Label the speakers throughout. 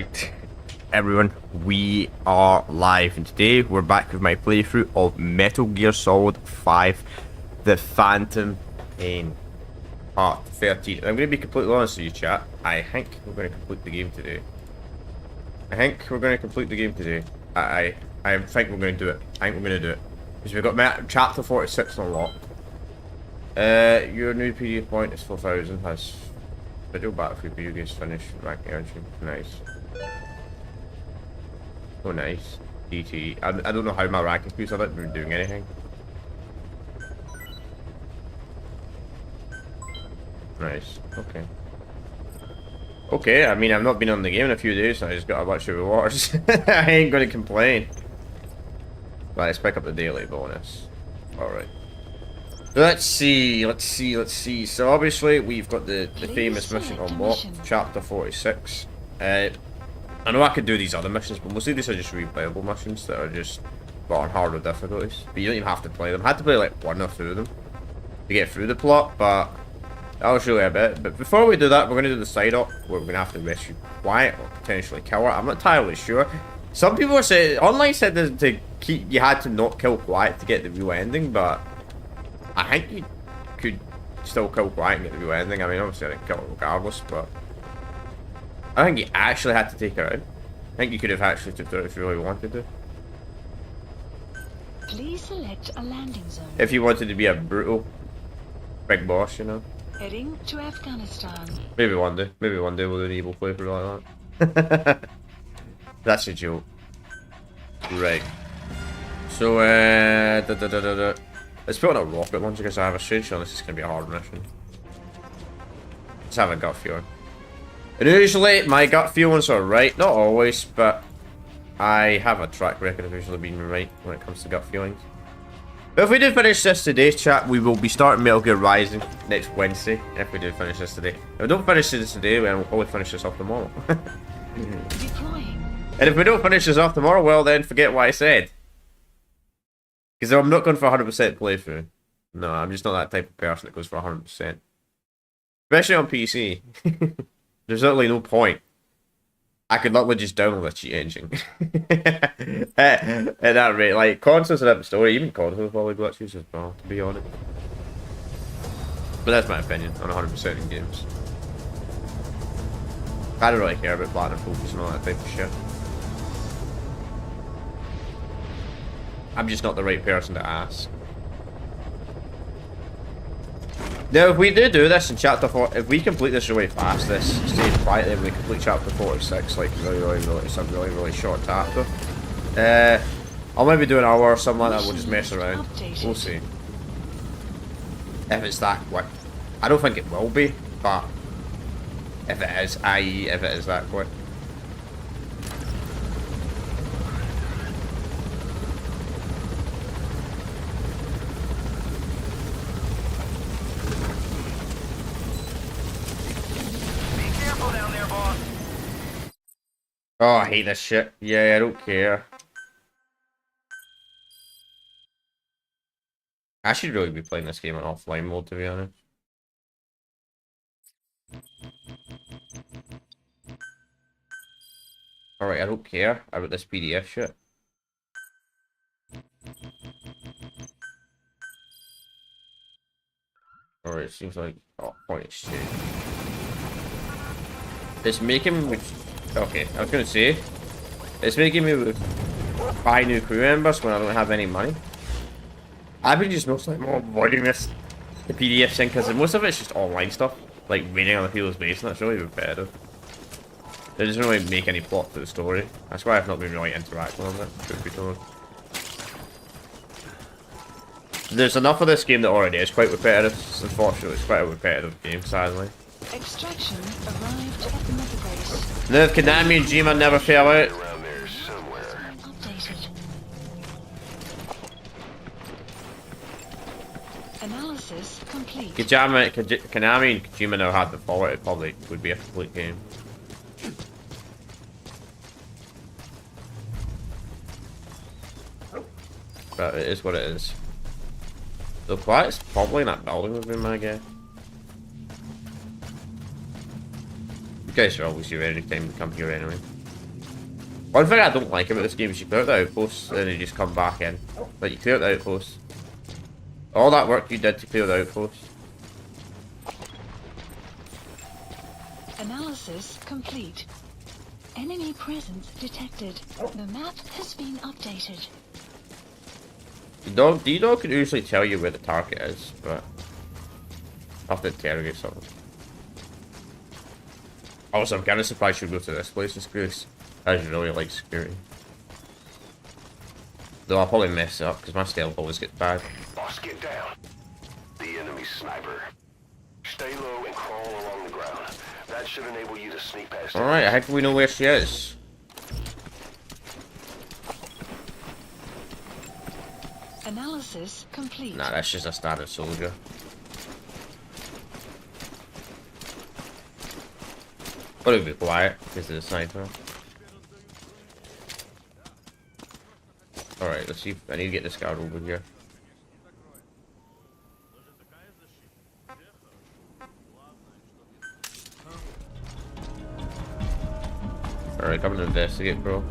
Speaker 1: Right, everyone, we are live, and today we're back with my playthrough of Metal Gear Solid 5, The Phantom Pain, Part 13. And I'm going to be completely honest with you, chat. I think we're going to complete the game today. I think we're going to do it. Because we've got chapter 46 unlocked. Your new PD point is 4,000. Has video battlefield for you guys finished. Rank energy. Nice. Oh, nice. DT. I don't know how my ranking increased. I haven't been doing anything. Nice. Okay. Okay, I mean, I've not been on the game in a few days, so I just got a bunch of rewards. I ain't gonna complain. Right, let's pick up the daily bonus. Alright. Let's see. So obviously, we've got the famous mission unlocked, chapter 46. I know I could do these other missions, but mostly these are just replayable missions that are just on harder difficulties. But you don't even have to play them. I had to play like one or two of them to get through the plot, but I'll show you a bit. But before we do that, we're going to do the side up where we're going to have to rescue Quiet or potentially kill her. I'm not entirely sure. Some people are saying, online said that you had to not kill Quiet to get the real ending, but I think you could still kill Quiet and get the real ending. I mean, obviously I didn't kill her regardless, but I think you actually had to take her out. I think you could have actually took her out if you really wanted to.
Speaker 2: Please select a landing zone.
Speaker 1: If you wanted to be a brutal big boss, you know.
Speaker 2: Heading to Afghanistan.
Speaker 1: Maybe one day we'll do an evil playthrough like that. That's a joke. Right. So, let's put on a rocket launcher because I have a strange feeling this is going to be a hard mission. Let's have a gut feeling. And usually, my gut feelings are right. Not always, but I have a track record of usually being right when it comes to gut feelings. But if we do finish this today's chat, we will be starting Metal Gear Rising next Wednesday. If we do finish this today. If we don't finish this today, we'll probably finish this off tomorrow.
Speaker 2: Deploying.
Speaker 1: And if we don't finish this off tomorrow, well then, forget what I said. Because I'm not going for 100% playthrough. No, I'm just not that type of person that goes for 100%. Especially on PC. There's literally no point. I could literally just download a cheat engine. At that rate, like, consoles are a different story. Even consoles probably glitches as well, to be honest. But that's my opinion on 100% in games. I don't really care about platinum focus and all that type of shit. I'm just not the right person to ask. Now, if we do this in chapter 4, if we complete this really fast, stay quietly, and we complete chapter 46, like it's a really short chapter. I'll maybe do an hour or something like that. We'll just mess around. We'll see. If it's that quick, I don't think it will be, but if it is, i.e., if it is that quick. Oh, I hate this shit. Yeah, I don't care. I should really be playing this game on offline mode, to be honest. Alright, I don't care about this PDF shit. Alright, it seems like... Oh, point exchange. It's making me... Okay, I was gonna say, it's making me buy new crew members when I don't have any money. I've been just mostly more avoiding the PDF thing because most of it's just online stuff, like raiding other people's base, and that's really repetitive. It doesn't really make any plot to the story. That's why I've not been really interacting on it, truth be told. There's enough of this game that already is quite repetitive. Unfortunately, it's quite a repetitive game, sadly.
Speaker 2: Extraction arrived at the mother base.
Speaker 1: No, Konami and Jima never fell out.
Speaker 3: Around there somewhere.
Speaker 2: Updated. Analysis complete.
Speaker 1: Konami and Kojima now had to fall out. It probably would be a complete game. But it is what it is. The Quiet's probably in that building with me, my guy. You guys are always here anytime to come here anyway. One thing I don't like about this game is you clear out the outposts and then you just come back in. Like, you clear out the outposts. All that work you did to clear the outposts.
Speaker 2: Analysis complete. Enemy presence detected. The map has been updated.
Speaker 1: The dog can usually tell you where the target is, but I'll have to interrogate something. Also, I'm kind of surprised you'd go to this place, just because I really like security. Though I'll probably mess it up, because my stealth always gets bad.
Speaker 3: Boss, get down. The enemy sniper. Stay low and crawl along the ground. That should enable you to sneak past.
Speaker 1: Alright, how can we know where she is?
Speaker 2: Analysis complete.
Speaker 1: Nah, that's just a standard soldier. But it'll be quiet, because of the sniper. Alright, let's see. I need to get this guard over here. Alright, come and investigate, bro.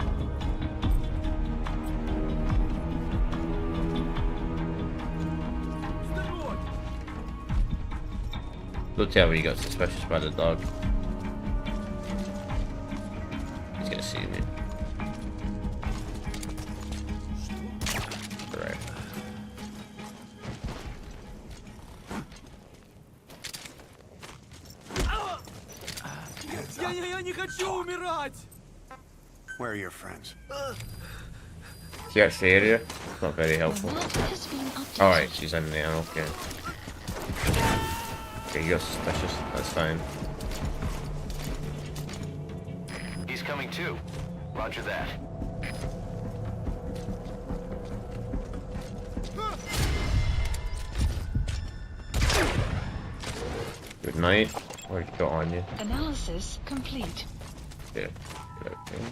Speaker 1: Don't tell me you got suspicious by the dog. He's gonna see me. Alright.
Speaker 4: Я не хочу умирать!
Speaker 3: Where are your friends?
Speaker 1: See that's the area? It's not very helpful.
Speaker 2: The map has been updated.
Speaker 1: Alright, she's in there, okay. Okay, you're suspicious, that's fine.
Speaker 3: He's coming too. Roger that.
Speaker 1: Good night. What you got on you?
Speaker 2: Analysis complete.
Speaker 1: Yeah. Okay.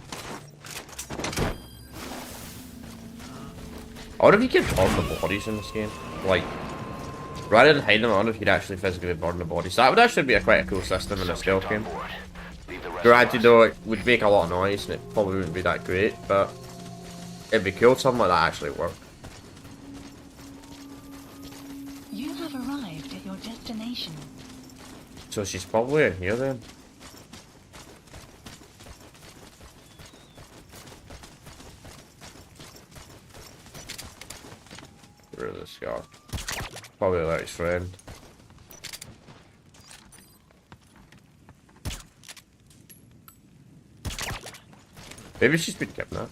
Speaker 1: I wonder if you can burn the bodies in this game. Like, rather than hide them, I wonder if you'd actually physically burn the bodies. That would actually be quite a cool system in a stealth game. Granted though, it would make a lot of noise and it probably wouldn't be that great, but it'd be cool if something like that actually worked.
Speaker 2: You have arrived at your destination.
Speaker 1: So she's probably in here then. Where is this guy? Probably like his friend. Maybe she's been kidnapped.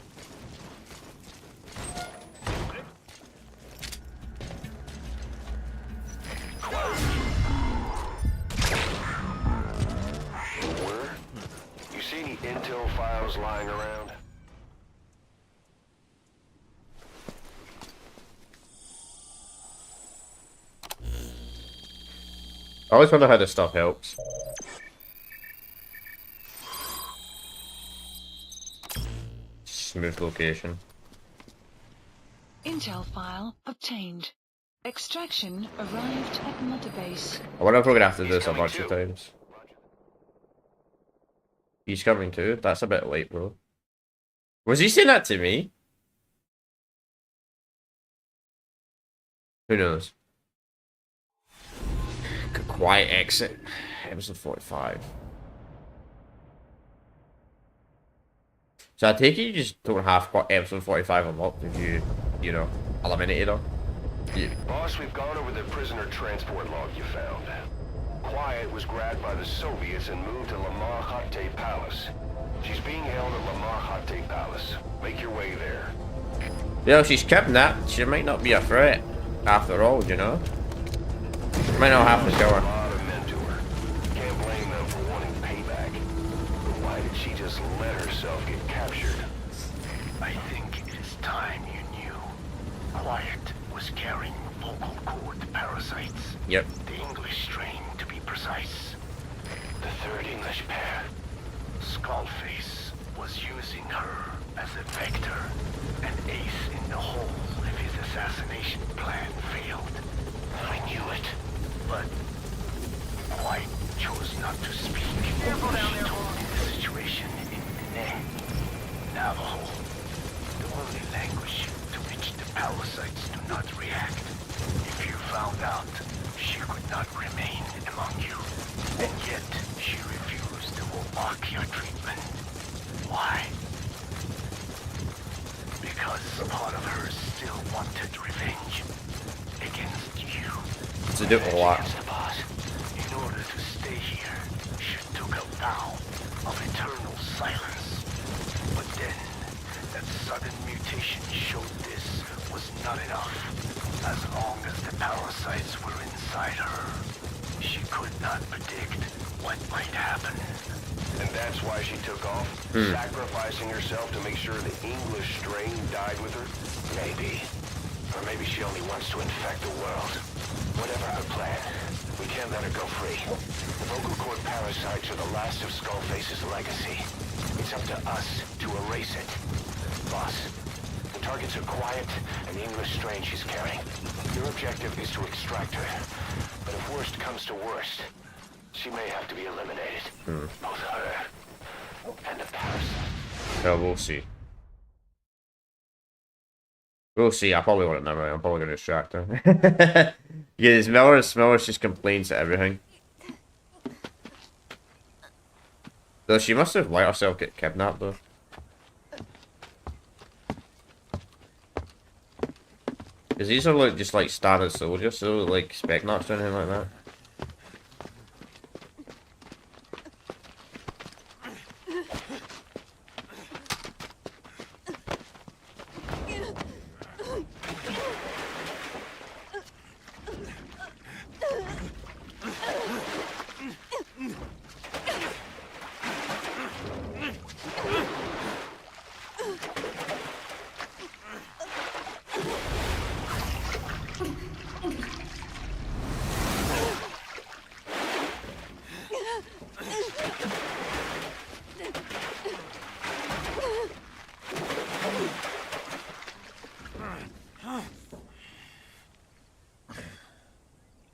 Speaker 3: You see any intel files lying around?
Speaker 1: I always wonder how this stuff helps. Smooth location.
Speaker 2: Intel file obtained. Extraction arrived at mother base.
Speaker 1: I wonder if we're gonna have to do this a bunch of times. He's coming too? That's a bit late, bro. Was he saying that to me? Who knows? Quiet exit. Episode 45. So I take it you just don't have episode 45 unlocked if you know, eliminated her? Yeah.
Speaker 3: Boss, we've gone over the prisoner transport log you found. Quiet was grabbed by the Soviets and moved to Lamar Khatte Palace. She's being held at Lamar Khatte Palace. Make your way there.
Speaker 1: Yeah, she's kidnapped. She might not be a threat after all, you know? Might not have to kill her.
Speaker 3: A lot of men to her. Can't blame them for wanting payback. But why did she just let herself get captured?
Speaker 5: I think it is time you knew. Quiet was carrying vocal cord parasites.
Speaker 1: Yep.
Speaker 5: The English strain, to be precise.
Speaker 3: The third English pair.
Speaker 5: Skullface was using her as a vector, an ace in the hole if his assassination plan failed.
Speaker 3: I knew it.
Speaker 5: But Quiet chose not to speak. She told me the situation in Nene. Navajo And why? Because part of her still wanted revenge against you.
Speaker 1: To do a lot.
Speaker 5: Against the boss. In order to stay here, she took a vow of eternal silence. But then, that sudden mutation showed this was not enough. As long as the parasites were inside her, she could not predict what might happen.
Speaker 3: And that's why she took off? Sacrificing herself to make sure the English strain died with her? Maybe. Or maybe she only wants to infect the world. Whatever her plan, we can't let her go free. The vocal cord parasites are the last of Skullface's legacy. It's up to us to erase it. Boss, the targets are quiet and the English strain she's carrying. Your objective is to extract her. But if worst comes to worst, she may have to be eliminated. Both her and the parasite.
Speaker 1: Yeah, we'll see. We'll see. I probably want it now, right? I'm probably going to distract her. Yeah, Miller's just complains to everything. Though she must have let herself get kidnapped, though. Because these are like just like standard soldiers, so like spec knots or anything like that.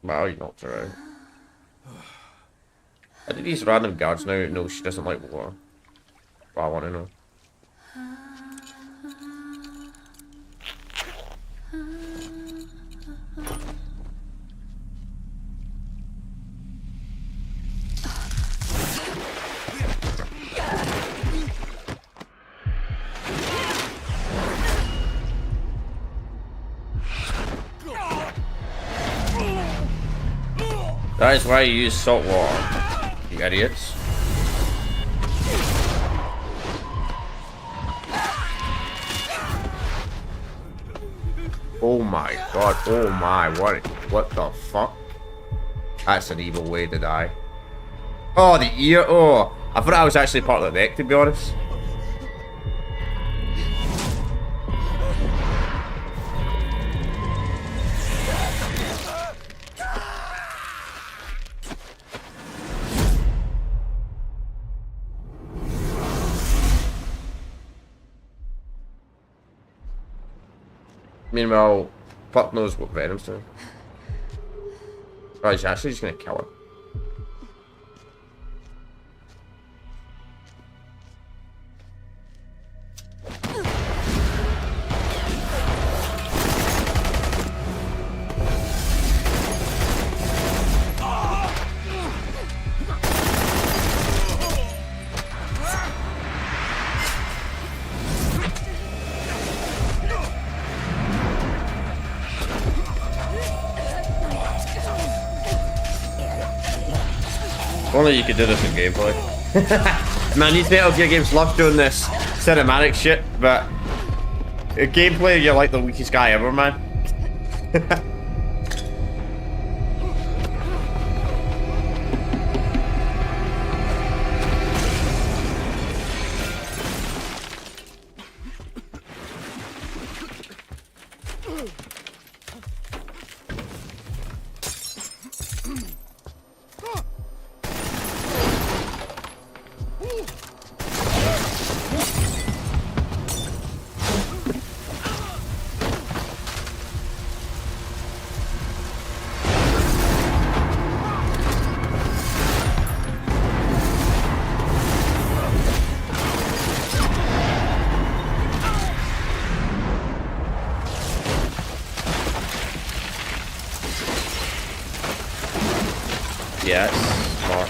Speaker 1: Wow, you knocked her out. How do these random guards now know she doesn't like water? Well, I want to know. That is why you use salt water, you idiots. Oh my god, oh my, what the fuck? That's an evil way to die. Oh, the ear, oh. I thought I was actually part of the neck, to be honest. Meanwhile, fuck knows what Venom's doing. Oh, he's actually just gonna kill her. Only you could do this in gameplay. Man, these Metal Gear games love doing this cinematic shit, but in gameplay you're like the weakest guy ever, man. Yes, smart.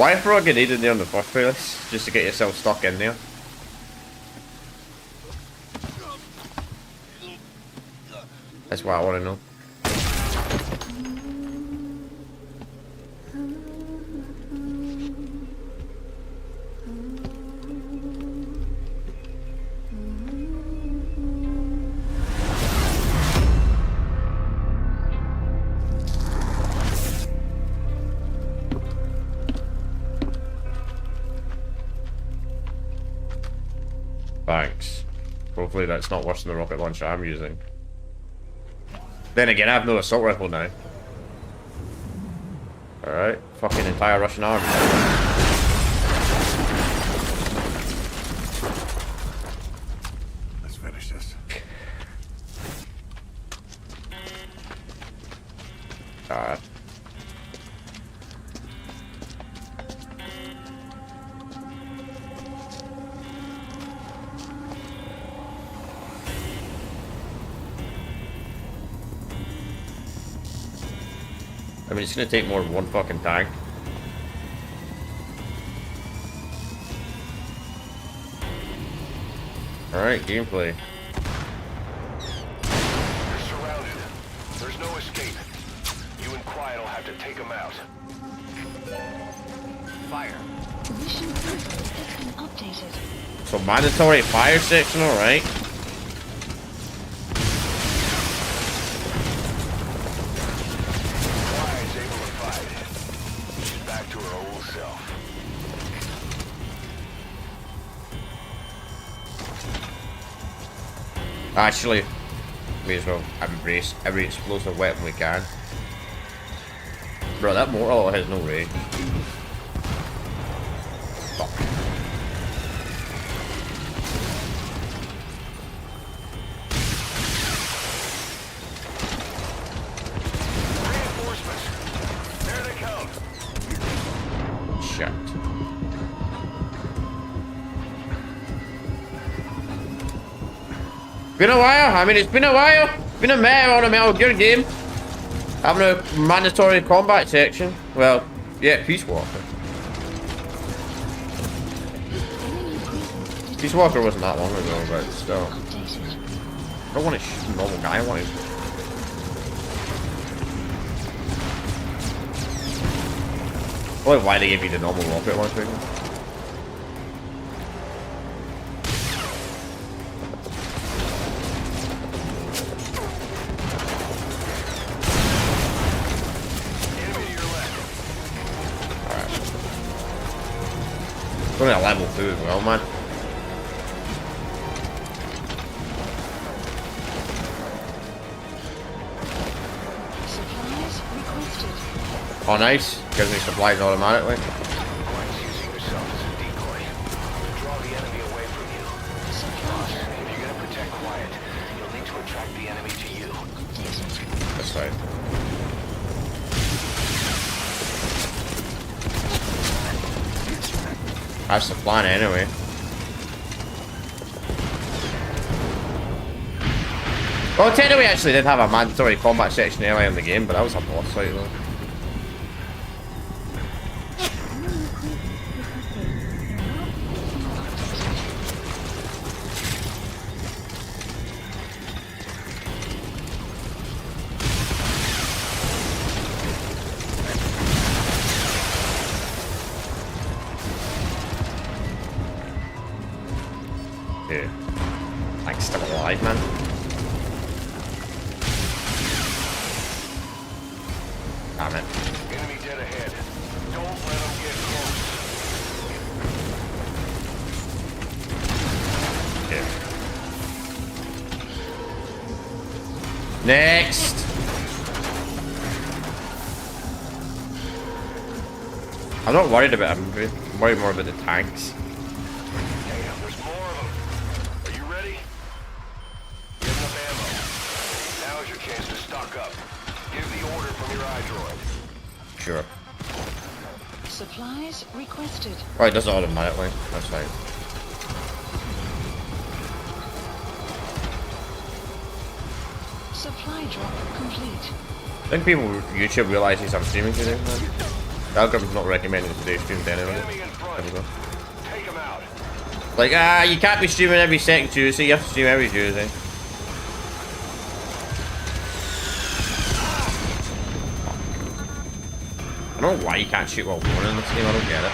Speaker 1: Why throw a grenade in there in the first place? Just to get yourself stuck in there? That's what I want to know. Thanks. Hopefully that's not worse than the rocket launcher I'm using. Then again, I have no assault rifle now. Alright, fucking entire Russian army.
Speaker 6: Let's finish this.
Speaker 1: Alright. I mean, it's gonna take more than one fucking tank. Alright, gameplay.
Speaker 3: You're surrounded. There's no escape. You and Quiet will have to take them out. Fire.
Speaker 2: Mission info has been updated.
Speaker 1: So mandatory fire section, alright.
Speaker 3: Quiet's able to fight. She's back to her old self.
Speaker 1: Actually, may as well embrace every explosive weapon we can. Bro, that mortar has no range. Fuck.
Speaker 3: Reinforcements. There they come.
Speaker 1: Shit. Been a while. I mean, it's been a while. Been a minute on a Metal Gear game. Having a mandatory combat section. Well, yeah, Peace Walker. Peace Walker wasn't that long ago, but still. I don't want a normal guy. I want a... Probably why they gave you the normal rocket launcher. Only a level 2 as well, man.
Speaker 2: Supplies requested.
Speaker 1: Oh, nice. Gives me supplies automatically.
Speaker 3: Quiet's using herself as a decoy to draw the enemy away from you. Boss, if you're gonna protect Quiet, you'll need to attract the enemy to you.
Speaker 1: That's fine. That's the plan anyway. Well, technically we actually did have a mandatory combat section earlier in the game, but that was a boss fight though. Yeah. Like still alive, man. Damn it.
Speaker 3: Enemy dead ahead. Don't let them get close.
Speaker 1: Yeah. Next. I'm not worried about him. I'm worried more about the tanks.
Speaker 3: Damn, there's more of them. Are you ready? Give them ammo. Now's your chance to stock up. Give the order from your iDroid.
Speaker 1: Sure.
Speaker 2: Supplies requested.
Speaker 1: Oh, it does it automatically. That's fine.
Speaker 2: Supply drop complete.
Speaker 1: I think people on YouTube realize I'm streaming today, man. The algorithm's not recommending today's streams anyway.
Speaker 3: Enemy in front.
Speaker 1: There we go.
Speaker 3: Take him out.
Speaker 1: Like, you can't be streaming every second Tuesday, you have to stream every Tuesday. I don't know why you can't shoot while prone in this game, I don't get it.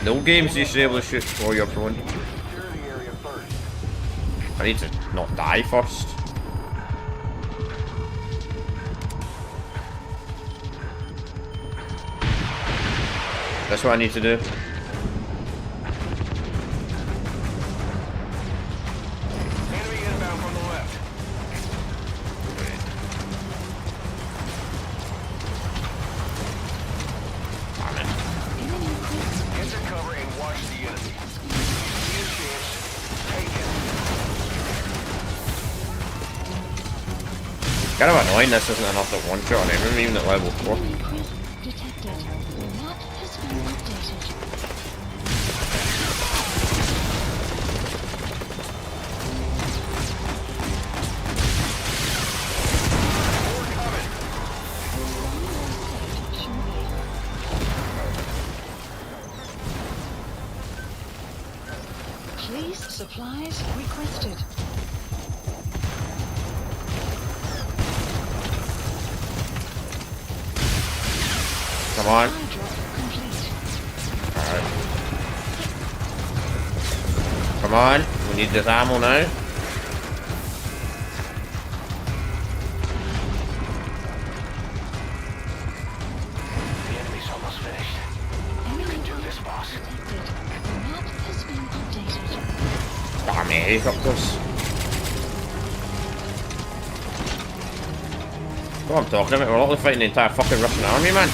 Speaker 1: No games you should be able to shoot while you're prone.
Speaker 3: Secure the area first.
Speaker 1: I need to not die first. That's what I need to do.
Speaker 3: Enemy inbound from the left.
Speaker 1: Damn it.
Speaker 2: Enemy presence
Speaker 3: Get to cover and watch the enemy. See a chance. Take it.
Speaker 1: Kind of annoying this isn't enough to one shot on everyone, even at level 4.
Speaker 2: enemy presence detected. The map has been updated. Please, supplies requested.
Speaker 1: Come on.
Speaker 2: Supply drop complete.
Speaker 1: Alright. Come on. We need this ammo now.
Speaker 5: The enemy's almost finished.
Speaker 2: Enemy
Speaker 5: can do this, boss.
Speaker 2: detected. The map has been updated.
Speaker 1: Damn it, helicopters. What I'm talking about, we're literally fighting the entire fucking Russian army, man.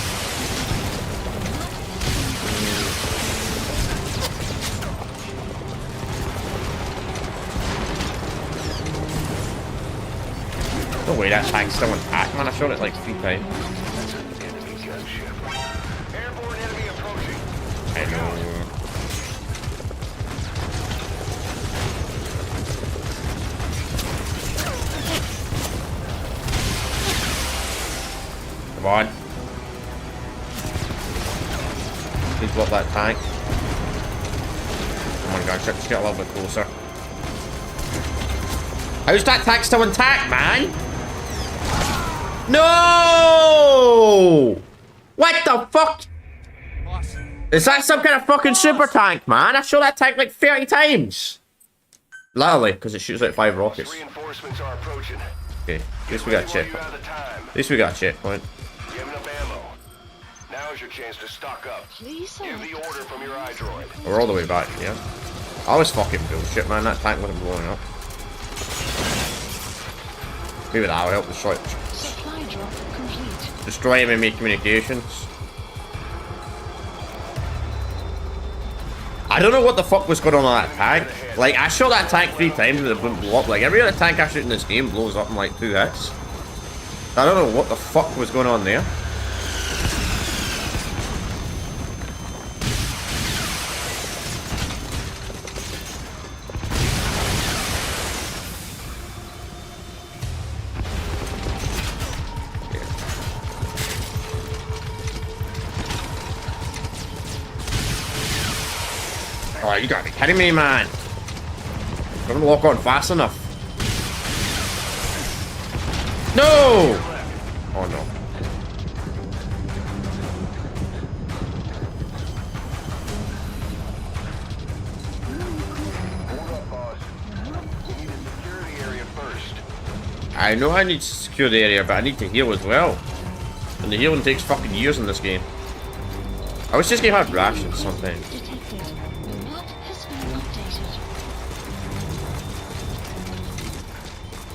Speaker 1: No way that tank's still intact, man. I shot it like 3 times.
Speaker 3: Enemy gunship. Airborne enemy approaching.
Speaker 1: I know. Come on. Please block that tank. Come on, guys, just get a little bit closer. How's that tank still intact, man? No! What the fuck?
Speaker 4: Boss,
Speaker 1: Is that some kind of fucking super tank, man? I shot that tank like 30 times. Literally, because it shoots like 5 rockets.
Speaker 3: Reinforcements are approaching.
Speaker 1: Okay, at least we got a
Speaker 3: Ready while
Speaker 1: checkpoint.
Speaker 3: you're out of time.
Speaker 1: At least we got a checkpoint.
Speaker 3: You have enough ammo. Now's your chance to stock up.
Speaker 2: Please
Speaker 3: Give
Speaker 2: select.
Speaker 3: the order from your iDroid.
Speaker 1: We're all the way back, yeah. I was fucking bullshit, man. That tank wasn't blowing up. Maybe that'll help destroy,
Speaker 2: Supply drop complete.
Speaker 1: destroy enemy communications. I don't know what the fuck was going on with that tank. Like, I shot that tank 3 times and it wouldn't blow up. Like, every other tank I shoot in this game blows up in like 2 hits. I don't know what the fuck was going on there. Oh, you gotta be kidding me, man. Couldn't lock on fast enough. No! Oh no.
Speaker 3: Hold up, boss. You need to secure the area first.
Speaker 1: I know I need to secure the area, but I need to heal as well. And the healing takes fucking years in this game. I wish this game had rations sometimes.
Speaker 2: Detected. The map has been updated.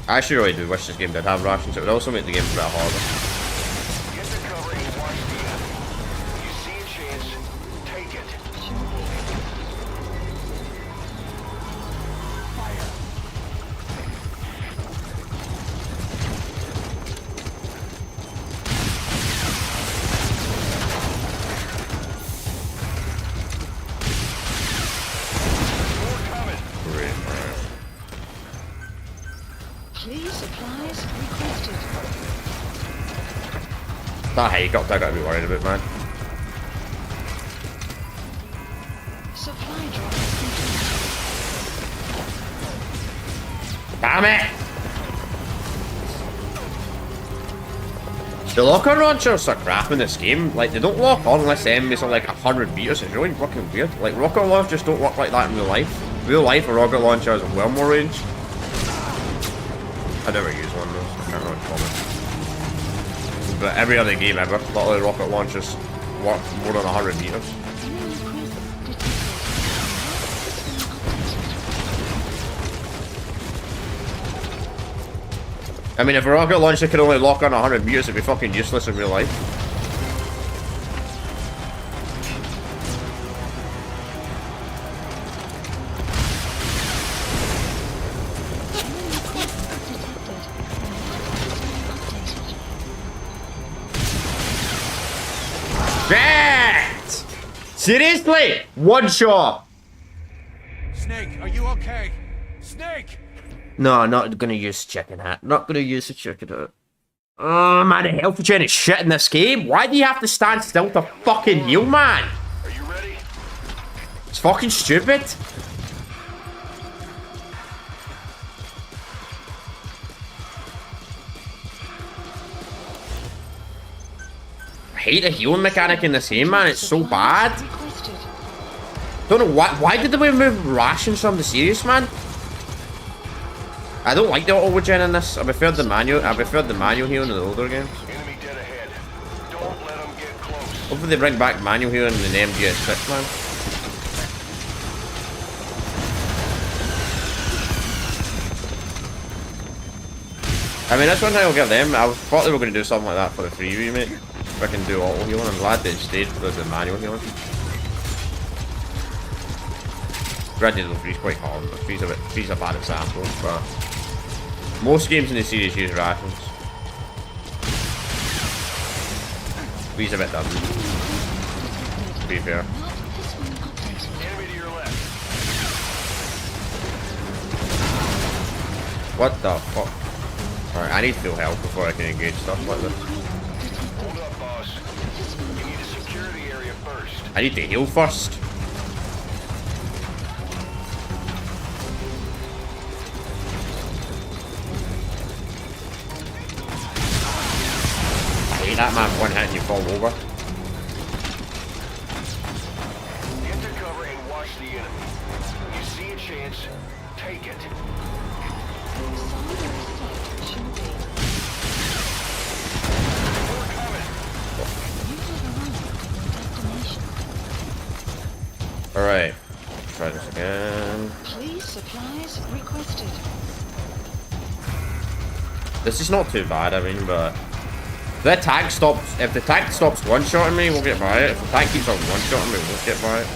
Speaker 1: I actually really do wish this game did have rations. It would also make the game a bit harder.
Speaker 3: Get to cover and watch the enemy. You see a chance, take it. More coming.
Speaker 1: Great, man.
Speaker 2: Please supplies requested.
Speaker 1: That helicopter I gotta be worried about, man. Damn it! The lock-on launchers are crap in this game. Like, they don't lock on unless the enemies are like 100 meters. It's really fucking weird. Like, rocket launchers don't work like that in real life. Real life, a rocket launcher has well more range. I never use one though, so I can't really comment. But every other game ever, literally rocket launchers work more than 100 meters. I mean, if a rocket launcher could only lock on 100 meters, it'd be fucking useless in real life. Shit! Seriously? One shot!
Speaker 4: Snake, are you okay? Snake!
Speaker 1: No, not gonna use chicken hat. Not gonna use the chicken hat. Oh man, the health regen is shit in this game. Why do you have to stand still to fucking heal, man?
Speaker 3: Are you ready?
Speaker 1: It's fucking stupid. I hate the healing mechanic in this game, man. It's so bad. Don't know why did they remove rations from the series, man? I don't like the auto regen in this. I preferred the manual healing in the older games.
Speaker 3: Enemy dead ahead. Don't let them get close.
Speaker 1: Hopefully they bring back manual healing in the MGS6, man. I mean, that's one thing I'll give them. I thought they were going to do something like that for the 3 remake. If I can do auto healing, I'm glad they stayed for the manual healing. Resident Evil 3 is quite hard, but 3's a bad example, but most games in the series use rations. 3's a bit dumb, to be fair.
Speaker 3: Enemy to your left.
Speaker 1: What the fuck? Alright, I need full health before I can engage stuff like this.
Speaker 3: Hold up, boss. You need to secure the area first.
Speaker 1: I need to heal first. That man, one hit and you fall over.
Speaker 3: Get to cover and watch the enemy. You see a chance, take it. We're coming.
Speaker 1: Alright. Try this again.
Speaker 2: Please, supplies requested.
Speaker 1: This is not too bad, I mean, but if the tank stops one-shotting me, we'll get by it. If the tank keeps on one-shotting me, we'll get by it.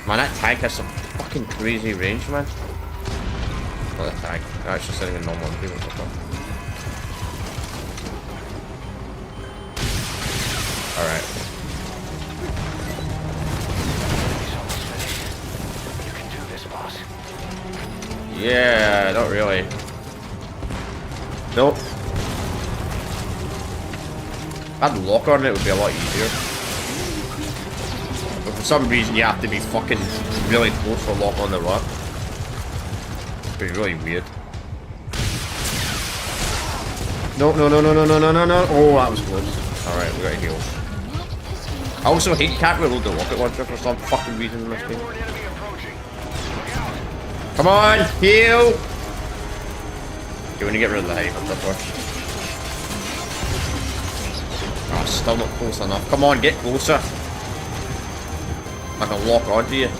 Speaker 1: Man, that tank has some fucking crazy range, man. Not the tank. No, it's just sitting in normal people. Alright.
Speaker 5: You can do this, boss.
Speaker 1: Yeah, not really. Nope. I'd lock on it would be a lot easier. But for some reason you have to be fucking really close for lock on the rock. It'd be really weird. No, no, no, no, no, no, no, no, no. Oh, that was close. Alright, we gotta heal. I also hate can't reload the rocket launcher for some fucking reason in this game.
Speaker 3: Airborne enemy approaching.
Speaker 1: Come on, heal! Okay, we need to get rid of the helicopter first. Oh, still not close enough. Come on, get closer. I can lock onto you.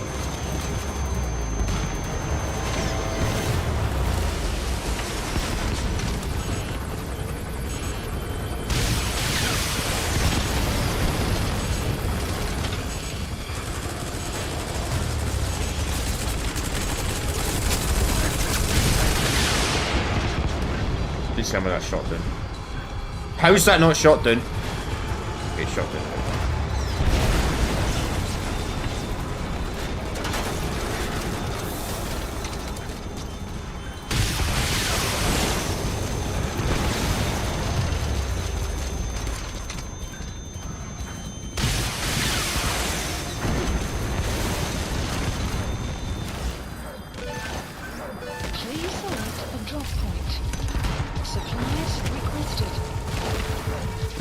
Speaker 1: Please tell me that's shot down. How is that not shot down? Okay, shot down.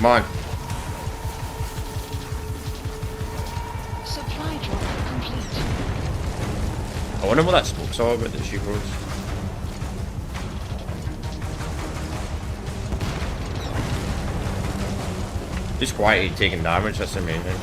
Speaker 1: Come on.
Speaker 2: Supply drop complete.
Speaker 1: I wonder what that smoke's all about that she rose. Just quietly taking damage, that's amazing.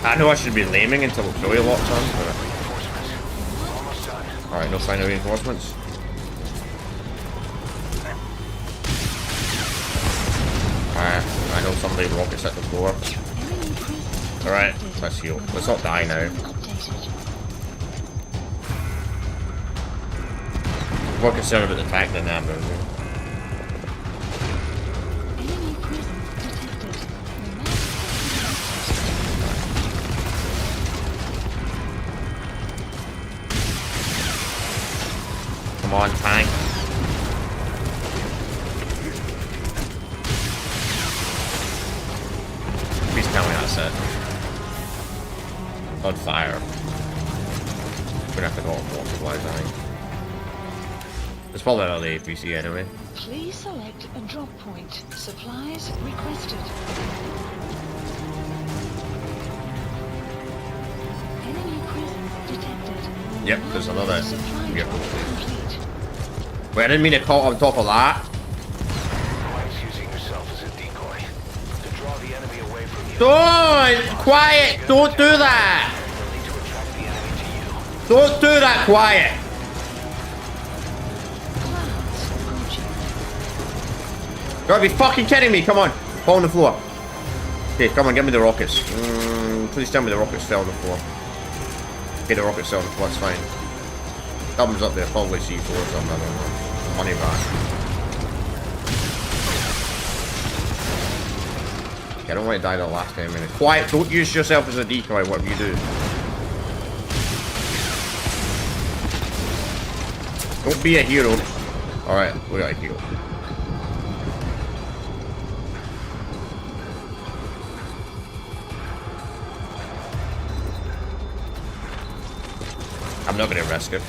Speaker 1: I know I should be laming until Joey locks on. Alright, no sign of reinforcements. Alright, I know somebody rockets at the floor. Alright, let's heal. Let's not die now. More concerned about the tank than that movie. Come on, tank. Please tell me that's it. On fire. We're gonna have to go on more supplies, I think. It's probably out of the APC anyway.
Speaker 2: Please select a drop point. Supplies requested. Enemy presence detected.
Speaker 1: Yep, there's another.
Speaker 2: Supply
Speaker 1: Yep.
Speaker 2: drop complete.
Speaker 1: Wait, I didn't mean to call on top of that.
Speaker 3: Quiet's using yourself as a decoy to draw the enemy away from you.
Speaker 1: Don't! Quiet! Don't do that!
Speaker 3: You'll need to attract the enemy to you.
Speaker 1: Don't do that, Quiet!
Speaker 2: Clouds approaching.
Speaker 1: You gotta be fucking kidding me, come on. Fall on the floor. Okay, come on, give me the rockets. Please tell me the rockets fell on the floor. Okay, the rockets fell on the floor, that's fine. Thumbs up there, probably C4 or something, I don't know. Money back. Okay, I don't want to die the last 10 minutes. Quiet, don't use yourself as a decoy, whatever you do. Don't be a hero. Alright, we got a hero. I'm not gonna risk it.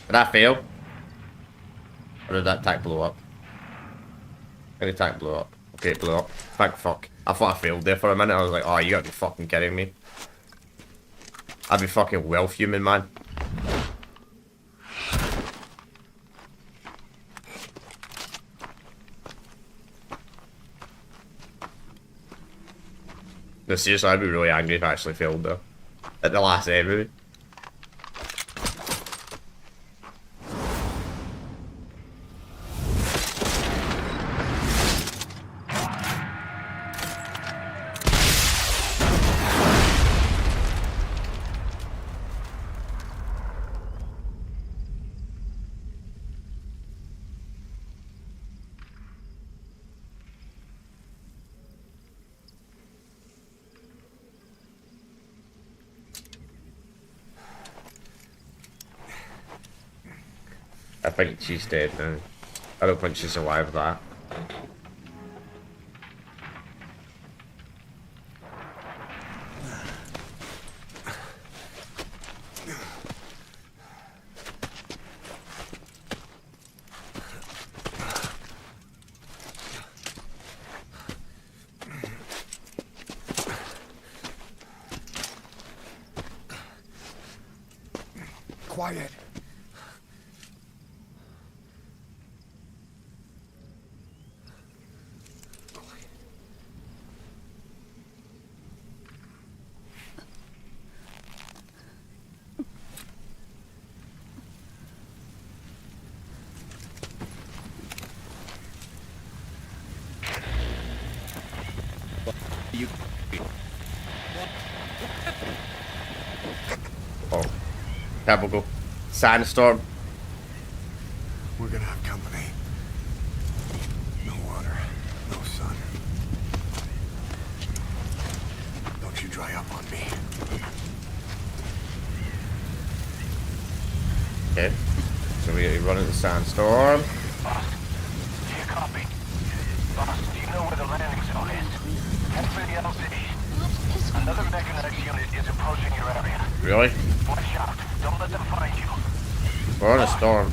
Speaker 1: Did that fail? Or did that tank blow up? Any tank blow up? Okay, it blew up. Thank fuck. I thought I failed there for a minute. I was like, oh, you gotta be fucking kidding me. I'd be fucking well fuming, man. No, seriously, I'd be really angry if I actually failed though. At the last end, maybe. I think she's dead now. I don't think she's alive with that.
Speaker 4: Quiet.
Speaker 1: Oh. Typical. Sandstorm.
Speaker 4: We're gonna have company. No water, no sun. Don't you dry up on me.
Speaker 1: Okay. So we run into the sandstorm.
Speaker 5: Boss, do you copy? Boss, do you know where the landing zone is? Head for the LZ. Another mechanized unit is approaching your area.
Speaker 1: Really?
Speaker 5: Watch out. Don't let them find you.
Speaker 1: We're in a storm.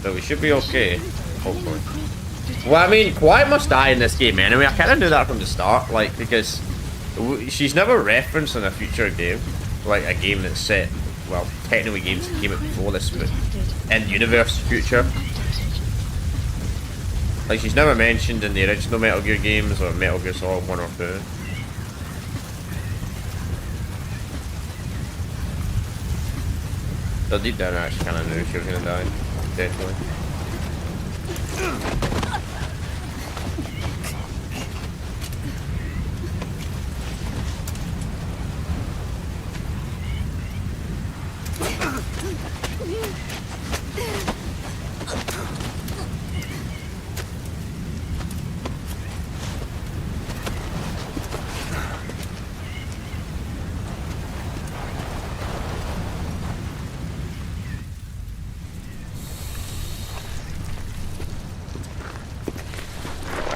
Speaker 1: So we should be okay. Hopefully. Well, I mean, Quiet must die in this game anyway. I kind of knew that from the start, like, because she's never referenced in a future game, like a game that's set, well, technically games that came out before this, but in universe future. Like, she's never mentioned in the original Metal Gear games or Metal Gear Solid 1 or 2. So deep down I actually kind of knew she was going to die. Definitely.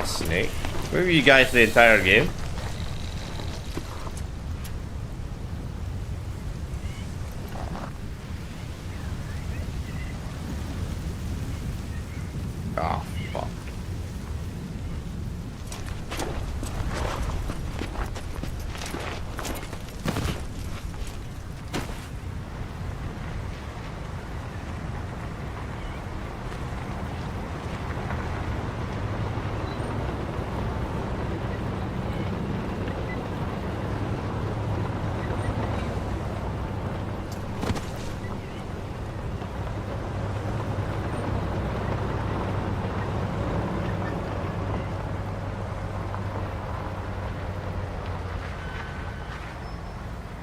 Speaker 1: Snake. Where were you guys the entire game? Oh, fuck.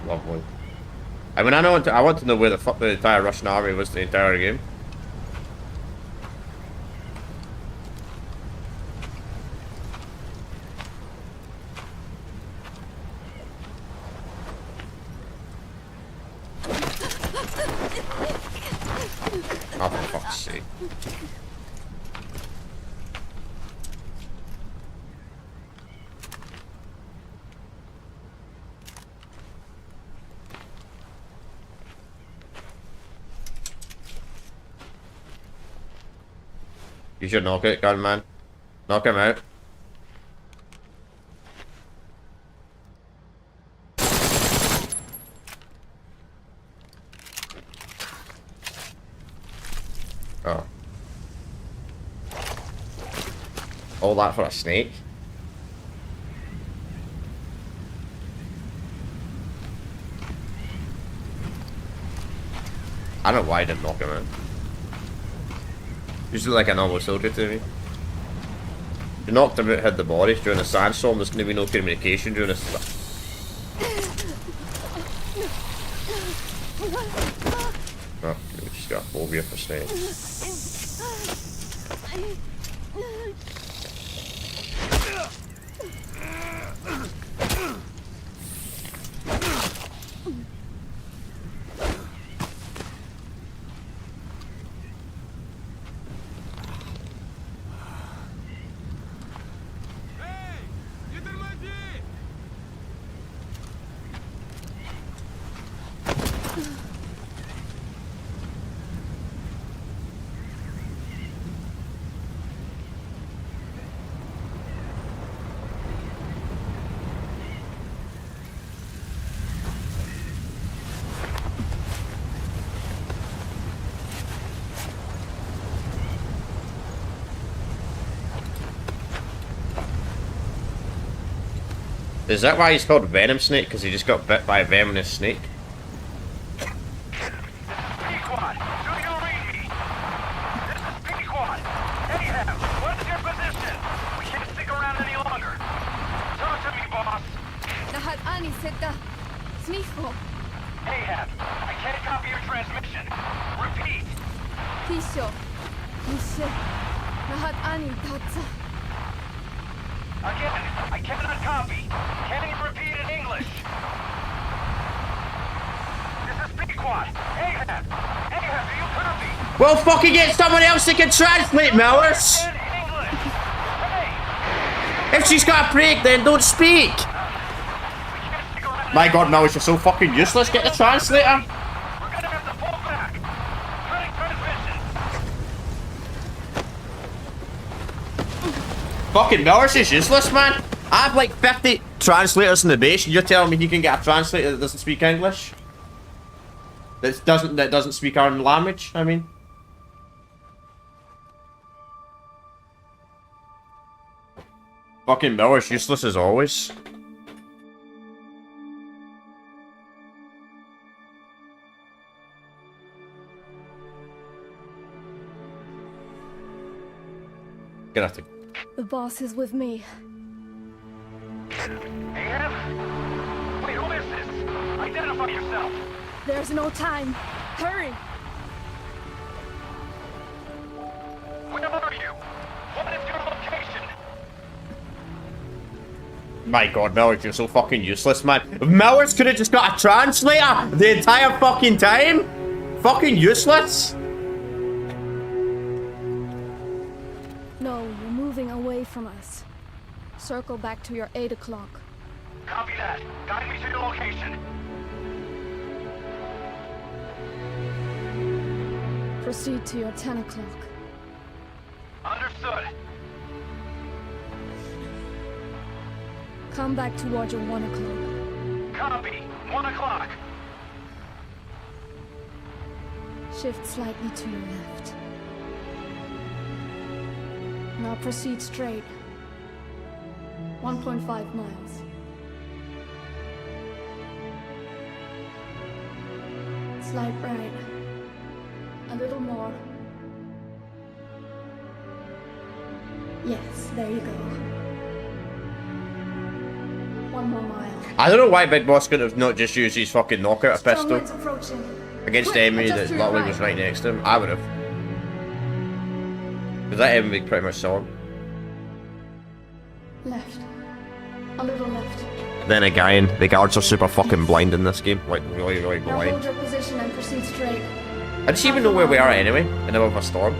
Speaker 1: Lovely. I mean, I want to know where the fuck the entire Russian army was the entire game. Oh, for fuck's sake. You should knock it, gunman. Knock him out. Oh. All that for a snake? I don't know why I didn't knock him out. Usually like a normal soldier to me. You knocked him out, hit the body during a sandstorm, there's gonna be no communication during this. Oh, we just got a phobia for snakes. Is that why he's called Venom Snake? Because he just got bit by a venomous snake?
Speaker 5: P-Quad, do you read me? This is P-Quad. Ahab, what's your position? We can't stick around any longer. Talk to me, boss.
Speaker 6: Lahat ani seta. Smicho.
Speaker 5: Ahab, I can't copy your transmission. Repeat.
Speaker 6: Tisho. Nishe. Lahat ani tatsa.
Speaker 5: Again, I cannot copy.
Speaker 1: Well, fucking get someone else that can translate, Millers. If she's got a break, then don't speak. My God, Millers, you're so fucking useless. Get the translator. Fucking Millers is useless, man. I have like 50 translators in the base, and you're telling me you can get a translator that doesn't speak English? That doesn't speak our language, I mean. Fucking Miller's useless as always. Gonna have to.
Speaker 6: The boss is with me.
Speaker 5: Anne? Wait, who is this? Identify yourself.
Speaker 6: There's no time. Hurry!
Speaker 5: Where are you? What is your location?
Speaker 1: My God, Millers, you're so fucking useless, man. Millers could have just got a translator the entire fucking time. Fucking useless.
Speaker 6: No, you're moving away from us. Circle back to your 8 o'clock.
Speaker 5: Copy that. Guide me to your location.
Speaker 6: Proceed to your 10 o'clock.
Speaker 5: Understood.
Speaker 6: Come back towards your 1 o'clock.
Speaker 5: Copy. 1 o'clock.
Speaker 6: Shift slightly to your left. Now proceed straight. 1.5 miles. Slide right. A little more. Yes, there you go. 1 more mile.
Speaker 1: I don't know why Big Boss could have not just used his fucking knockout pistol
Speaker 6: Strongman's approaching.
Speaker 1: against the
Speaker 6: Quick,
Speaker 1: enemy
Speaker 6: adjust
Speaker 1: that
Speaker 6: to your
Speaker 1: literally
Speaker 6: right.
Speaker 1: was right next to him. I would have. Because that enemy pretty much saw him.
Speaker 6: Left. A little left.
Speaker 1: Then again, the guards are super fucking blind in this game. Like, really, really
Speaker 6: Now
Speaker 1: blind.
Speaker 6: hold your position and proceed straight.
Speaker 1: I just even know where we are anyway, in the middle of a storm.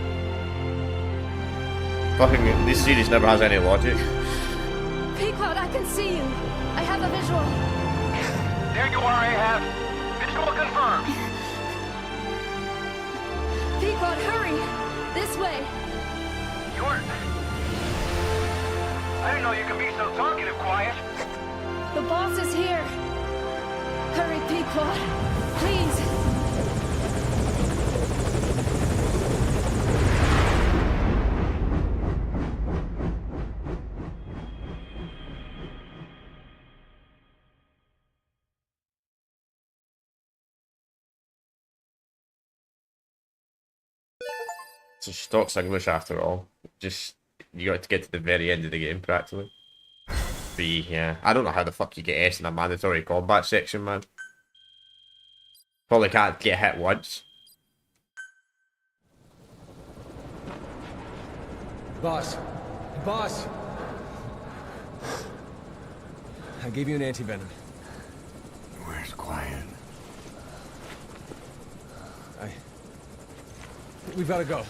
Speaker 1: Fucking, this series never has any logic.
Speaker 6: Pequod, I can see you. I have a visual.
Speaker 5: There you are, Ahab. Visual confirmed.
Speaker 6: Pequod, hurry! This way.
Speaker 5: You're... I didn't know you could be so talkative, Quiet.
Speaker 6: The boss is here. Hurry, Pequod. Please.
Speaker 1: It's a stock English after all. Just, you got to get to the very end of the game, practically. B, yeah. I don't know how the fuck you get S in a mandatory combat section, man. Probably can't get hit once.
Speaker 7: Boss. Boss! I gave you an anti-venom.
Speaker 4: Where's Quiet?
Speaker 7: We've got to go.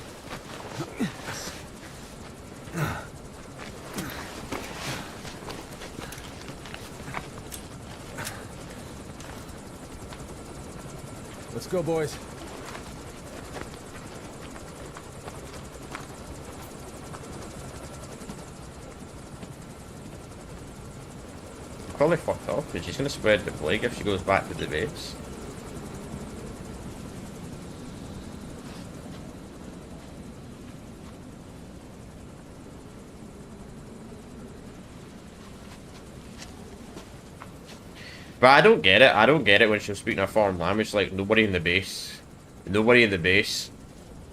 Speaker 7: Let's go, boys.
Speaker 1: Probably fucked off, because she's going to spread the plague if she goes back to the base. But I don't get it. I don't get it when she was speaking a foreign language. Like, nobody in the base. Nobody in the base.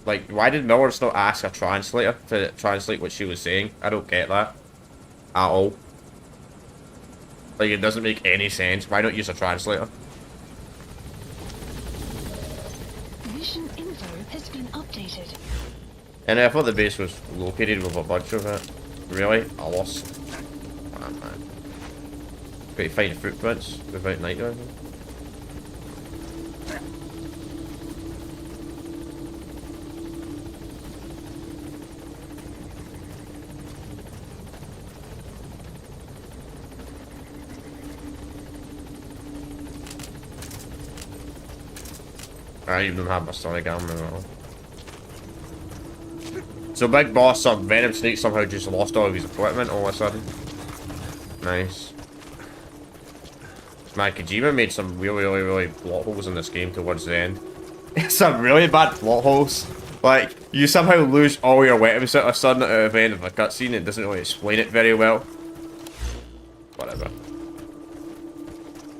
Speaker 1: Like, why did Millers not ask a translator to translate what she was saying? I don't get that. At all. Like, it doesn't make any sense. Why not use a translator?
Speaker 2: Mission info has been updated.
Speaker 1: And I thought the base was located with a bunch of it. Really? I lost. Man. Pretty fine footprints without night vision. I even have my sonic armor at all. So Big Boss, some Venom Snake somehow just lost all of his equipment all of a sudden. Nice. Man, Kojima made some really plot holes in this game towards the end. Some really bad plot holes. Like, you somehow lose all your weapons at a sudden at the end of a cutscene. It doesn't really explain it very well. Whatever.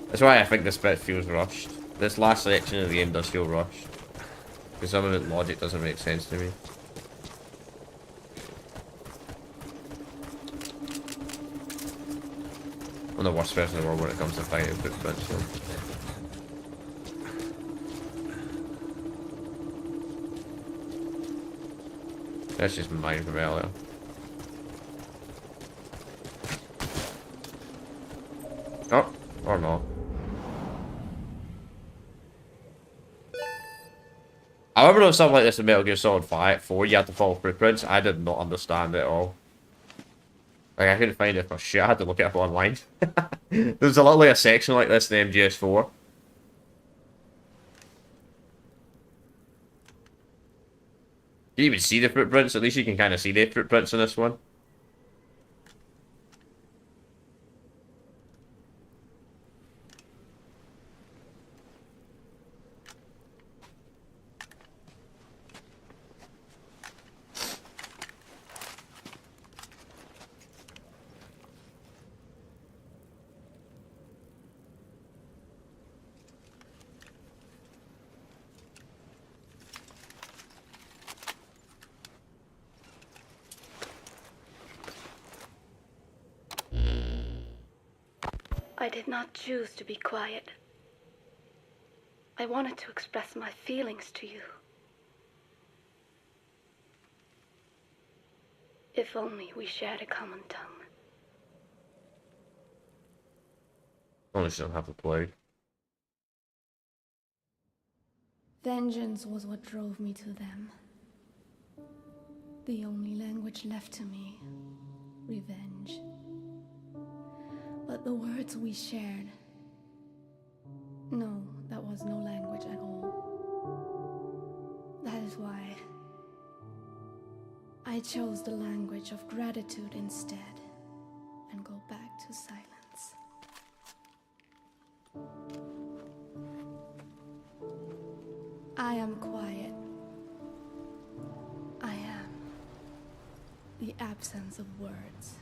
Speaker 1: That's why I think this bit feels rushed. This last section of the game does feel rushed. Because some of the logic doesn't make sense to me. I'm the worst person in the world when it comes to finding footprints, so. That's just mine from earlier. Oh, or not. I remember there was something like this in Metal Gear Solid 4, you had to follow footprints. I did not understand it at all. Like, I couldn't find it for shit, I had to look it up online. There's literally a section like this in MGS4. You even see the footprints, at least you can kind of see the footprints in this one.
Speaker 2: I did not choose to be quiet. I wanted to express my feelings to you. If only we shared a common tongue.
Speaker 1: Only she don't have to play.
Speaker 6: Vengeance was what drove me to them. The only language left to me, revenge. But the words we shared, no, that was no language at all. That is why I chose the language of gratitude instead and go back to silence. I am quiet. I am the absence of words.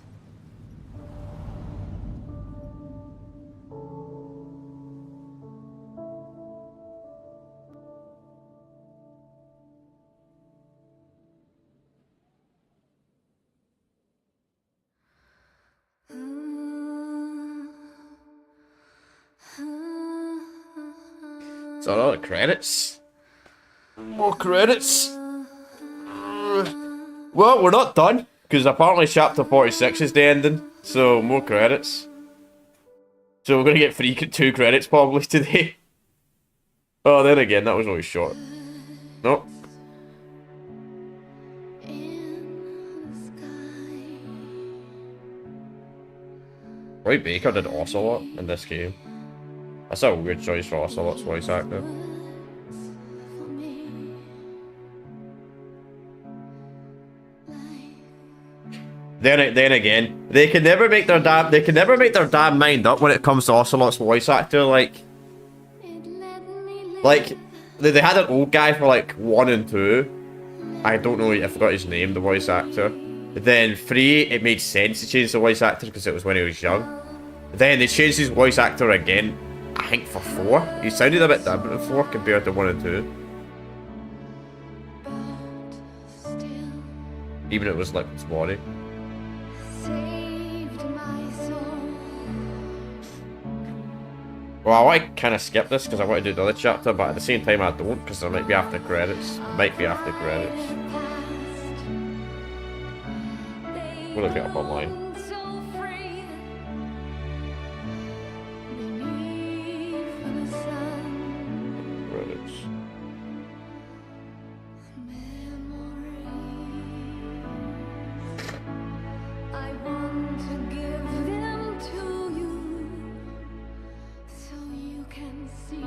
Speaker 1: So a lot of credits. More credits. Well, we're not done, because apparently chapter 46 is the ending, so more credits. So we're going to get 2 credits probably today. Oh, then again, that was always short. Nope. Roy Baker did Ocelot in this game. That's a weird choice for Ocelot's voice actor. Then again, they can never make their damn mind up when it comes to Ocelot's voice actor. Like they had an old guy for like 1 and 2. I don't know, I forgot his name, the voice actor. Then 3, it made sense to change the voice actor because it was when he was young. Then they changed his voice actor again, I think for 4. He sounded a bit different in 4 compared to 1 and 2. Even if it was Liquid's body. Well, I might kind of skip this because I want to do the other chapter, but at the same time I don't because there might be after credits. We'll look it up online. Credits.
Speaker 6: I want to give them to you so you can see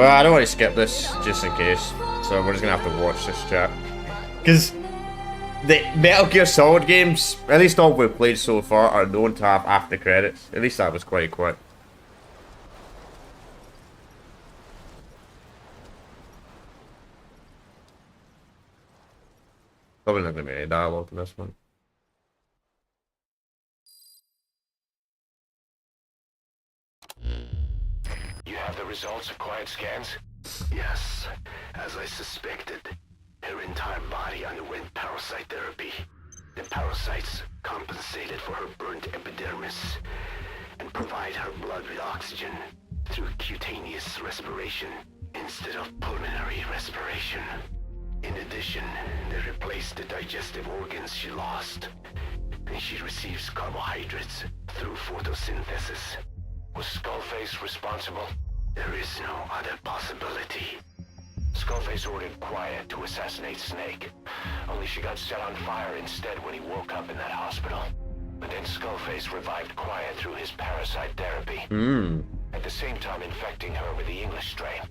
Speaker 1: Well, I don't want to skip this, just in case. So we're just gonna have to watch this chat. Because the Metal Gear Solid games, at least all we've played so far, are known to have after credits. At least that was quite quick. Probably not gonna be any dialogue in this one.
Speaker 3: You have the results of Quiet scans?
Speaker 5: Yes, as I suspected. Her entire body underwent parasite therapy. The parasites compensated for her burnt epidermis and provide her blood with oxygen through cutaneous respiration instead of pulmonary respiration. In addition, they replaced the digestive organs she lost, and she receives carbohydrates through photosynthesis.
Speaker 3: Was Skullface responsible?
Speaker 5: There is no other possibility.
Speaker 3: Skullface ordered Quiet to assassinate Snake. Only she got set on fire instead when he woke up in that hospital. But then Skullface revived Quiet through his parasite therapy. At the same time infecting her with the English strain.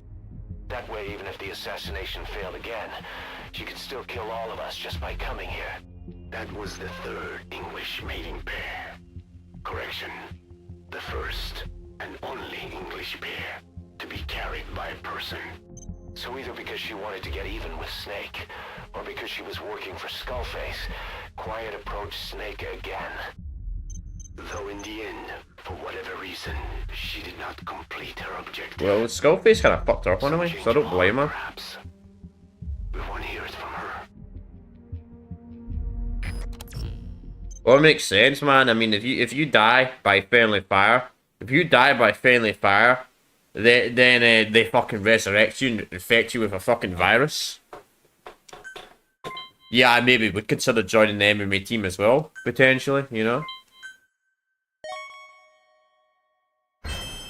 Speaker 3: That way, even if the assassination failed again, she could still kill all of us just by coming here.
Speaker 5: That was the third English mating pair. Correction. The first and only English pair to be carried by a person.
Speaker 3: So either because she wanted to get even with Snake, or because she was working for Skullface, Quiet approached Snake again.
Speaker 5: Though in the end, for whatever reason, she did not complete her objective.
Speaker 1: Well, Skullface kind of fucked her up anyway, so I don't blame her.
Speaker 5: Perhaps. We want to hear it from her.
Speaker 1: Well, it makes sense, man. I mean, if you die by friendly fire, then they fucking resurrect you and infect you with a fucking virus. Yeah, I maybe would consider joining the MMA team as well, potentially, you know?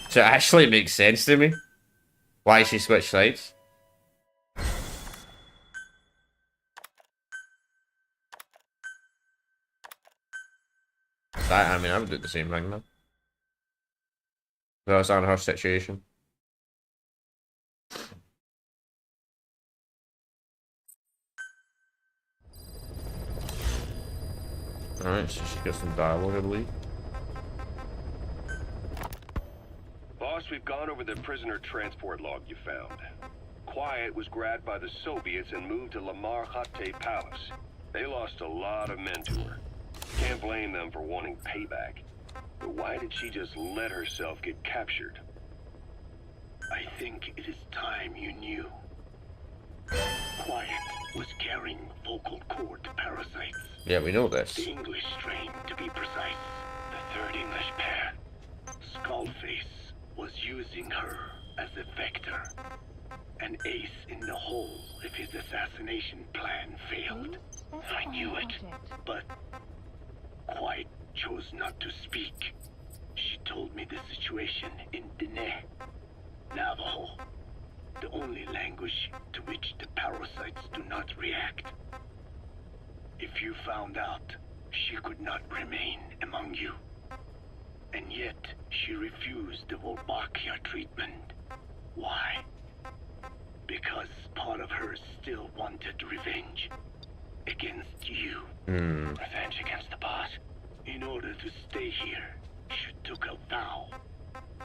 Speaker 1: So it actually makes sense to me why she switched sides. I mean, I would do the same thing, though. If I was on her situation. Alright, so she got some dialogue, I believe.
Speaker 3: Boss, we've gone over the prisoner transport log you found. Quiet was grabbed by the Soviets and moved to Lamar Khatte Palace. They lost a lot of men to her. Can't blame them for wanting payback. But why did she just let herself get captured?
Speaker 5: I think it is time you knew. Quiet was carrying vocal cord parasites.
Speaker 1: Yeah, we know this.
Speaker 5: The English strain, to be precise. The third English pair. Skullface was using her as a vector. An ace in the hole if his assassination plan failed. I knew it, but Quiet chose not to speak. She told me the situation in Dene, Navajo, the only language to which the parasites do not react. If you found out, she could not remain among you. And yet, she refused the Wolbachia treatment. Why? Because part of her still wanted revenge. Against you. Revenge against the boss. In order to stay here, she took a vow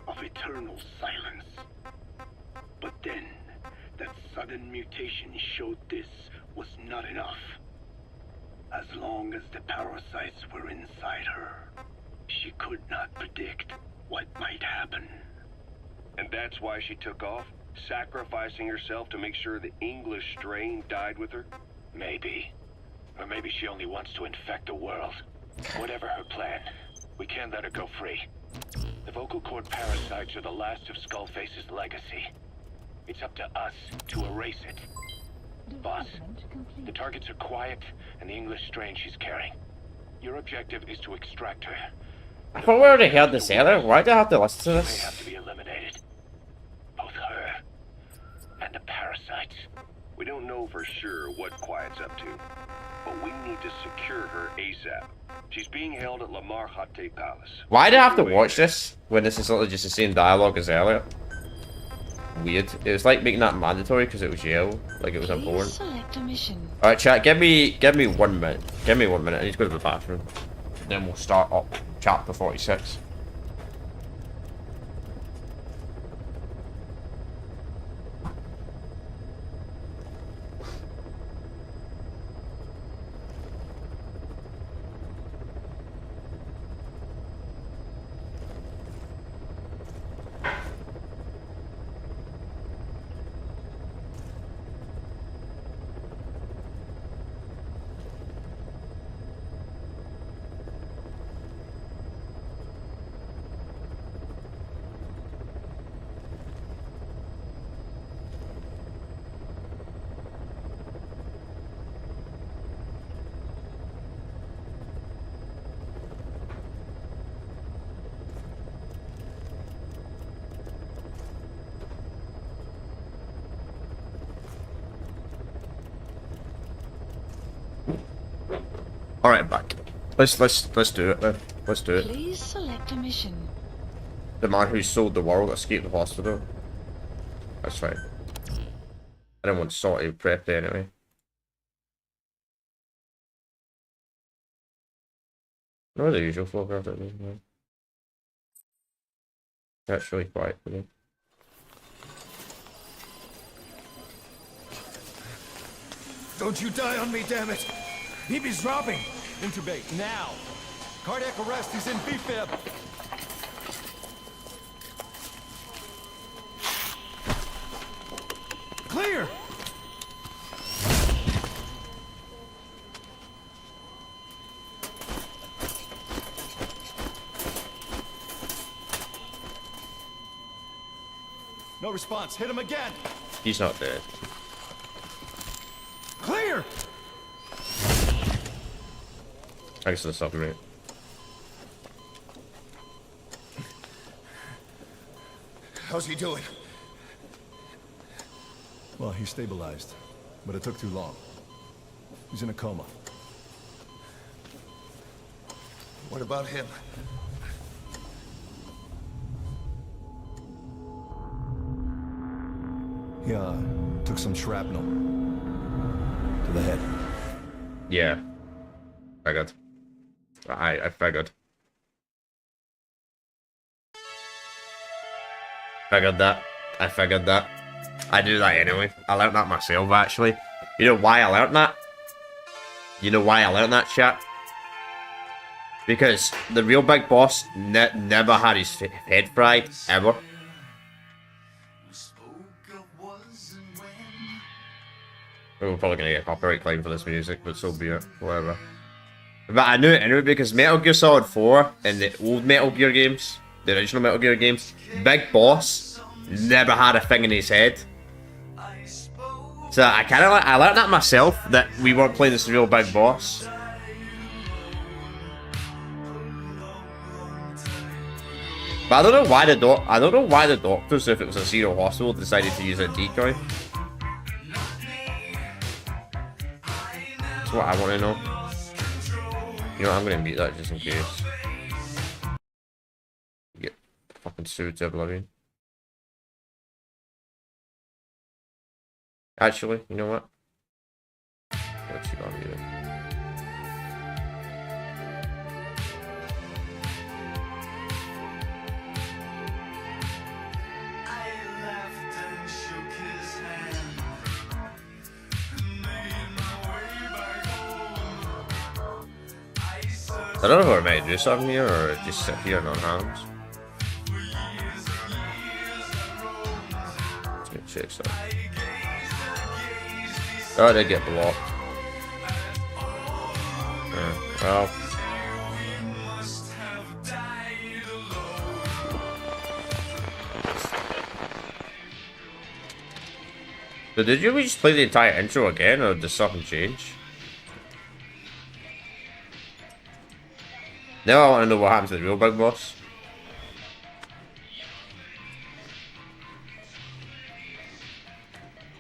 Speaker 5: of eternal silence. But then, that sudden mutation showed this was not enough. As long as the parasites were inside her, she could not predict what might happen.
Speaker 3: And that's why she took off? Sacrificing herself to make sure the English strain died with her?
Speaker 5: Maybe. Or maybe she only wants to infect the world. Whatever her plan, we can't let her go free. The vocal cord parasites are the last of Skullface's legacy. It's up to us to erase it. Boss, the targets are Quiet and the English strain she's carrying. Your objective is to extract her.
Speaker 1: I thought we already heard this earlier. Why do I have to listen to
Speaker 5: They
Speaker 1: this?
Speaker 5: have to be eliminated. Both her and the parasites.
Speaker 3: We don't know for sure what Quiet's up to, but we need to secure her ASAP. She's being held at Lamar Khatte Palace.
Speaker 1: Why do I have to watch this when this is literally just the same dialogue as earlier? weird. It was like making that mandatory because it was yellow, like it was important.
Speaker 8: Select a mission.
Speaker 1: Alright, chat, give me 1 minute. Give me 1 minute. I need to go to the bathroom. Then we'll start up chapter 46. Alright, back. Let's do it then. Let's do it.
Speaker 8: Please select a mission.
Speaker 1: The man who sold the world escaped the hospital. That's fine. I don't want salty prep anyway. No, the usual flow craft. That's really quiet for me.
Speaker 4: Don't you die on me, damn it! BB's dropping! Intubate, now! Cardiac arrest, he's in BFib! Clear! No response, hit him again!
Speaker 1: He's not dead.
Speaker 4: Clear!
Speaker 1: Thanks for the supplement.
Speaker 4: How's he doing? Well, he's stabilized, but it took too long. He's in a coma. What about him? He, took some shrapnel. To the head.
Speaker 1: Yeah. Figured. I figured. Figured that. I figured that. I do that anyway. I learnt that myself, actually. You know why I learnt that? You know why I learnt that, chat? Because the real big boss never had his head fried, ever. We're probably gonna get a copyright claim for this music, but so be it. Whatever. But I knew it anyway because Metal Gear Solid 4 in the old Metal Gear games, the original Metal Gear games, Big Boss never had a thing in his head. So I kind of I learned that myself, that we weren't playing this real Big Boss. But I don't know why the doctors, if it was a Zero hospital, decided to use a decoy. That's what I want to know. You know, I'm gonna mute that just in case. Get fucking sued to oblivion. Actually, you know what? Let's see on mute. I don't know if we're meant to do something here or just sit here on our hands. Let's go check stuff. Oh, they get blocked. Well. So did you just play the entire intro again or did something change? Now I want to know what happens to the real big boss.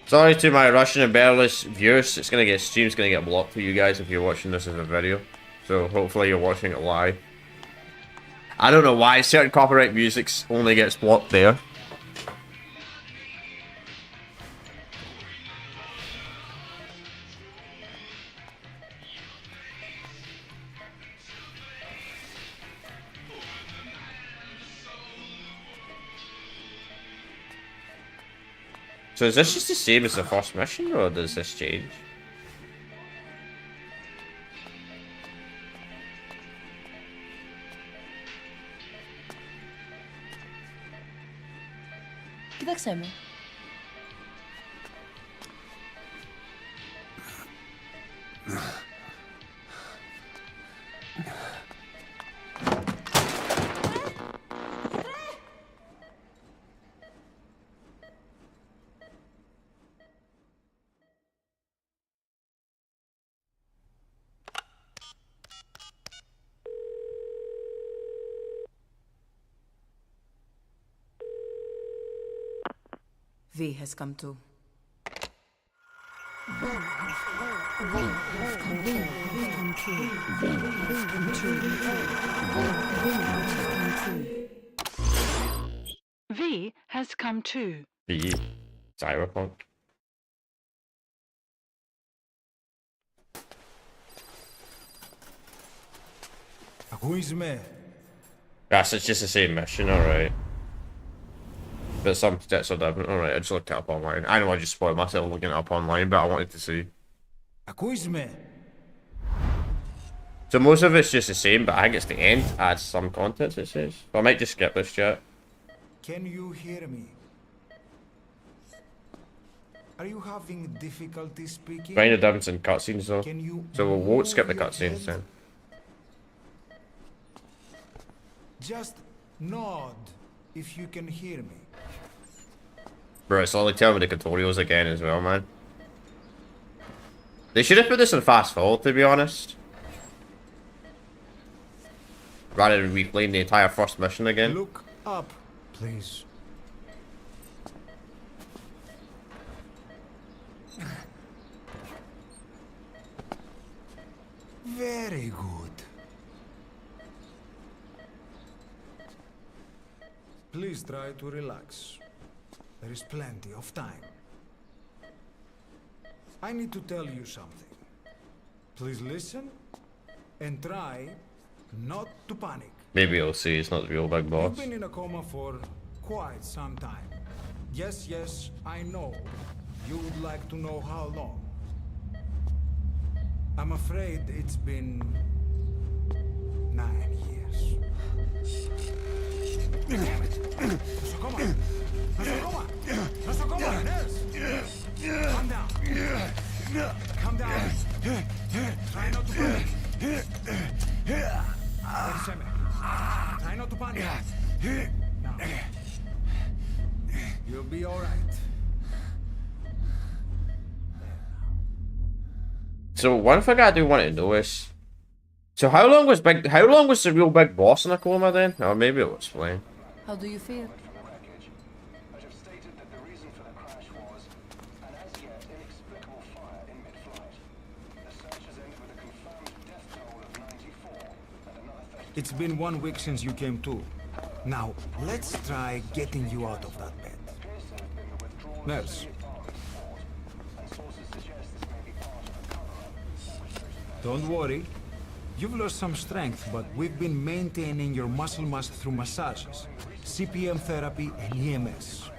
Speaker 1: Sorry to my Russian and Belarus viewers, it's gonna get stream's gonna get blocked for you guys if you're watching this as a video. So hopefully you're watching it live. I don't know why certain copyright music only gets blocked there. So is this just the same as the first mission, or does this change?
Speaker 9: Κοίταξέ με.
Speaker 10: V has come to.
Speaker 8: V has come too.
Speaker 1: The Cyberpunk.
Speaker 4: Ακούεις με?
Speaker 1: Yes, it's just the same mission, alright. But some bits are different, alright, I just looked it up online. I know I just spoiled myself looking it up online, but I wanted to see.
Speaker 4: Ακούεις με?
Speaker 1: So most of it's just the same, but I think it's the end adds some context, it says. But I might just skip this chat.
Speaker 4: Can you hear me? Are you having difficulty speaking?
Speaker 1: Find the difference in cutscenes though.
Speaker 4: Can you
Speaker 1: So we won't skip the
Speaker 4: move your
Speaker 1: cutscenes
Speaker 4: head?
Speaker 1: then.
Speaker 4: Just nod if you can hear me.
Speaker 1: Bro, it's only telling me the tutorials again as well, man. They should have put this in fast forward, to be honest. Rather than replaying the entire first mission again.
Speaker 4: Look up, please. Very good. Please try to relax. There is plenty of time. I need to tell you something. Please listen and try not to panic.
Speaker 1: Maybe you'll see it's not the real big boss.
Speaker 4: You've been in a coma for quite some time. Yes, I know. You would like to know how long. I'm afraid it's been 9 years. Damn it! Nosocoma! Nosocoma! Nosocoma! Nurse! Calm down. Calm down. Try not to panic. Wait a second. Try not to panic. Now. You'll be alright.
Speaker 1: So one thing I do want to know is, so how long was the real big boss in a coma then? Or maybe it'll explain.
Speaker 10: How do you feel?
Speaker 4: It's been 1 week since you came to. Now, let's try getting you out of that bed. Nurse. Don't worry. You've lost some strength, but we've been maintaining your muscle mass through massages, CPM therapy, and EMS.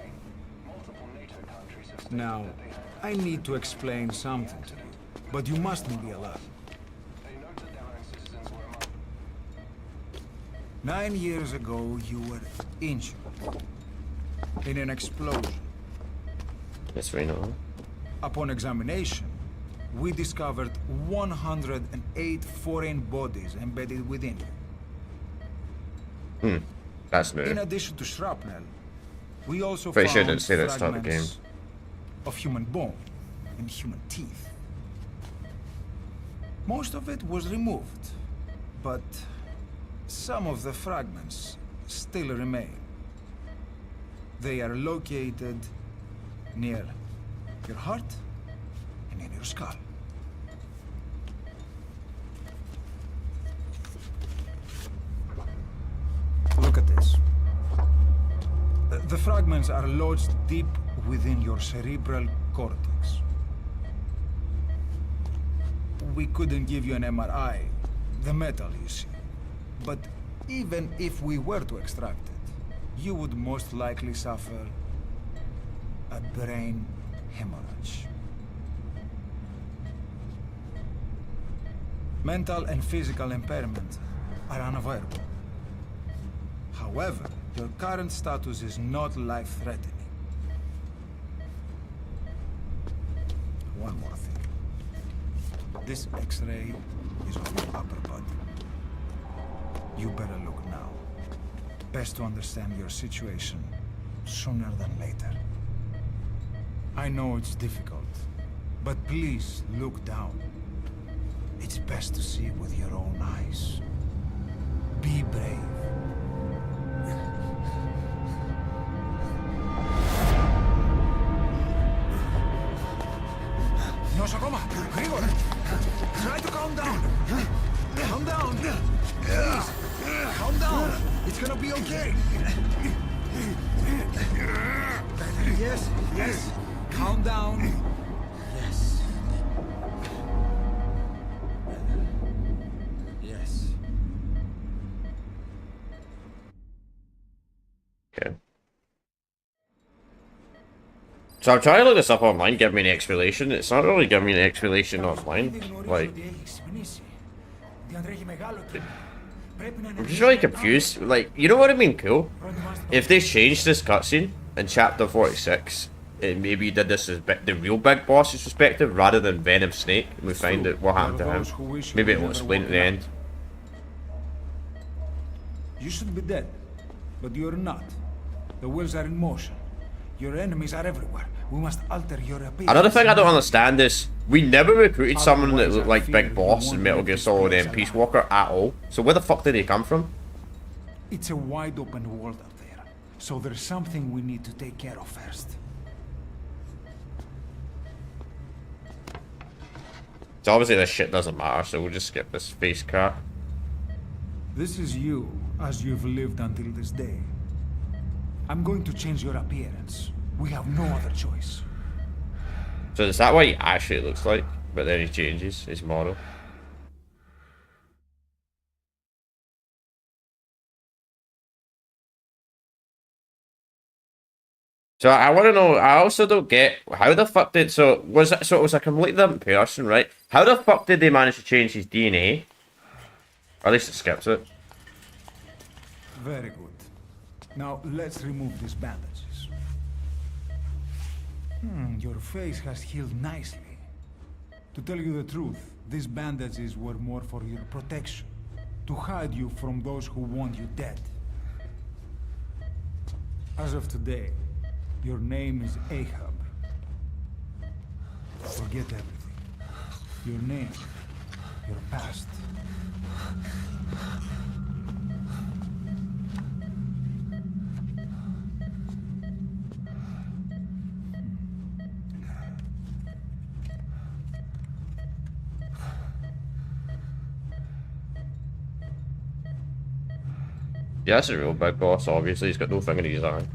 Speaker 4: Now, I need to explain something to you, but you mustn't be alarmed. 9 years ago, you were injured in an explosion.
Speaker 1: Yes, we know.
Speaker 4: Upon examination, we discovered 108 foreign bodies embedded within you.
Speaker 1: That's new.
Speaker 4: In addition to shrapnel, we also
Speaker 1: Pretty sure I
Speaker 4: found
Speaker 1: didn't say that at the start of the game.
Speaker 4: fragments of human bone and human teeth. Most of it was removed, but some of the fragments still remain. They are located near your heart and in your skull. Look at this. The fragments are lodged deep within your cerebral cortex. We couldn't give you an MRI, the metal, you see. But even if we were to extract it, you would most likely suffer a brain hemorrhage. Mental and physical impairment are unavoidable. However, your current status is not life-threatening. One more thing. This X-ray is of your upper body. You better look now. Best to understand your situation sooner than later. I know it's difficult, but please look down. It's best to see it with your own eyes. Be brave. Nosokoma, Grigor! Try to calm down! Calm down! Please! Calm down! It's gonna be okay! Yes, yes! Calm down! Yes. Yes.
Speaker 1: Okay. So I'm trying to look this up online, give me an explanation. It's not really giving me an explanation offline. Like, I'm just really confused. Like, you know what I mean? Cool. If they changed this cutscene in chapter 46, and maybe did this as the real big boss's perspective rather than Venom Snake, and we find out what happened to him. Maybe it will explain at the end.
Speaker 4: You should be dead, but you're not. The wheels are in motion. Your enemies are everywhere. We must alter your appearance.
Speaker 1: Another thing I don't understand is we never recruited someone that looked like Big Boss in Metal Gear Solid and Peace Walker at all. So where the fuck did they come from?
Speaker 4: It's a wide open world out there, so there's something we need to take care of first.
Speaker 1: So obviously this shit doesn't matter, so we'll just skip this face crap.
Speaker 4: This is you, as you've lived until this day. I'm going to change your appearance. We have no other choice.
Speaker 1: So is that what he actually looks like? But then he changes his model. So I want to know. I also don't get how the fuck did so it was a completely different person, right? How the fuck did they manage to change his DNA? Or at least it skips it.
Speaker 4: Very good. Now let's remove these bandages. Your face has healed nicely. To tell you the truth, these bandages were more for your protection, to hide you from those who want you dead. As of today, your name is Ahab. Forget everything. Your name, your past.
Speaker 1: Yeah, that's a real big boss, obviously. He's got no thing in his eye.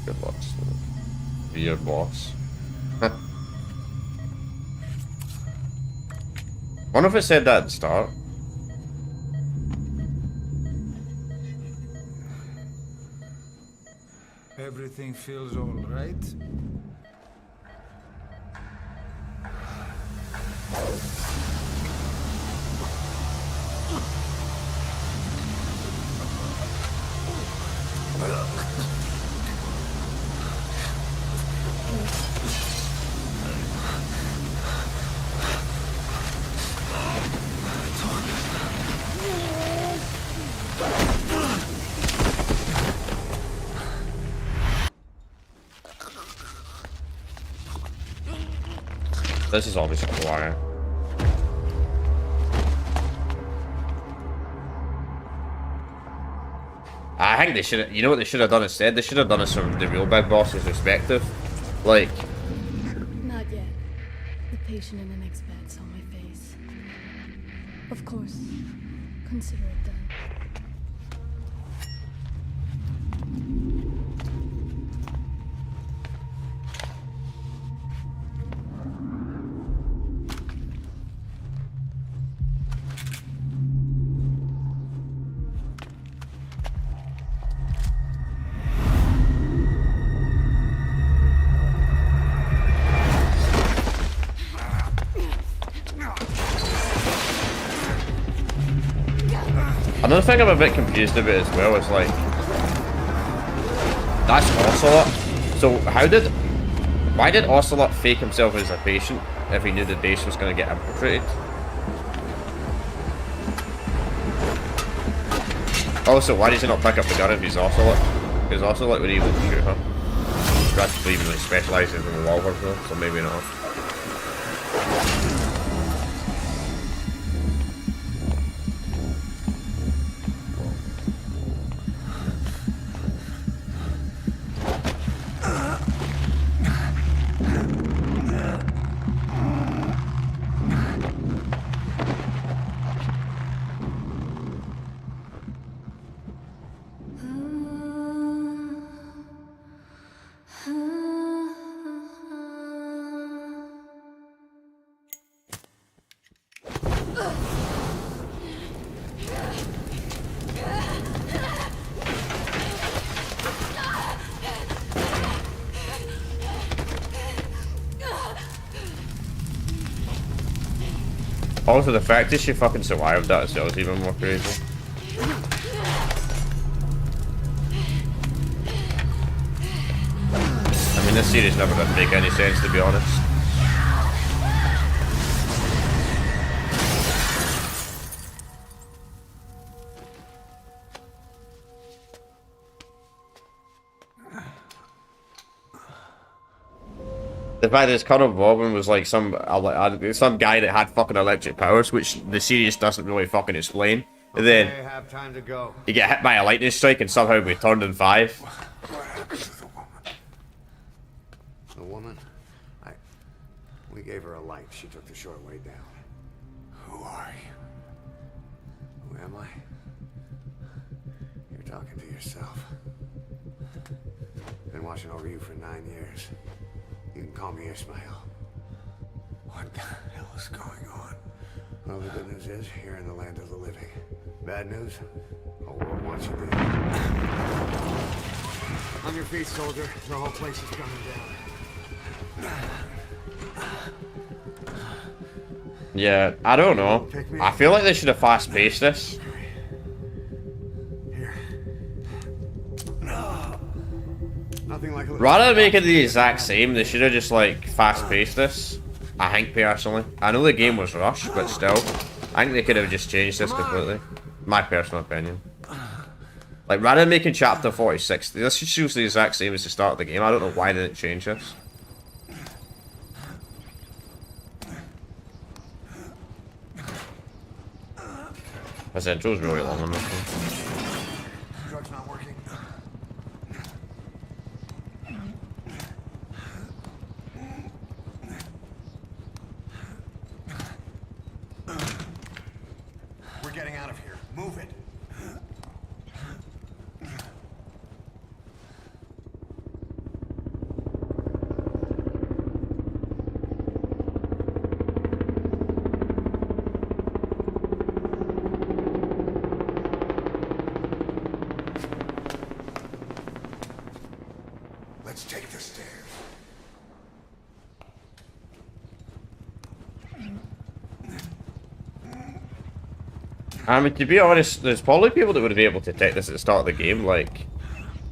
Speaker 1: Good boss. Weird boss. Wonder if it said that at the start.
Speaker 4: Everything feels all right?
Speaker 1: This is obviously a wire. I think they should. You know what they should have done instead? They should have done it from the real big boss's perspective, like.
Speaker 6: Not yet. The patient in the next bed saw my face. Of course. Consider it done.
Speaker 1: Another thing I'm a bit confused about as well is like, that's Ocelot. So why did Ocelot fake himself as a patient if he knew the base was going to get infiltrated? Also, why does he not pick up the gun if he's Ocelot? Because Ocelot would even shoot her. Practically even like specializes in revolvers though, so maybe not. Also, the fact that she fucking survived that as well is even more crazy. I mean, this series never did make any sense, to be honest. The fact that this Colonel Bobbin was like some guy that had fucking electric powers, which the series doesn't really fucking explain. And then
Speaker 9: have time to go.
Speaker 1: you get hit by a lightning strike and somehow we turned in 5.
Speaker 9: The woman? We gave her a light. She took the short way down. Who are you? Who am I? You're talking to yourself. Been watching over you for 9 years. You can call me Ishmael. What the hell is going on? Well, the good news is, you're in the land of the living. Bad news? The whole world wants you dead. On your feet, soldier. The whole place is coming down.
Speaker 1: Yeah, I don't know. I feel like they should have fast-paced this. Rather than making the exact same, they should have just like fast-paced this. I think personally. I know the game was rushed, but still, I think they could have just changed this completely. My personal opinion. Like rather than making chapter 46, this should choose the exact same as the start of the game. I don't know why they didn't change this. This intro's really long on this one.
Speaker 9: Drug's not working. We're getting out of here. Move it. Let's take the stairs.
Speaker 1: I mean, to be honest, there's probably people that would be able to detect this at the start of the game, like...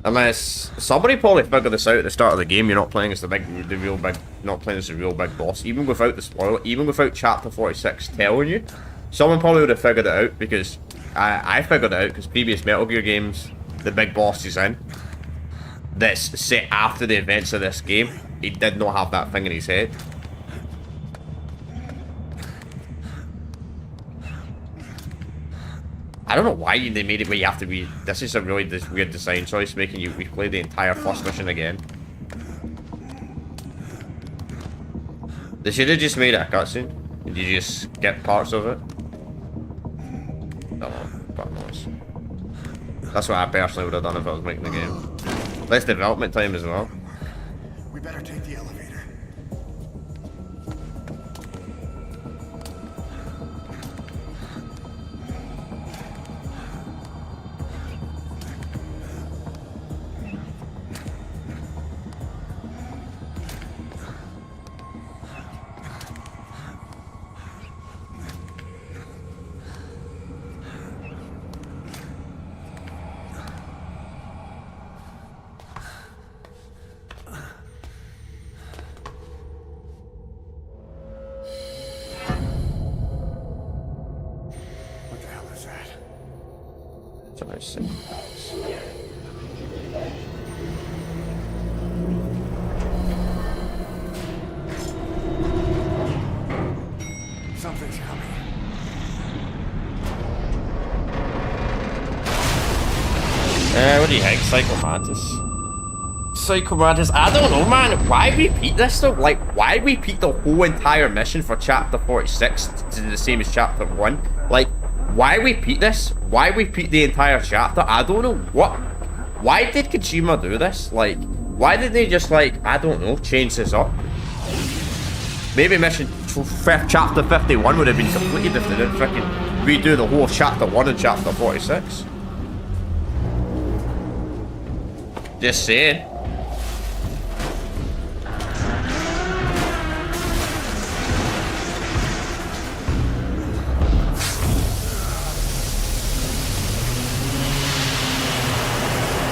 Speaker 1: Unless... Somebody probably figured this out at the start of the game, you're not playing as the real big... Not playing as the real big boss, even without the spoiler, even without chapter 46 telling you. Someone probably would have figured it out, because... I figured it out, because previous Metal Gear games, the big boss is in. That's set after the events of this game. He did not have that thing in his head. I don't know why they made it where you have to be... This is a really weird design choice, making you replay the entire first mission again. They should have just made it a cutscene, and you just get parts of it. Oh, fuck knows. That's what I personally would have done if I was making the game. Less development time as well.
Speaker 9: We better take the elevator. Something's coming.
Speaker 1: What do you think? Psycho Mantis? Psycho Mantis? I don't know, man. Why repeat this though? Like, why repeat the whole entire mission for chapter 46 to the same as chapter 1? Like, why repeat this? Why repeat the entire chapter? I don't know. What? Why did Kojima do this? Like, why did they just, like, I don't know, change this up? Maybe mission chapter 51 would have been completed if they didn't freaking redo the whole of chapter 1 and chapter 46. Just saying.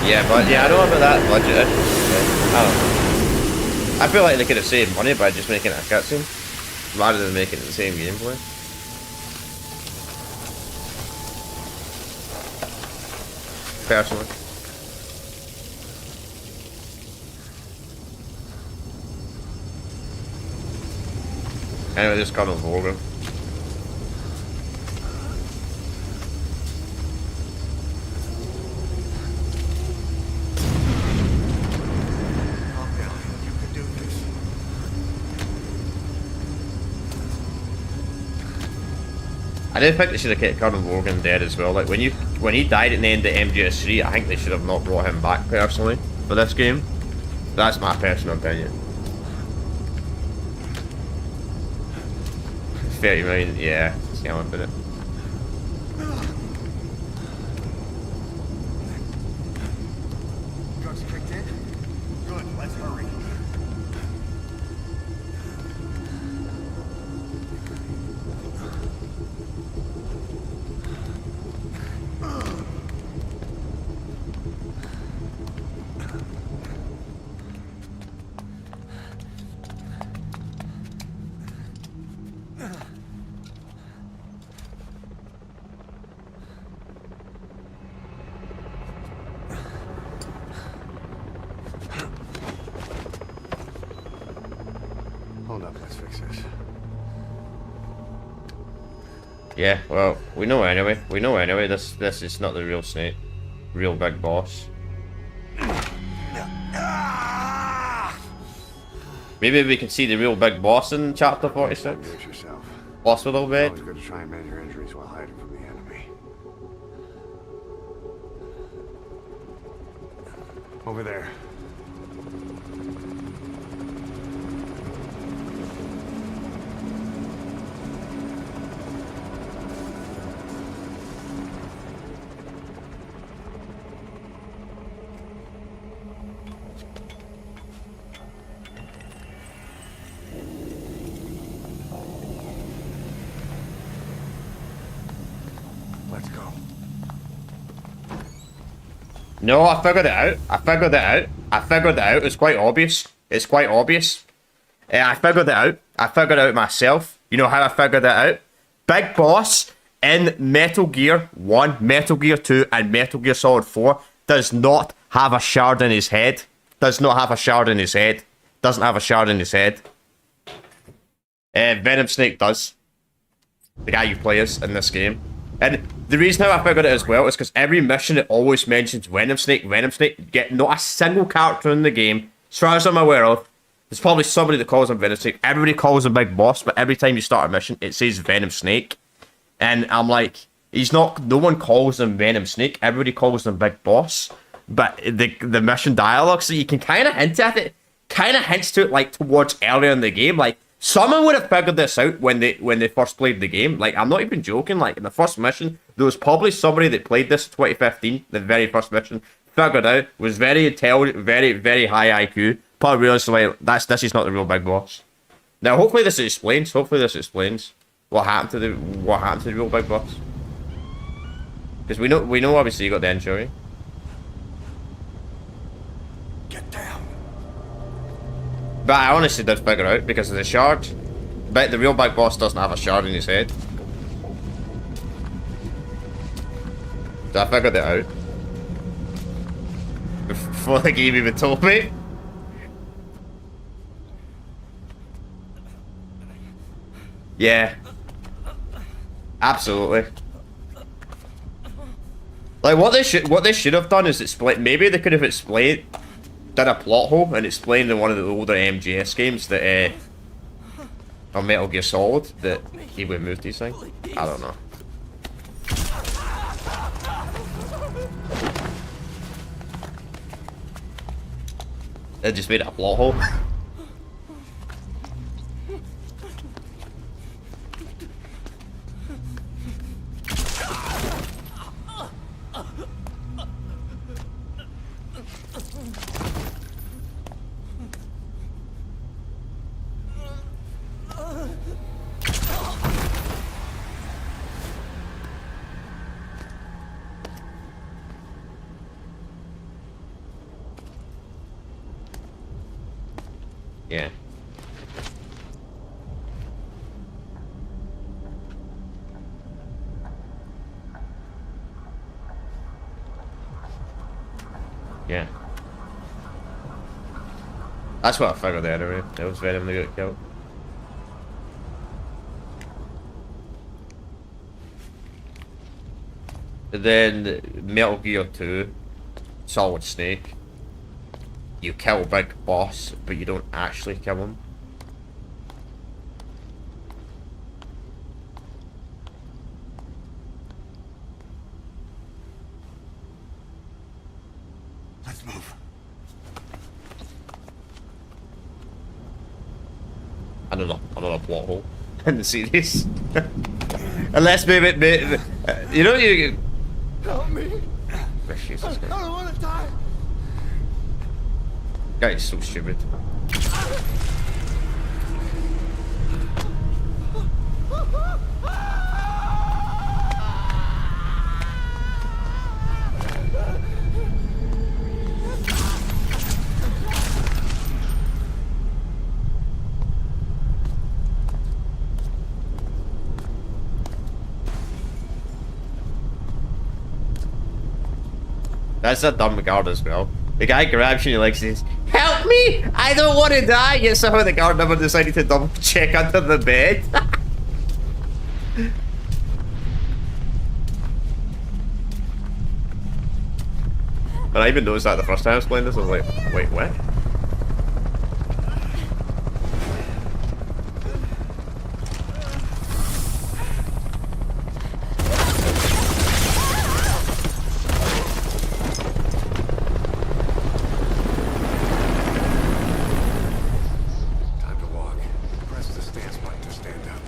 Speaker 1: Yeah, but yeah, I don't know about that budget. I don't know. I feel like they could have saved money by just making it a cutscene rather than making it the same gameplay. Personally. Anyway, this Colonel Morgan. I did think they should have kept Colonel Morgan dead as well. Like when he died at the end of MGS3, I think they should have not brought him back personally for this game. That's my personal opinion. 30 million, yeah, see how I put it.
Speaker 9: Drugs kicked in? Good, let's hurry. Hold up, let's fix this.
Speaker 1: Yeah, well, we know anyway. We know anyway. This is not the real Snake, real big boss. Maybe we can see the real big boss in chapter 46. Hospital bed.
Speaker 9: Always good to try and mend your injuries while hiding from the enemy. Over there. Let's go.
Speaker 1: No, I figured it out. I figured it out. I figured it out. It's quite obvious. It's quite obvious. I figured it out. I figured it out myself. You know how I figured it out? Big Boss in Metal Gear 1, Metal Gear 2, and Metal Gear Solid 4 does not have a shard in his head. Does not have a shard in his head. Doesn't have a shard in his head. Venom Snake does. The guy you play as in this game. And the reason how I figured it as well is because every mission it always mentions Venom Snake, Venom Snake. Yet not a single character in the game, as far as I'm aware of, there's probably somebody that calls him Venom Snake. Everybody calls him Big Boss, but every time you start a mission, it says Venom Snake. And I'm like, he's not, no one calls him Venom Snake. Everybody calls him Big Boss. But the mission dialogue, so you can kind of hint at it, kind of hints to it like towards earlier in the game. Like, someone would have figured this out when they first played the game. Like, I'm not even joking. Like, in the first mission, there was probably somebody that played this in 2015, the very first mission, figured out, was very intelligent, very, very high IQ, probably realized, like, this is not the real Big Boss. Now, hopefully this explains what happened to the real Big Boss. Because we know obviously you got the injury.
Speaker 9: Get down.
Speaker 1: But I honestly did figure out because of the shard. But the real Big Boss doesn't have a shard in his head. So I figured it out. Before the game even told me. Yeah. Absolutely. Like what they should have done is explain. Maybe they could have explained, done a plot hole and explained in one of the older MGS games that on Metal Gear Solid that he would move these things. I don't know. They just made it a plot hole. Yeah. Yeah. That's what I figured anyway. It was Venom that got killed. And then Metal Gear 2, Solid Snake. You kill Big Boss, but you don't actually kill him.
Speaker 9: Let's move.
Speaker 1: Another plot hole in the series. Unless maybe you know you.
Speaker 9: Help me.
Speaker 1: Jesus
Speaker 9: I
Speaker 1: Christ.
Speaker 9: don't want to die.
Speaker 1: Guy is so stupid. That's a dumb guard as well. The guy grabs you and like says, "Help me! I don't want to die!" Yet somehow the guard never decided to double check under the bed. And I even noticed that the first time I was playing this, I was like, wait, what?
Speaker 9: Time to walk. Press the stance button to stand up.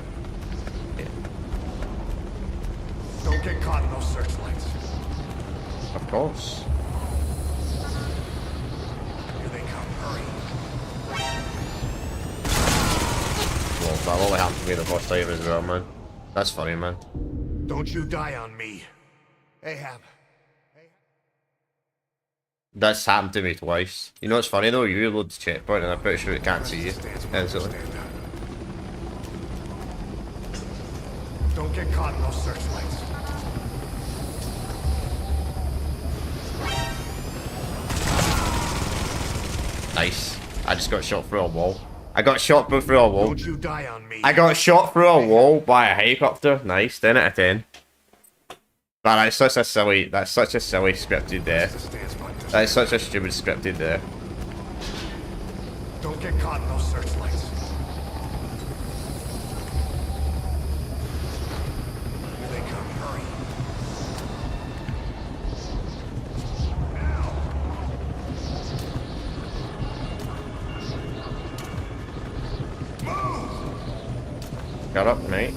Speaker 9: Don't get caught in those searchlights.
Speaker 1: Of course.
Speaker 9: Here they come. Hurry.
Speaker 1: Well, that only happened to me the first time as well, man. That's funny, man.
Speaker 9: Don't you die on me. Ahab.
Speaker 1: That's happened to me twice. You know what's funny though? You reload the checkpoint and I'm pretty sure it can't
Speaker 9: Press
Speaker 1: see
Speaker 9: the
Speaker 1: you
Speaker 9: stance button to
Speaker 1: instantly.
Speaker 9: stand up. Don't get caught in those searchlights.
Speaker 1: Nice. I just got shot through a wall. I got shot through a wall.
Speaker 9: Don't you die on me.
Speaker 1: I got shot through a wall by a helicopter. Nice, 10 out of 10. But that's such a silly scripted
Speaker 9: Press
Speaker 1: death.
Speaker 9: the stance button to
Speaker 1: That's
Speaker 9: stand
Speaker 1: such a stupid scripted death.
Speaker 9: up. Don't get caught in those searchlights. Here they come. Hurry.
Speaker 1: Got up, mate.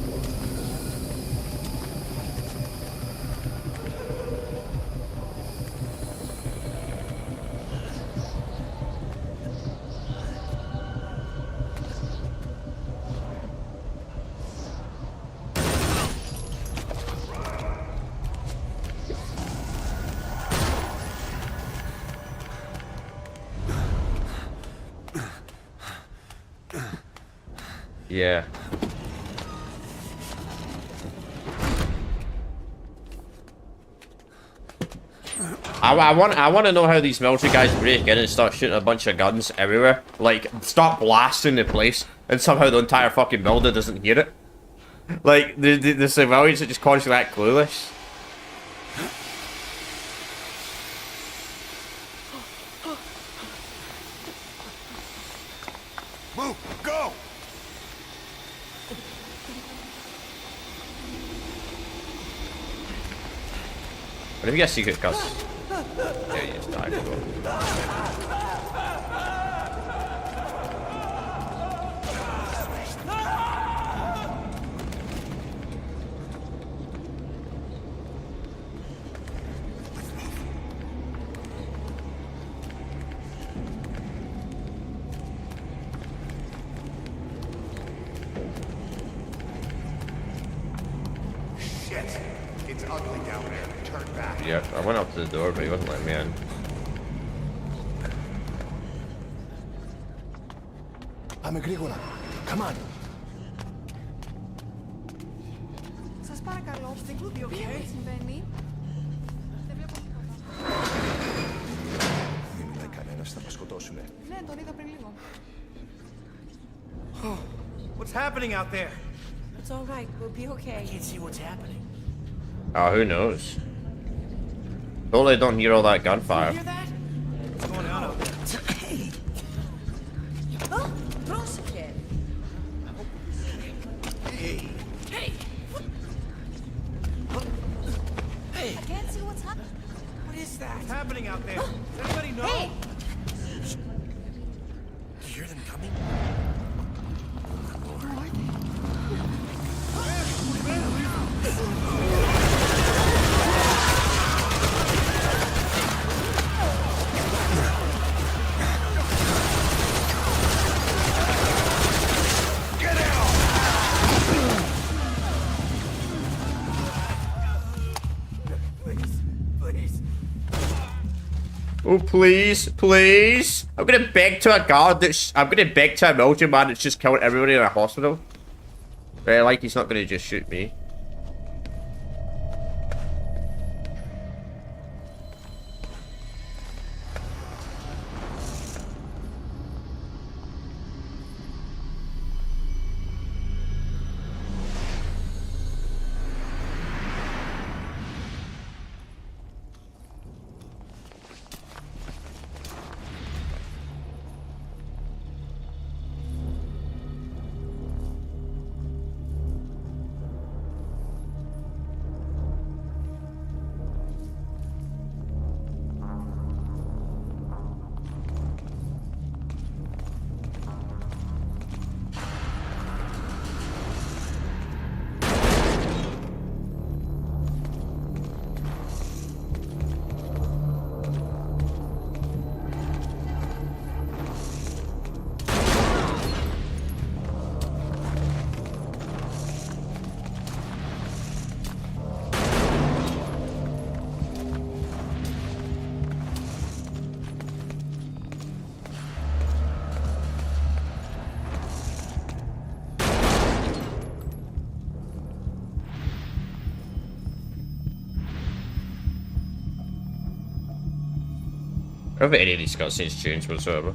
Speaker 1: Yeah. I want to know how these military guys break in and start shooting a bunch of guns everywhere. Like, start blasting the place, and somehow the entire fucking building doesn't hear it. Like, the civilians are just constantly that clueless.
Speaker 3: Move! Go!
Speaker 1: What if you get a secret cuss? Yeah, you just died.
Speaker 9: Shit! It's ugly down there. Turn back.
Speaker 1: Yep, I went up to the door, but he wasn't letting me in.
Speaker 5: I'm a Grigora. Come on.
Speaker 11: Σας παρακαλώ, τι συμβαίνει? Δεν βλέπω τίποτα.
Speaker 5: Δεν μιλάει κανένας, θα μας σκοτώσουνε.
Speaker 11: Ναι, τον είδα πριν λίγο.
Speaker 5: What's happening out there?
Speaker 10: It's all right. We'll be okay.
Speaker 5: I can't see what's happening.
Speaker 1: Oh, who knows? Totally don't hear all that gunfire.
Speaker 5: Hear that? What's going on out there?
Speaker 10: Oh, πρόσεχε.
Speaker 5: Hey. Hey. Hey.
Speaker 11: I can't see what's happening.
Speaker 5: What is that? What's happening out there? Does anybody know?
Speaker 11: Hey!
Speaker 5: You hear them coming?
Speaker 1: Oh, please, please. I'm gonna beg to a guard that's... I'm gonna beg to a military man that's just killed everybody in a hospital. Like he's not gonna just shoot me. I don't think any of these cutscenes changed whatsoever.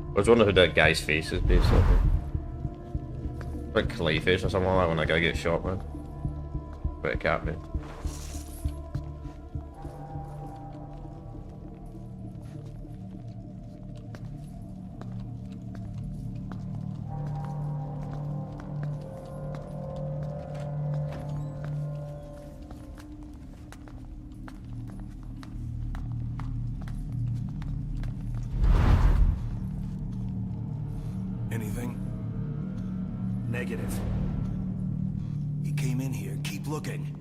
Speaker 1: I was wondering who that guy's face is based on. Like Clayface or something like that when that guy gets shot, man. But it can't be.
Speaker 5: Anything?
Speaker 4: Negative. He came in here. Keep looking.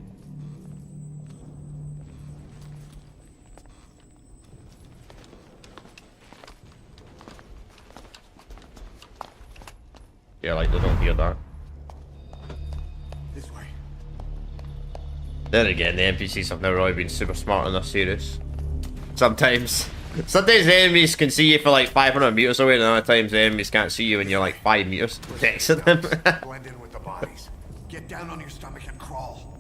Speaker 1: Yeah, like they don't hear that.
Speaker 9: This way.
Speaker 1: Then again, the NPCs have never really been super smart in this series. Sometimes the enemies can see you for like 500 meters away, and other times the enemies can't see you when you're like 5 meters next to them.
Speaker 9: Blend in with the bodies. Get down on your stomach and crawl.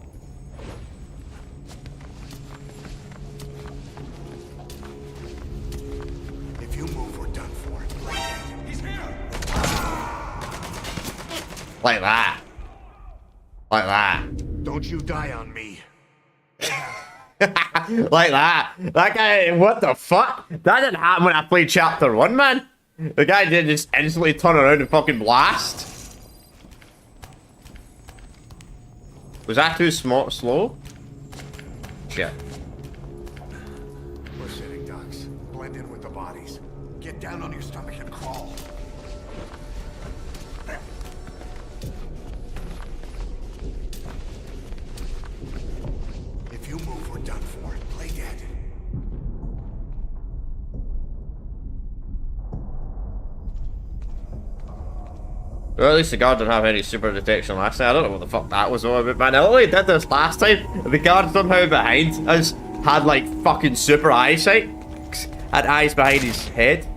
Speaker 9: If you move, we're done for. Play dead. He's here.
Speaker 1: Like that. Like that.
Speaker 9: Don't you die on me.
Speaker 1: Like that. That guy, what the fuck? That didn't happen when I played chapter 1, man. The guy did just instantly turn around and fucking blast. Was that too slow? Shit.
Speaker 9: We're sitting ducks. Blend in with the bodies. Get down on your stomach and crawl. If you move, we're done for. Play dead.
Speaker 1: Well, at least the guard didn't have any super detection last time. I don't know what the fuck that was all about, man. I only did this last time. The guard somehow behind us had like fucking super eyesight. Had eyes behind his head.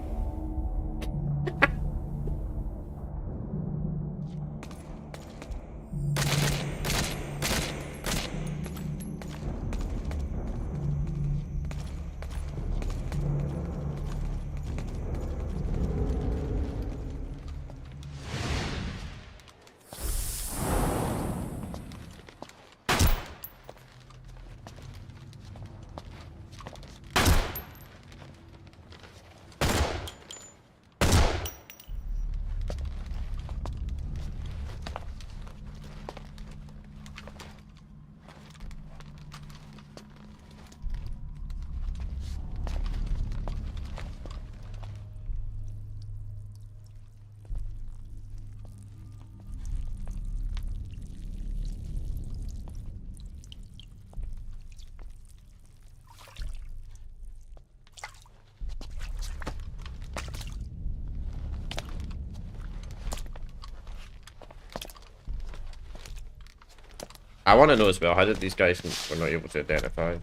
Speaker 1: I want to know as well, how did these guys were not able to identify?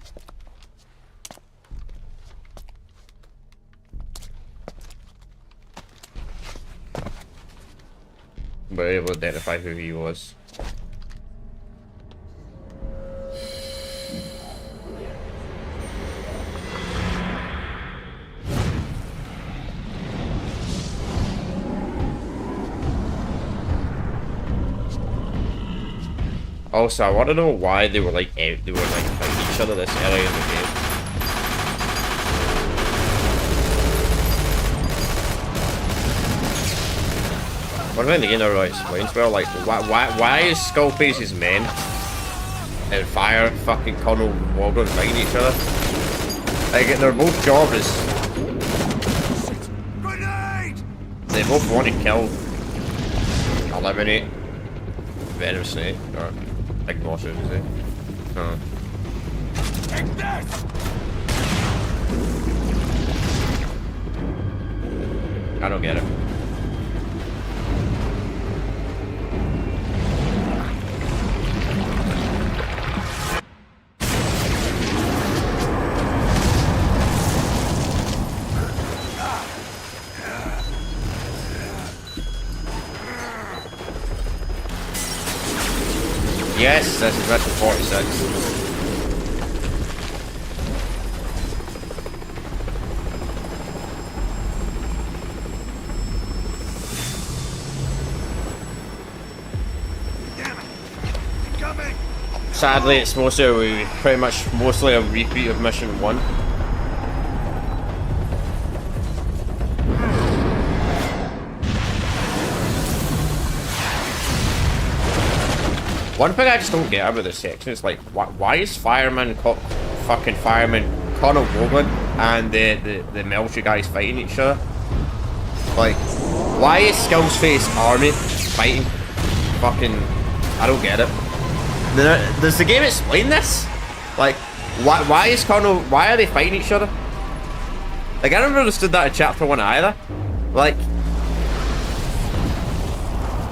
Speaker 1: Were able to identify who he was. Also, I want to know why they were like fighting each other this early in the game. What about the game never really explains well? Like, why is Skullface's men and Fire fucking Colonel Morgan fighting each other? Like, their both job is they both want to kill, eliminate Venom Snake or Big Boss, is it? No.
Speaker 5: Take this!
Speaker 1: I don't get it. Yes, this is Retro 46. Sadly, it's mostly mostly a repeat of mission 1. One thing I just don't get about this section is like, why is fucking fireman Connor Wogan and the military guys fighting each other? Like, why is Skullface army fighting? fucking... I don't get it. Does the game explain this? Like, why is Colonel... Why are they fighting each other? Like, I never understood that in Chapter 1 either. Like,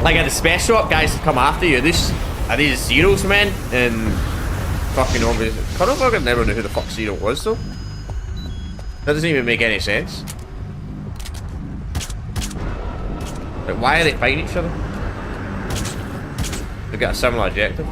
Speaker 1: are the special op guys that come after you, are these Zero's men? And fucking obviously... Colonel fucking never knew who the fuck Zero was, though. That doesn't even make any sense. Like, why are they fighting each other? They've got a similar objective.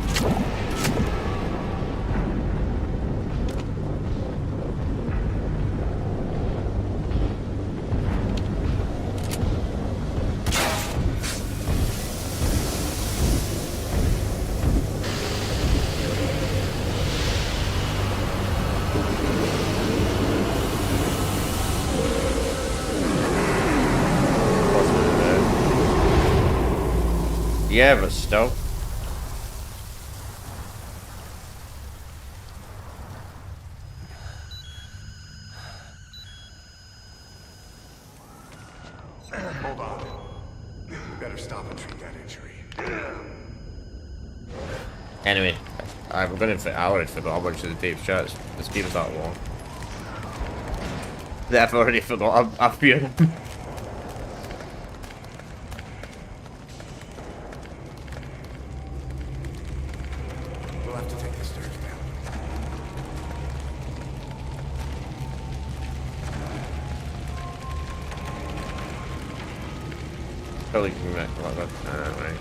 Speaker 1: Yeah, but still.
Speaker 9: Hold on. We better stop and treat that injury.
Speaker 1: Anyway, I'm gonna. I already forgot a bunch of the tape shots. This game's that long. I've already forgot. I fear.
Speaker 9: We'll have to take the stairs down.
Speaker 1: Probably can back like that. Right.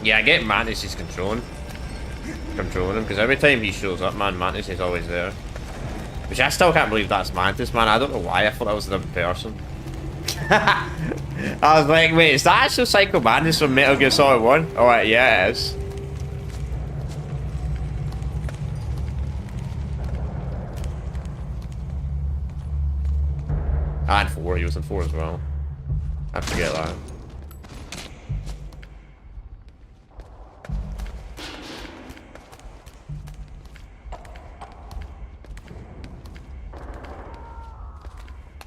Speaker 1: Yeah, I get Mantis is controlling him because every time he shows up, man, Mantis is always there. Which I still can't believe that's Mantis, man. I don't know why. I thought that was another person. I was like, wait, is that actual Psycho Mantis from Metal Gear Solid 1? Oh, right, yeah, it is. And 4, he was in 4 as well. I forget that.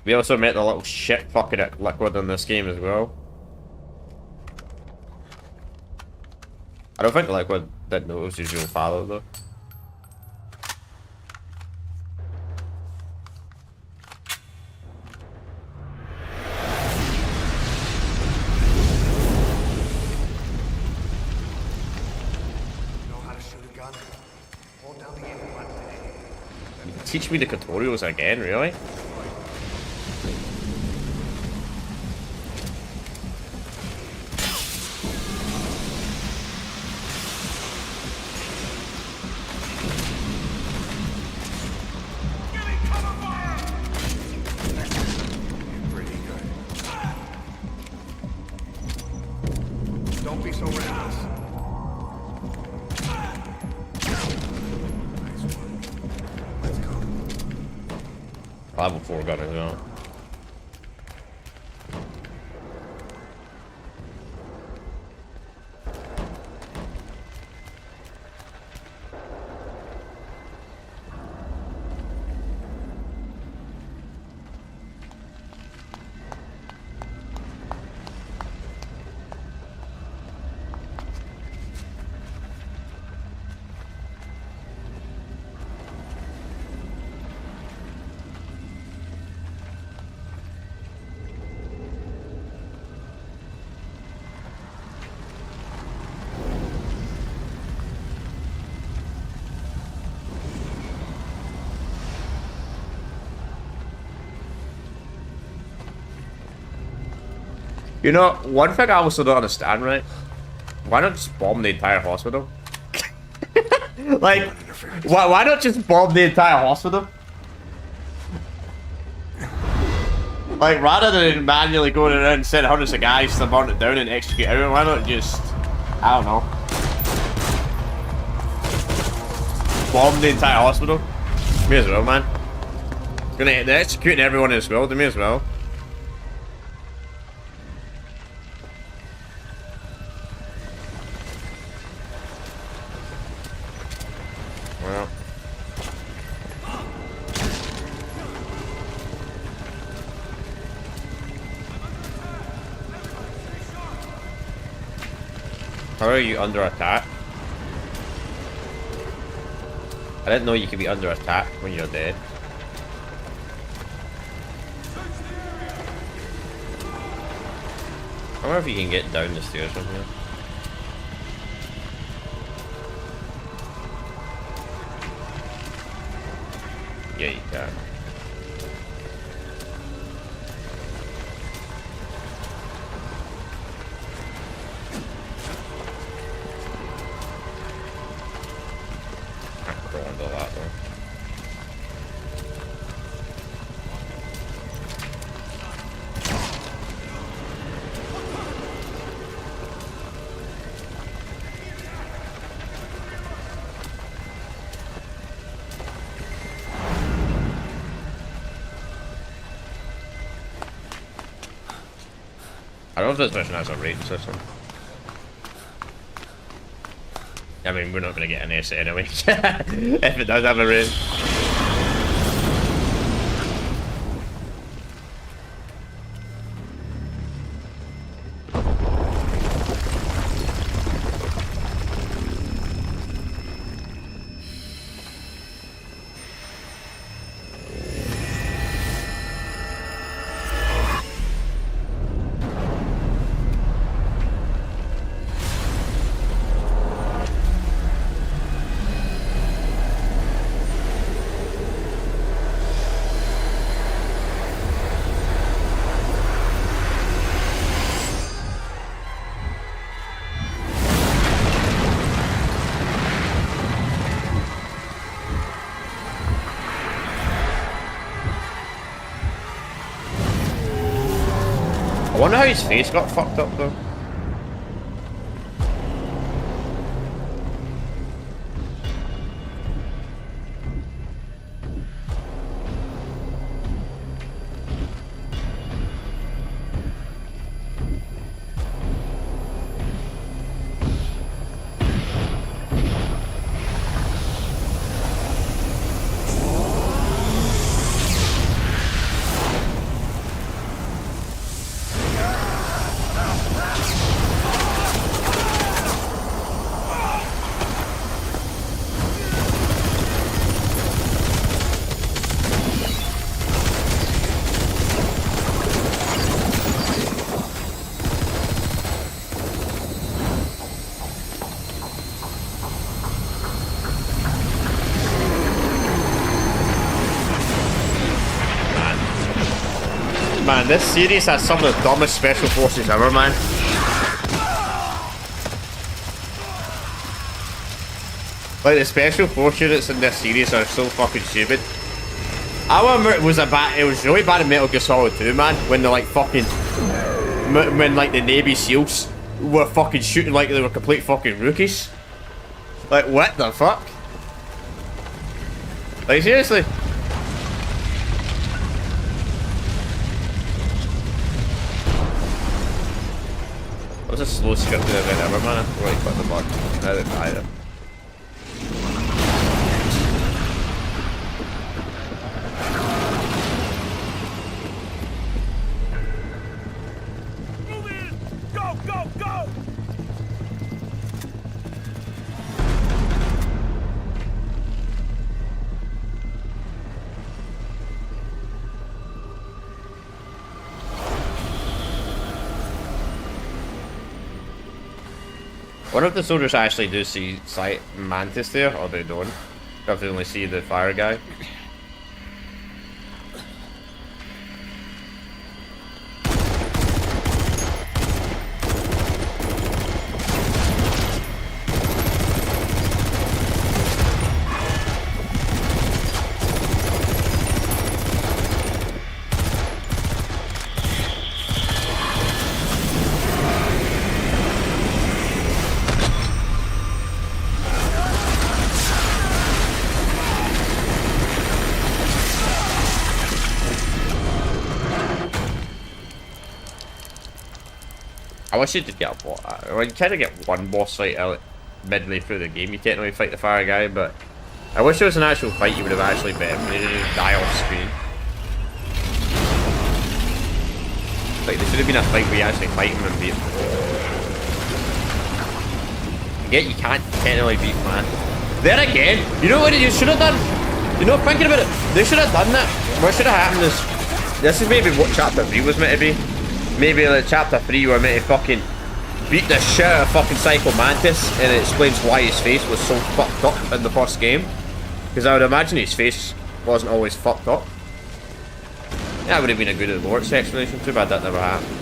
Speaker 1: We also met the little shit fucking Liquid in this game as well. I don't think the Liquid didn't know it was his real father though. Teach me the tutorials again, really?
Speaker 9: Pretty good. Don't be so reckless.
Speaker 1: Level 4 gun as well. You know, one thing I also don't understand, right? Why not just bomb the entire hospital? Like, why not just bomb the entire hospital? Like, rather than manually going around and sending hundreds of guys to burn it down and execute everyone, why not just, I don't know, bomb the entire hospital? May as well, man. They're executing everyone as well, they may as well. Well. How are you under attack? I didn't know you could be under attack when you're dead. I wonder if you can get down the stairs from here. Yeah, you can. Can't crawl under that though. I don't know if this mission has a rating system. I mean, we're not going to get an S anyway. If it does have a rating. I wonder how his face got fucked up though. Man, this series has some of the dumbest special forces ever, man. Like, the special force units in this series are so fucking stupid. I remember it was really bad in Metal Gear Solid 2, man, when the like fucking when like the Navy SEALs were fucking shooting like they were complete fucking rookies. Like, what the fuck? Like, seriously? That was a slow scripted event ever, man. I really clicked the button. I didn't either.
Speaker 5: Move in! Go, go, go!
Speaker 1: I wonder if the soldiers actually do see sight Mantis there, or they don't. If they only see the fire guy. I wish you did get a boss. Well, you kind of get one boss fight out midway through the game. You can't really fight the fire guy, but I wish there was an actual fight you would have actually bet him. They didn't just die off screen. Like, there should have been a fight where you actually fight him and beat him. yet you can't technically beat man. There again, you know what you should have done? You know, thinking about it, they should have done that. What should have happened is, this is maybe what chapter 3 was meant to be. Maybe like chapter 3 were meant to fucking beat the shit out of fucking Psycho Mantis, and it explains why his face was so fucked up in the first game. Because I would imagine his face wasn't always fucked up. That would have been a good Lord's explanation. Too bad that never happened.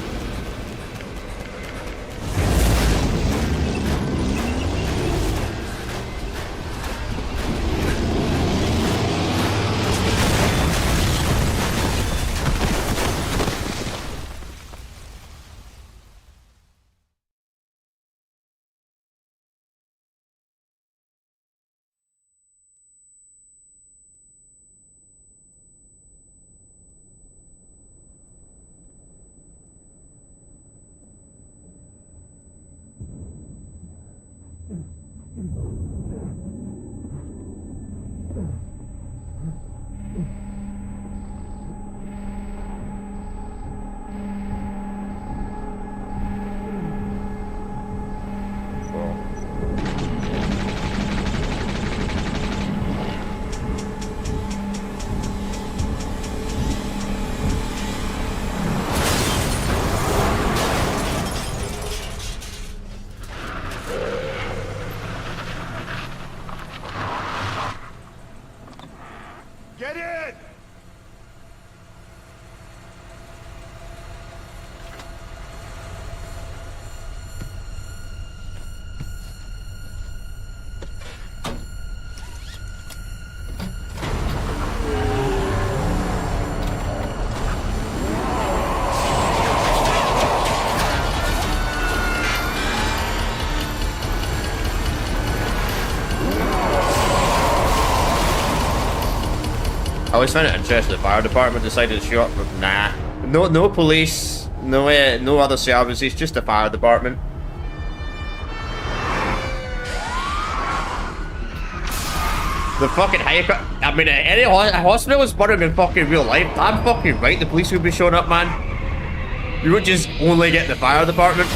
Speaker 3: Get in!
Speaker 1: I always find it interesting. The fire department decided to show up. Nah, no police, no other services, just the fire department. The fucking helicopter. I mean, any hospital was burning in fucking real life. I'm fucking right. The police would be showing up, man. You would just only get the fire department.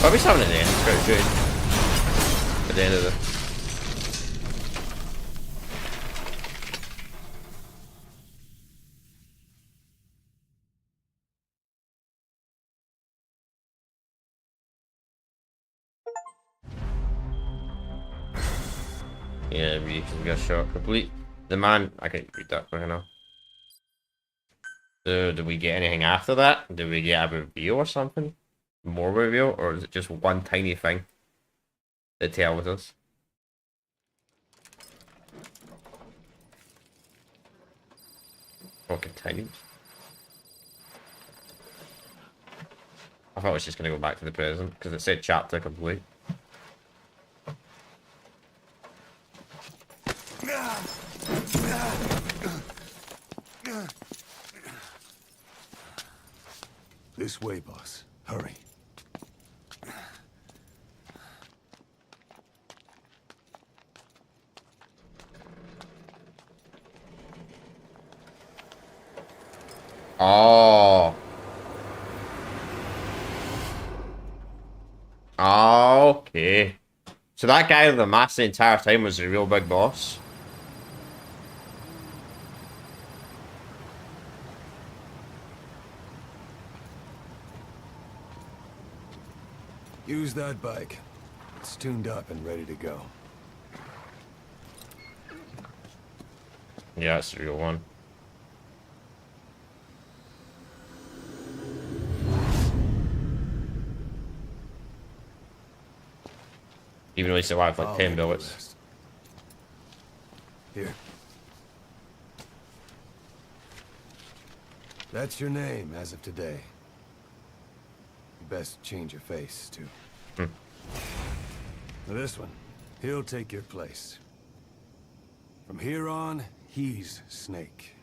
Speaker 1: Probably something at the end. It's quite good. At the end of the. Yeah, we got shot complete. The man, I can't read that for now. So, did we get anything after that? Did we get a reveal or something? More reveal, or is it just one tiny thing that tells us? Or continues? I thought it was just gonna go back to the present because it said chapter complete.
Speaker 5: This way, boss. Hurry.
Speaker 1: Oh. Okay. So that guy with the mask the entire time was the real big boss.
Speaker 5: Use that bike. It's tuned up and ready to go.
Speaker 1: Yeah, that's the real one. Even though he survived like 10 bullets.
Speaker 9: Here. That's your name as of today. You best change your face, too. Now this one, he'll take your place. From here on, he's Snake.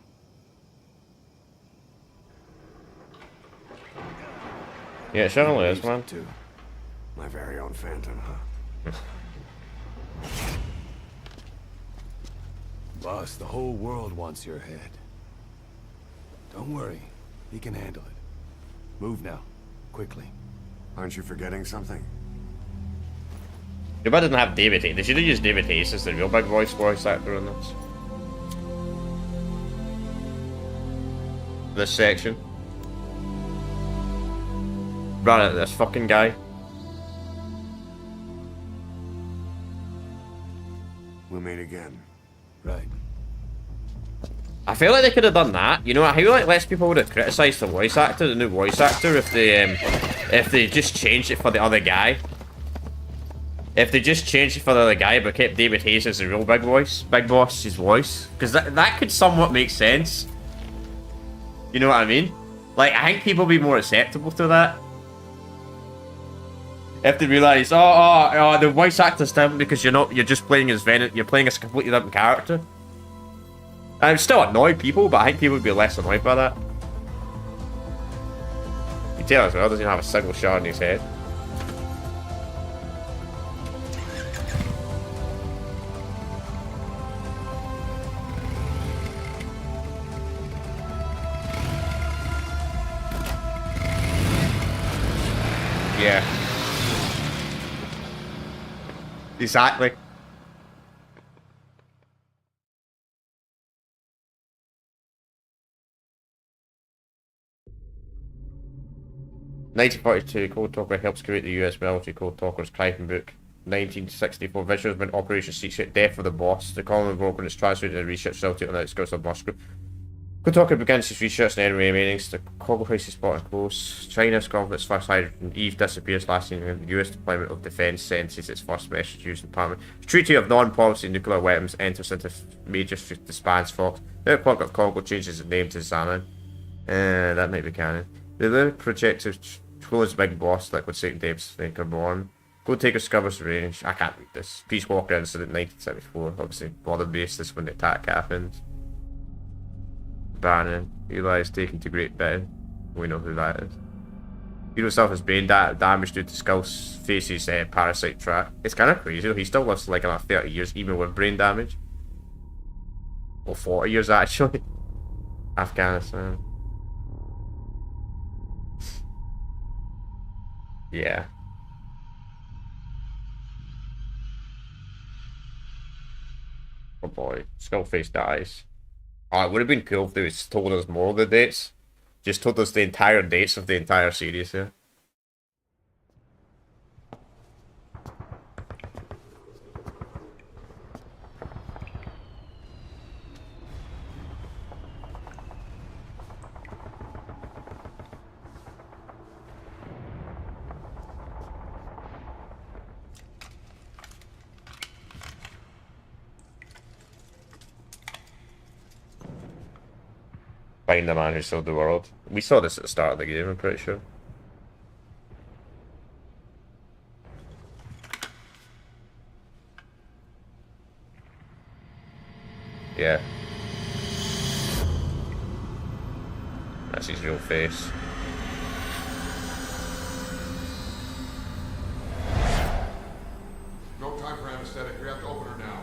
Speaker 1: Yeah, it certainly is, man.
Speaker 9: Too. My very own Phantom, huh? Boss, the whole world wants your head. Don't worry, he can handle it. Move now, quickly. Aren't you forgetting something?
Speaker 1: Too bad it doesn't have David Hayes. They should have used David Hayes as the real big voice actor in this. This section. Rather than this fucking guy.
Speaker 9: We'll meet again. Right.
Speaker 1: I feel like they could have done that. You know, I feel like less people would have criticised the voice actor, the new voice actor, if they just changed it for the other guy. If they just changed it for the other guy, but kept David Hayes as the real big boss's voice, because that could somewhat make sense. You know what I mean? Like, I think people would be more acceptable to that. If they realise, the voice actor's different because you're just playing as Venom, you're playing as a completely different character. And it would still annoy people, but I think people would be less annoyed by that. You tell as well, doesn't even have a single shot in his head. Yeah. Exactly. (1942) Code Talker helps create the US military Code Talker's Crichton book. 1964 visuals when Operation Secret Death of the Boss. The column broke when it's transferred to a research facility on the outskirts of Moscow. Code Talker begins his research and enemy meetings. The Congo crisis spotted close. China's conflict's first hydrogen. Eve disappears, lasting in the US Department of Defense senses its first message used department. The Treaty of Non-Policy Nuclear Weapons enters into major disbands Fox. The Republic of Congo changes its name to Zanan. That might be canon. The lyric projector closed Big Boss, Liquid Satan Dave's Snake are born. Code Taker discovers the range. I can't read this. Peace Walker incident 1974. Obviously, border base. This when the attack happened. Bannon. Eli is taken to Great Britain. We know who that is. Hero suffers brain damage due to Skullface's parasite track. It's kind of crazy though. He still lives like another 30 years even with brain damage. Or 40 years actually. Afghanistan. Yeah. Oh boy. Skullface dies. Oh, it would have been cool if they told us more of the dates. Just told us the entire dates of the entire series here. Find the man who sold the world. We saw this at the start of the game, I'm pretty sure. Yeah. That's his real face.
Speaker 12: No time for anesthetic. We have to open her now.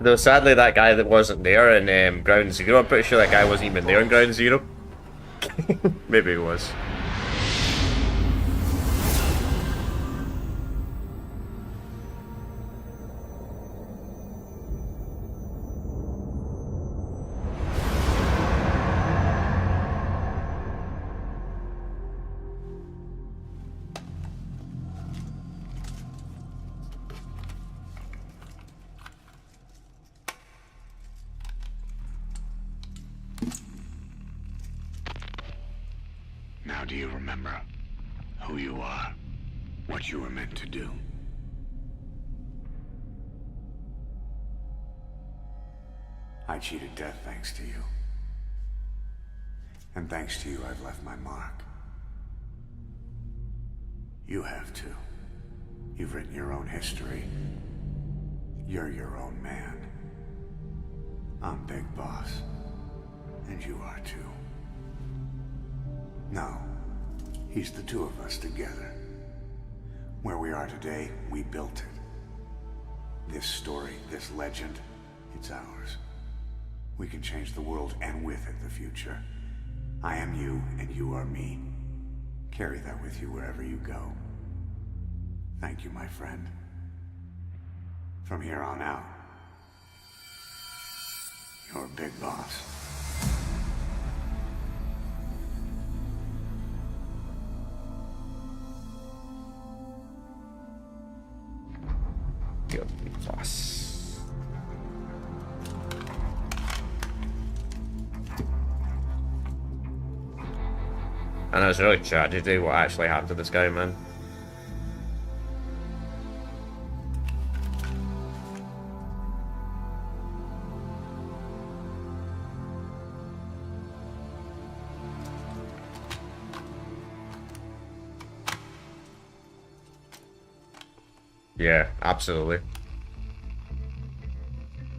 Speaker 1: Though sadly that guy that wasn't there in Ground Zero, I'm pretty sure that guy wasn't even there in Ground Zero. Maybe he was.
Speaker 9: do you remember? Who you are? What you were meant to do? I cheated death thanks to you. And thanks to you, I've left my mark. You have too. You've written your own history. You're your own man. I'm Big Boss. And you are too. No. He's the two of us together. Where we are today, we built it. This story, this legend, it's ours. We can change the world and with it the future. I am you and you are me. Carry that with you wherever you go. Thank you, my friend. From here on out, you're Big Boss.
Speaker 1: You're Big Boss. And it was really tragedy what actually happened to this guy, man. Yeah, absolutely.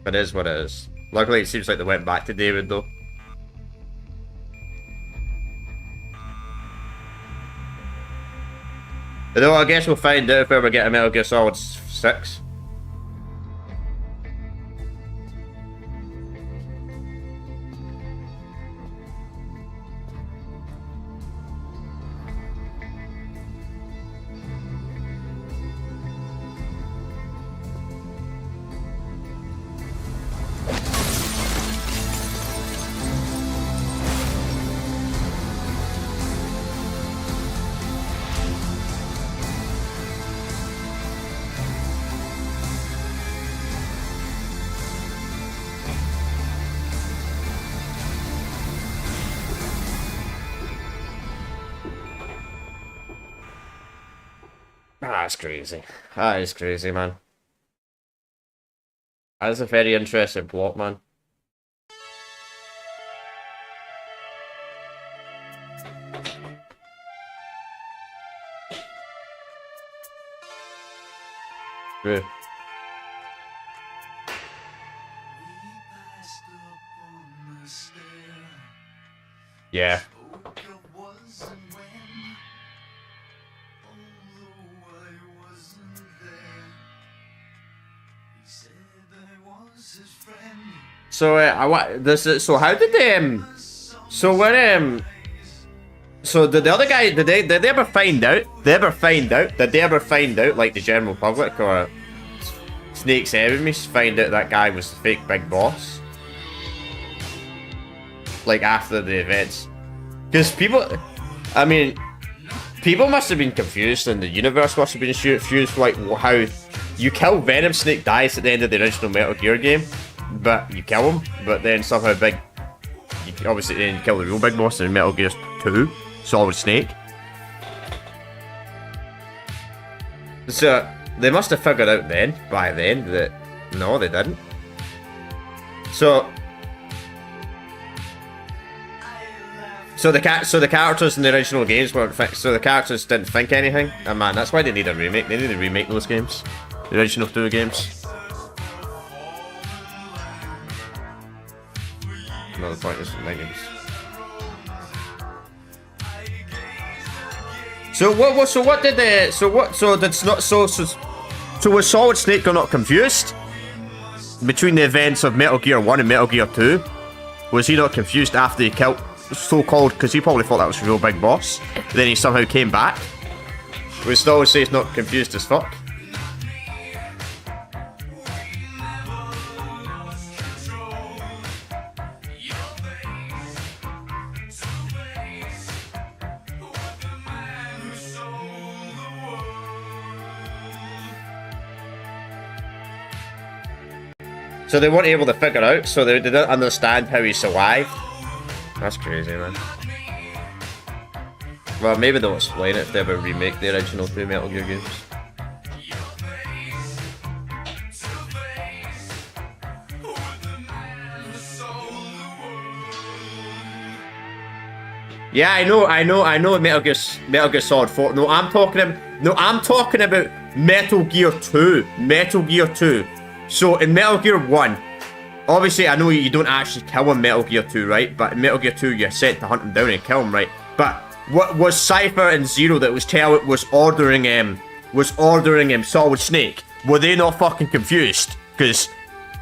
Speaker 1: It is what it is. Luckily, it seems like they went back to David, though. Although I guess we'll find out if we ever get a Metal Gear Solid 6. That's crazy. That is crazy, man. That's a very interesting plot, man. True. Yeah. So so how did they so did the other guy did they ever find out? Did they ever find out like the general public or Snake's enemies find out that guy was the fake Big Boss? Like after the events? Because people must have been confused and the universe must have been confused like how you kill Venom, Snake dies at the end of the original Metal Gear game. But you kill him, but then somehow obviously then you kill the real Big Boss in Metal Gear 2, Solid Snake. So they must have figured out by then that no, they didn't. So the characters in the original games weren't so the characters didn't think anything. And man, that's why they need a remake. They need to remake those games, the original 2 games. Another point is negatives. So was Solid Snake not confused between the events of Metal Gear 1 and Metal Gear 2? Was he not confused after he killed so-called, because he probably thought that was the real Big Boss, then he somehow came back? We still say he's not confused as fuck. So they weren't able to figure out, so they didn't understand how he survived. That's crazy, man. Well, maybe they'll explain it if they ever remake the original 2 Metal Gear games. Yeah, I know Metal Gear Solid 4. No, I'm talking about Metal Gear 2. Metal Gear 2. So in Metal Gear 1, obviously I know you don't actually kill him in Metal Gear 2, right? But in Metal Gear 2 you're sent to hunt him down and kill him, right? But what was Cypher and Zero that was ordering Solid Snake? Were they not fucking confused? Because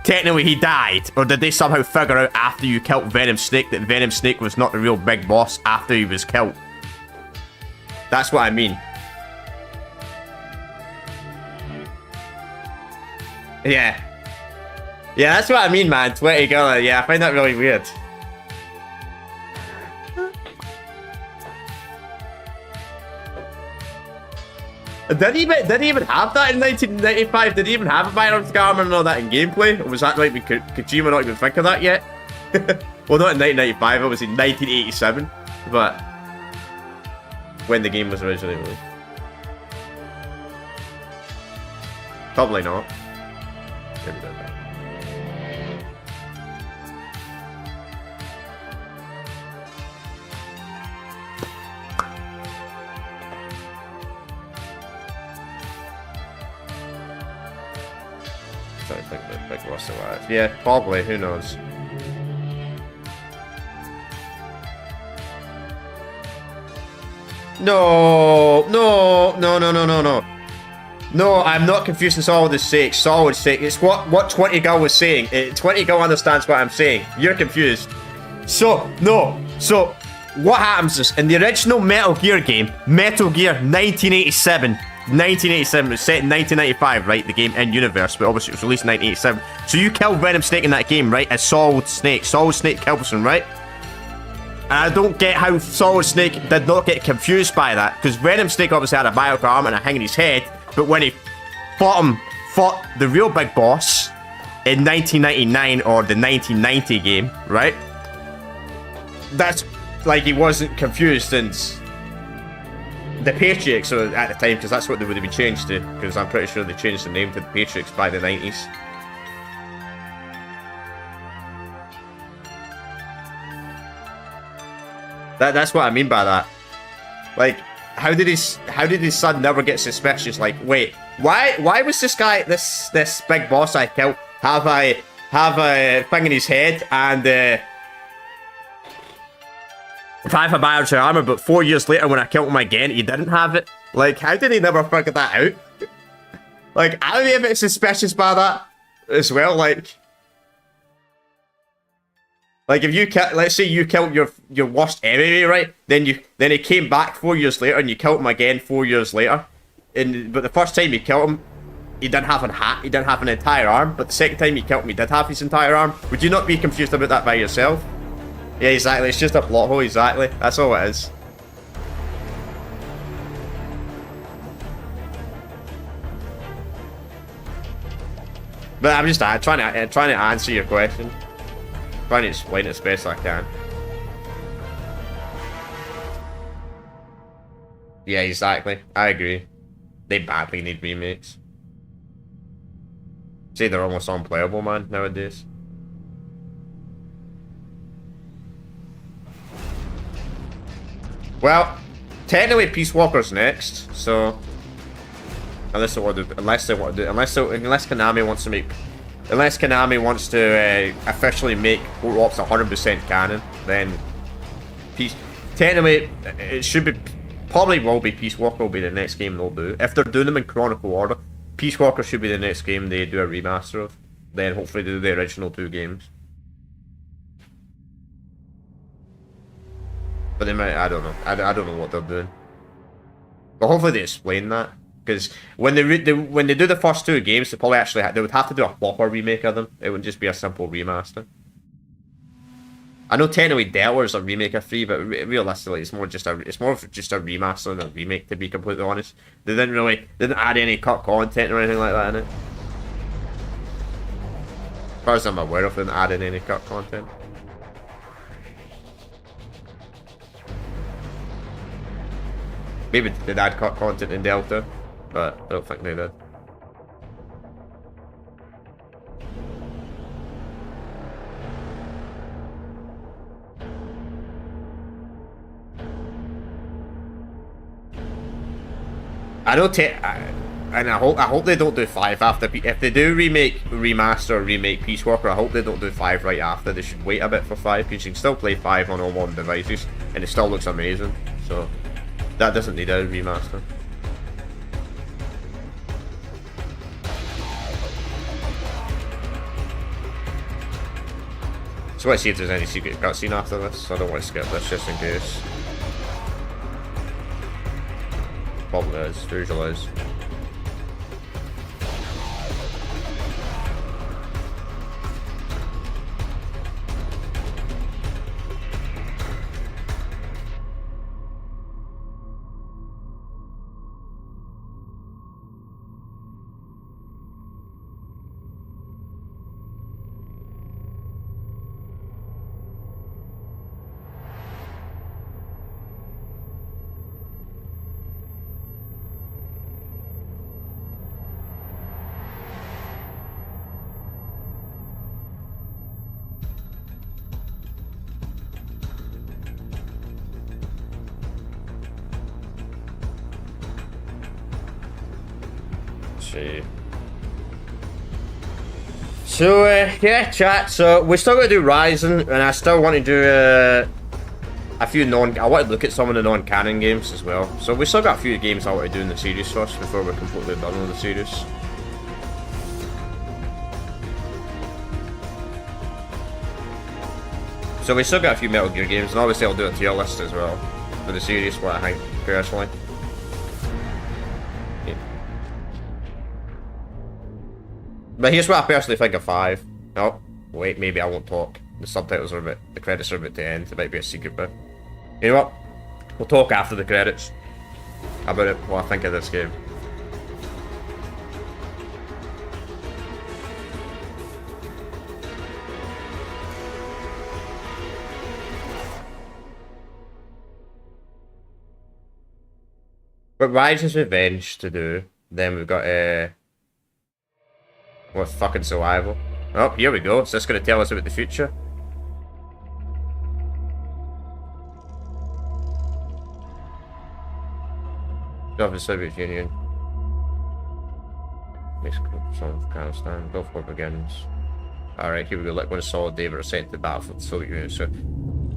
Speaker 1: technically he died, or did they somehow figure out after you killed Venom Snake that Venom Snake was not the real big boss after he was killed? That's what I mean. Yeah. Yeah, that's what I mean, man. 20 Gullah. Yeah, I find that really weird. Did he even have that in 1995? Did he even have a firearms armor and all that in gameplay? Or was that like, could Kojima not even think of that yet? Well, not in 1995, it was in 1987. But when the game was originally released. Probably not. Maybe not. Trying to think about Big Lost Alive. Yeah, probably, who knows. No, I'm not confusing Solid Snake. Solid Snake. It's what 20 Gull was saying. 20 Gull understands what I'm saying. You're confused. So what happens is in the original Metal Gear game, Metal Gear 1987. 1987, it was set in 1995, right? The game in universe, but obviously it was released in 1987. So you kill Venom Snake in that game, right? As Solid Snake. Solid Snake kills him, right? And I don't get how Solid Snake did not get confused by that, because Venom Snake obviously had a bionic arm and a hang in his head, but when he fought the real big boss in 1999 or the 1990 game, right? That's like he wasn't confused since the Patriots at the time, because that's what they would have been changed to, because I'm pretty sure they changed the name to the Patriots by the 90s. That's what I mean by that. Like, how did his son never get suspicious? Like, wait, why was this guy, this big boss I killed have a thing in his head and have a biological armor, but 4 years later when I killed him again, he didn't have it? Like, how did he never figure that out? Like, I'd be a bit suspicious by that as well. Like if you let's say you killed your worst enemy, right? Then he came back 4 years later and you killed him again 4 years later. But the first time you killed him, he didn't have a hat, he didn't have an entire arm. But the second time you killed him, he did have his entire arm. Would you not be confused about that by yourself? Yeah, exactly. It's just a plot hole, exactly. That's all it is. But I'm just trying to answer your question. Trying to explain it as best I can. Yeah, exactly. I agree. They badly need remakes. See, they're almost unplayable, man, nowadays. Well, technically Peace Walker's next, so unless Konami wants to officially make Port Ops 100% canon, then technically it probably will be Peace Walker will be the next game they'll do. If they're doing them in chronological order, Peace Walker should be the next game they do a remaster of. Then hopefully they do the original 2 games. But they might, I don't know. I don't know what they're doing. But hopefully they explain that. Because when they do the first 2 games, they probably they would have to do a proper remake of them. It wouldn't just be a simple remaster. I know technically Delta's a remake of 3, but realistically it's more of just a remaster than a remake, to be completely honest. They didn't add any cut content or anything like that in it. As far as I'm aware of, they didn't add in any cut content. Maybe they'd add content in Delta, but I don't think they did. I don't take, and I hope they don't do 5 after. If they do remaster or remake Peace Walker, I hope they don't do 5 right after. They should wait a bit for 5 because you can still play 5 on all modern devices and it still looks amazing. So that doesn't need a remaster. So let's see if there's any secret cutscene after this. I don't want to skip this just in case. Probably is. Usually is. So yeah, chat. So we're still gonna do Ryzen, and I still want to do a few I want to look at some of the non-canon games as well. So we still got a few games I want to do in the series first before we're completely done with the series. So we still got a few Metal Gear games, and obviously I'll do a tier list as well for the series. What I think personally. But here's what I personally think of 5. Oh, wait, maybe I won't talk. The subtitles are the credits are about to end. It might be a secret bit. You know what? We'll talk after the credits about what I think of this game. But Rise's Revenge to do. Then we've got what fucking survival. Oh, here we go. Is this going to tell us about the future? Of the Soviet Union. Mexico, Afghanistan. Gulf War begins. Alright, here we go. Like when a solid day, but are sent to the battle for the Soviet Union. So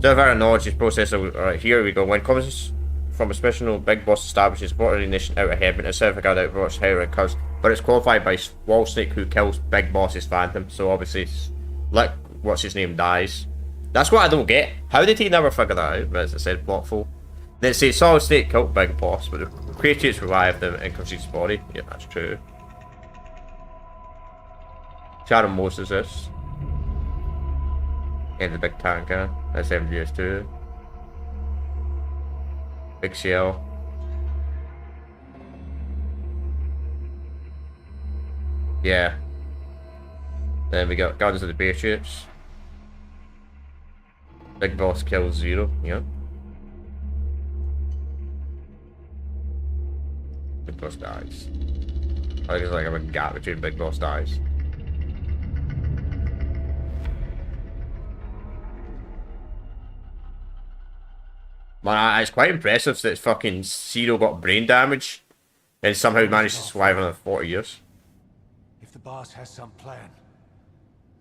Speaker 1: of our knowledge is processed. Alright, here we go. When comes from a special big boss establishes border nation out of heaven, instead of a guy out of how it occurs. But it's qualified by Wall Snake, who kills Big Boss's Phantom. So obviously, like, what's his name dies. That's what I don't get. How did he never figure that out? But as I said, plotful. Then it says Solid Snake killed Big Boss, but the creatures revived him and consumed his body. Yeah, that's true. Shadow Most is this. And the big tanker. That's MGS2. Big Shell. Yeah. Then we got Guardians of the Bear Ships. Big Boss kills Zero. Yep. Big Boss dies. I think it's like a big gap between Big Boss dies. Man, it's quite impressive that fucking Zero got brain damage and somehow managed to survive another 40 years.
Speaker 5: If the boss has some plan,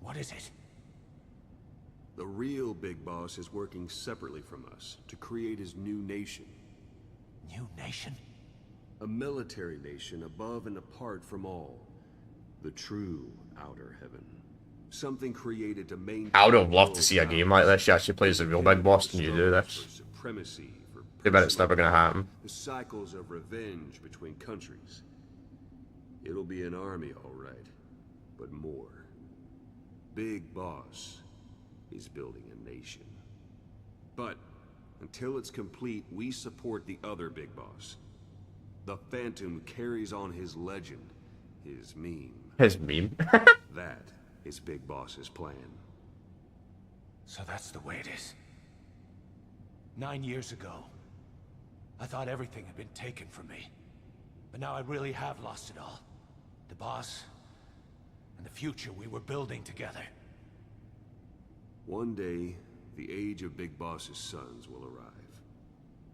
Speaker 5: what is it?
Speaker 13: The real Big Boss is working separately from us to create his new nation.
Speaker 5: New nation?
Speaker 13: A military nation above and apart from all. The true Outer Heaven. Something created to maintain...
Speaker 1: I would have loved to see a game like this. She actually plays the real Big Boss and you do this. Too bad it's never gonna happen.
Speaker 13: The cycles of revenge between countries. It'll be an army, all right, but more. Big Boss is building a nation. But until it's complete, we support the other Big Boss. The Phantom carries on his legend, his meme.
Speaker 1: His meme?
Speaker 13: That is Big Boss's plan.
Speaker 5: So that's the way it is. 9 years ago, I thought everything had been taken from me. But now I really have lost it all. The boss, and the future we were building together.
Speaker 13: One day, the age of Big Boss's sons will arrive.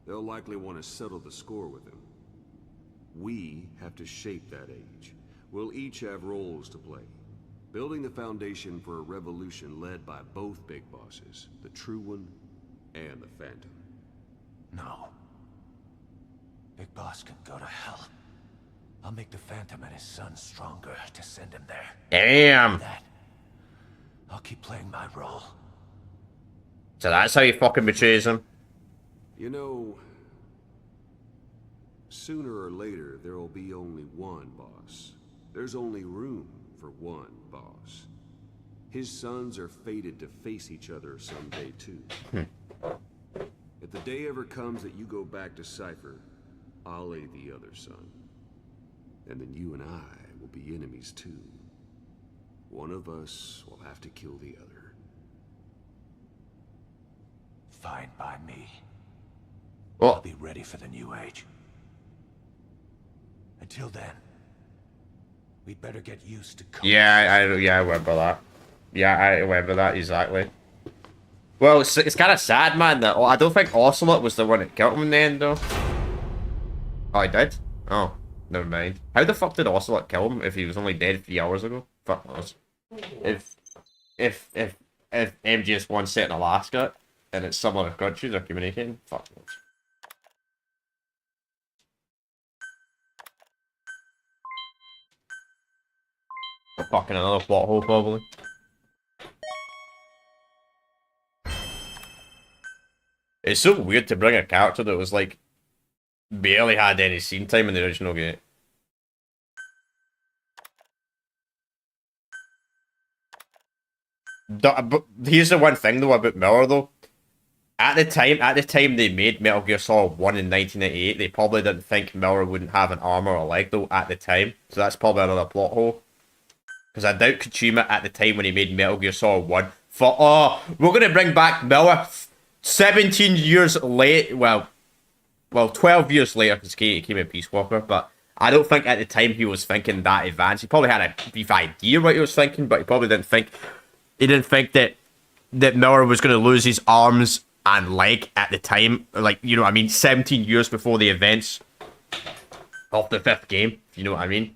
Speaker 13: They'll likely want to settle the score with him. We have to shape that age. We'll each have roles to play, building the foundation for a revolution led by both Big Bosses, the True One and the Phantom.
Speaker 5: No. Big Boss can go to hell. I'll make the Phantom and his son stronger to send him there.
Speaker 1: Damn.
Speaker 5: That, I'll keep playing my role.
Speaker 1: So that's how you fucking betrays him.
Speaker 13: You know, sooner or later, there will be only one boss. There's only room for one boss. His sons are fated to face each other someday, too. If the day ever comes that you go back to Cypher, I'll aid the other son. And then you and I will be enemies, too. One of us will have to kill the other.
Speaker 5: Fine by me.
Speaker 1: Well,
Speaker 5: I'll be ready for the new age. Until then, we'd better get used to code.
Speaker 1: yeah, I remember that. Yeah, I remember that exactly. Well, it's kind of sad, man, that I don't think Ocelot was the one that killed him in the end, though. Oh, he did? Oh, never mind. How the fuck did Ocelot kill him if he was only dead 3 hours ago? Fuck knows. If MGS1's set in Alaska and it's some other countries are communicating, fuck knows. Fucking another plot hole, probably. It's so weird to bring a character that was like barely had any scene time in the original game. But here's the one thing though about Miller though. At the time they made Metal Gear Solid 1 in 1998, they probably didn't think Miller wouldn't have an arm or a leg though at the time. So that's probably another plot hole. Because I doubt Kojima at the time when he made Metal Gear Solid 1 thought, oh, we're gonna bring back Miller 17 years late, well 12 years later because he came in Peace Walker, but I don't think at the time he was thinking that advanced. He probably had a brief idea what he was thinking, but he probably didn't think that Miller was going to lose his arms and leg at the time, like, you know what I mean, 17 years before the events of the 5th game, if you know what I mean.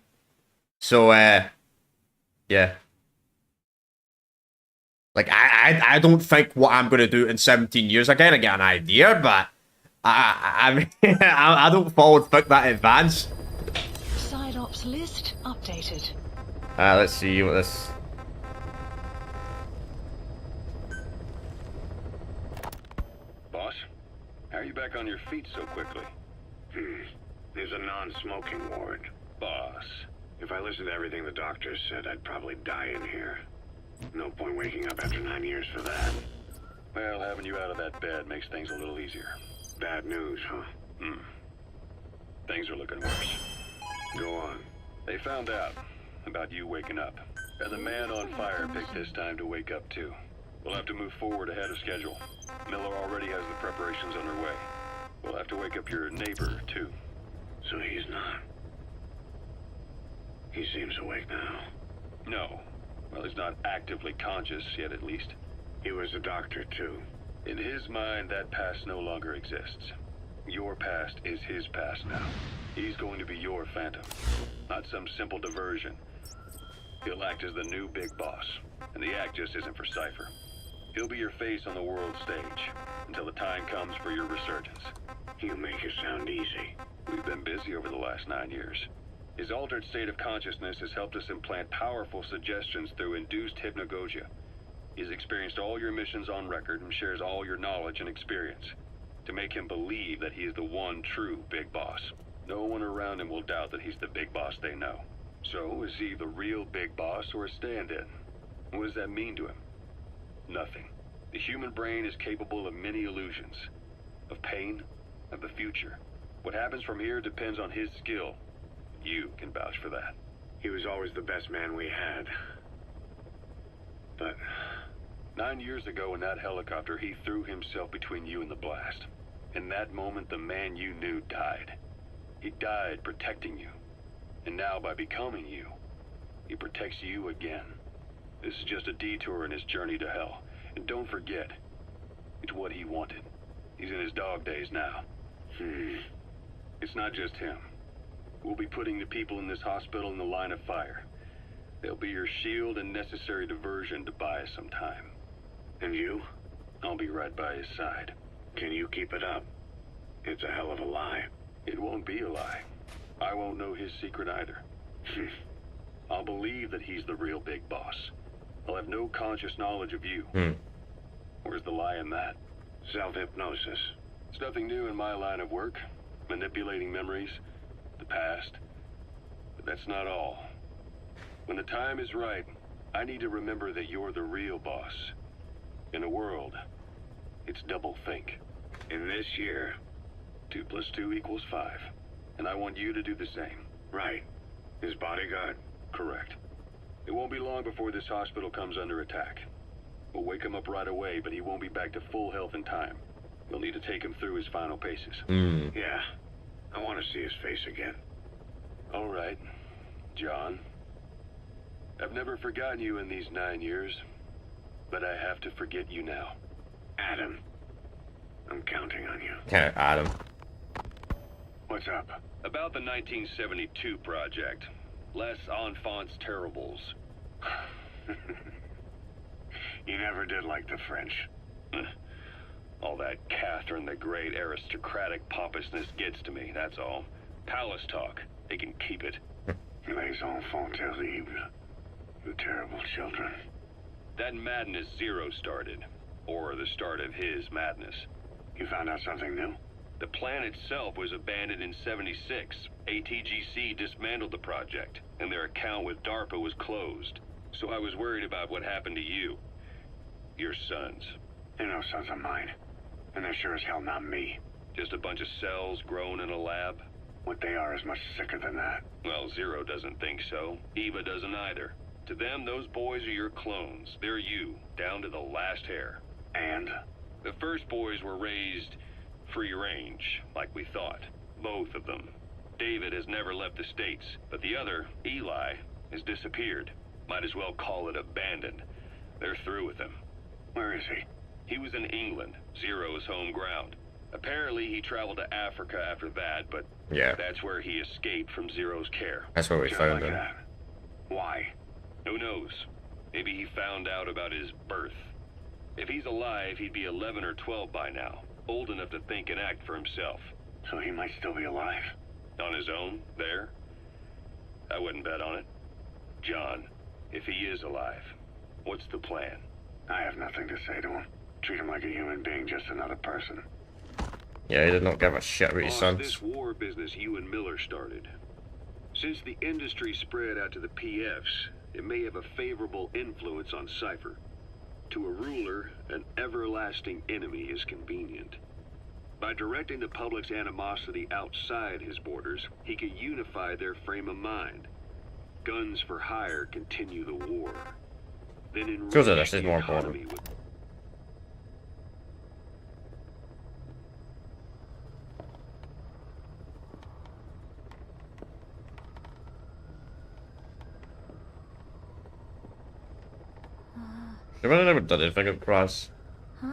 Speaker 1: So, yeah. Like, I don't think what I'm going to do in 17 years, I kind of get an idea, but I mean, I don't forward think that advanced.
Speaker 8: Side ops list updated.
Speaker 1: Let's see what this...
Speaker 3: Boss, how are you back on your feet so quickly?
Speaker 9: There's a non-smoking ward.
Speaker 3: Boss.
Speaker 9: If I listened to everything the doctors said, I'd probably die in here. No point waking up after 9 years for that.
Speaker 3: Well, having you out of that bed makes things a little easier.
Speaker 9: Bad news, huh?
Speaker 3: Things are looking worse.
Speaker 9: Go on.
Speaker 3: They found out about you waking up. And the man on fire picked this time to wake up too. We'll have to move forward ahead of schedule. Miller already has the preparations underway. We'll have to wake up your neighbor too.
Speaker 9: So he's not. He seems awake now.
Speaker 3: No. Well, he's not actively conscious yet, at least.
Speaker 9: He was a doctor, too.
Speaker 3: In his mind, that past no longer exists. Your past is his past now. He's going to be your Phantom, not some simple diversion. He'll act as the new big boss, and the act just isn't for Cypher. He'll be your face on the world stage, until the time comes for your resurgence.
Speaker 9: You make it sound easy.
Speaker 3: We've been busy over the last 9 years. His altered state of consciousness has helped us implant powerful suggestions through induced hypnagogia. He's experienced all your missions on record and shares all your knowledge and experience to make him believe that he is the one true big boss. No one around him will doubt that he's the big boss they know. So, is he the real big boss or a stand-in? What does that mean to him? Nothing. The human brain is capable of many illusions. Of pain, of the future. What happens from here depends on his skill. You can vouch for that.
Speaker 9: He was always the best man we had. But
Speaker 3: 9 years ago in that helicopter, he threw himself between you and the blast.
Speaker 14: In that moment, the man you knew died. He died protecting you. And now, by becoming you, he protects you again. This is just a detour in his journey to hell. And don't forget, it's what he wanted. He's in his dog days now. It's not just him. We'll be putting the people in this hospital in the line of fire. They'll be your shield and necessary diversion to buy us some time.
Speaker 5: And you?
Speaker 14: I'll be right by his side.
Speaker 5: Can you keep it up? It's a hell of a lie.
Speaker 14: It won't be a lie. I won't know his secret either. I'll believe that he's the real big boss. I'll have no conscious knowledge of you. Where's the lie in that?
Speaker 5: Self-hypnosis.
Speaker 14: It's nothing new in my line of work. Manipulating memories, the past. But that's not all. When the time is right, I need to remember that you're the real boss. In a world, it's double-think.
Speaker 5: In this year,
Speaker 14: 2 + 2 = 5. And I want you to do the same.
Speaker 5: Right. His bodyguard?
Speaker 14: Correct. It won't be long before this hospital comes under attack. We'll wake him up right away, but he won't be back to full health in time. We'll need to take him through his final paces.
Speaker 5: Yeah. I want to see his face again.
Speaker 14: All right, John. I've never forgotten you in these 9 years, but I have to forget you now.
Speaker 5: Adam. I'm counting on you.
Speaker 1: Yeah, Adam.
Speaker 5: What's up?
Speaker 14: About the 1972 project. Les Enfants Terribles.
Speaker 5: You never did like the French.
Speaker 14: All that Catherine the Great aristocratic pompousness gets to me, that's all. Palace talk. They can keep it.
Speaker 5: Les enfants terribles. The terrible children.
Speaker 14: That madness Zero started. Or the start of his madness.
Speaker 5: You found out something new?
Speaker 14: The plan itself was abandoned in '76. ATGC dismantled the project, and their account with DARPA was closed. So I was worried about what happened to you. Your sons.
Speaker 5: They're no sons of mine. And they're sure as hell not me.
Speaker 14: Just a bunch of cells grown in a lab?
Speaker 5: What they are is much sicker than that.
Speaker 14: Well, Zero doesn't think so. Eva doesn't either. To them, those boys are your clones. They're you, down to the last hair.
Speaker 5: And?
Speaker 14: The first boys were raised free range, like we thought. Both of them. David has never left the States, but the other, Eli, has disappeared. Might as well call it abandoned. They're through with him.
Speaker 5: Where is he?
Speaker 14: He was in England, Zero's home ground. Apparently he traveled to Africa after that, but
Speaker 1: yeah,
Speaker 14: that's where he escaped from Zero's care.
Speaker 1: That's where we found him.
Speaker 5: That. Why?
Speaker 14: Who knows? Maybe he found out about his birth. If he's alive, he'd be 11 or 12 by now. Old enough to think and act for himself.
Speaker 5: So he might still be alive?
Speaker 14: On his own, there? I wouldn't bet on it. John, if he is alive, what's the plan?
Speaker 5: I have nothing to say to him. Treat him like a human being, just another person.
Speaker 1: Yeah, he did not give a shit about his sons.
Speaker 14: This war business you and Miller started. Since the industry spread out to the PFs, it may have a favorable influence on Cypher. To a ruler, an everlasting enemy is convenient. By directing the public's animosity outside his borders, he could unify their frame of mind. Guns for hire continue the war. Then enrich
Speaker 1: this is
Speaker 14: the
Speaker 1: more
Speaker 14: economy
Speaker 1: important.
Speaker 14: with
Speaker 1: I really never did anything at Crass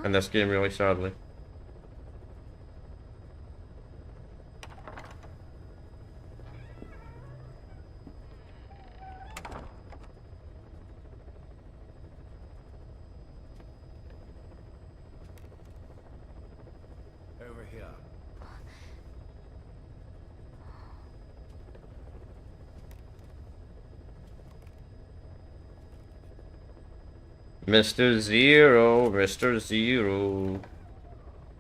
Speaker 1: in this game, really sadly.
Speaker 4: Over here.
Speaker 1: Mr. Zero, Mr. Zero.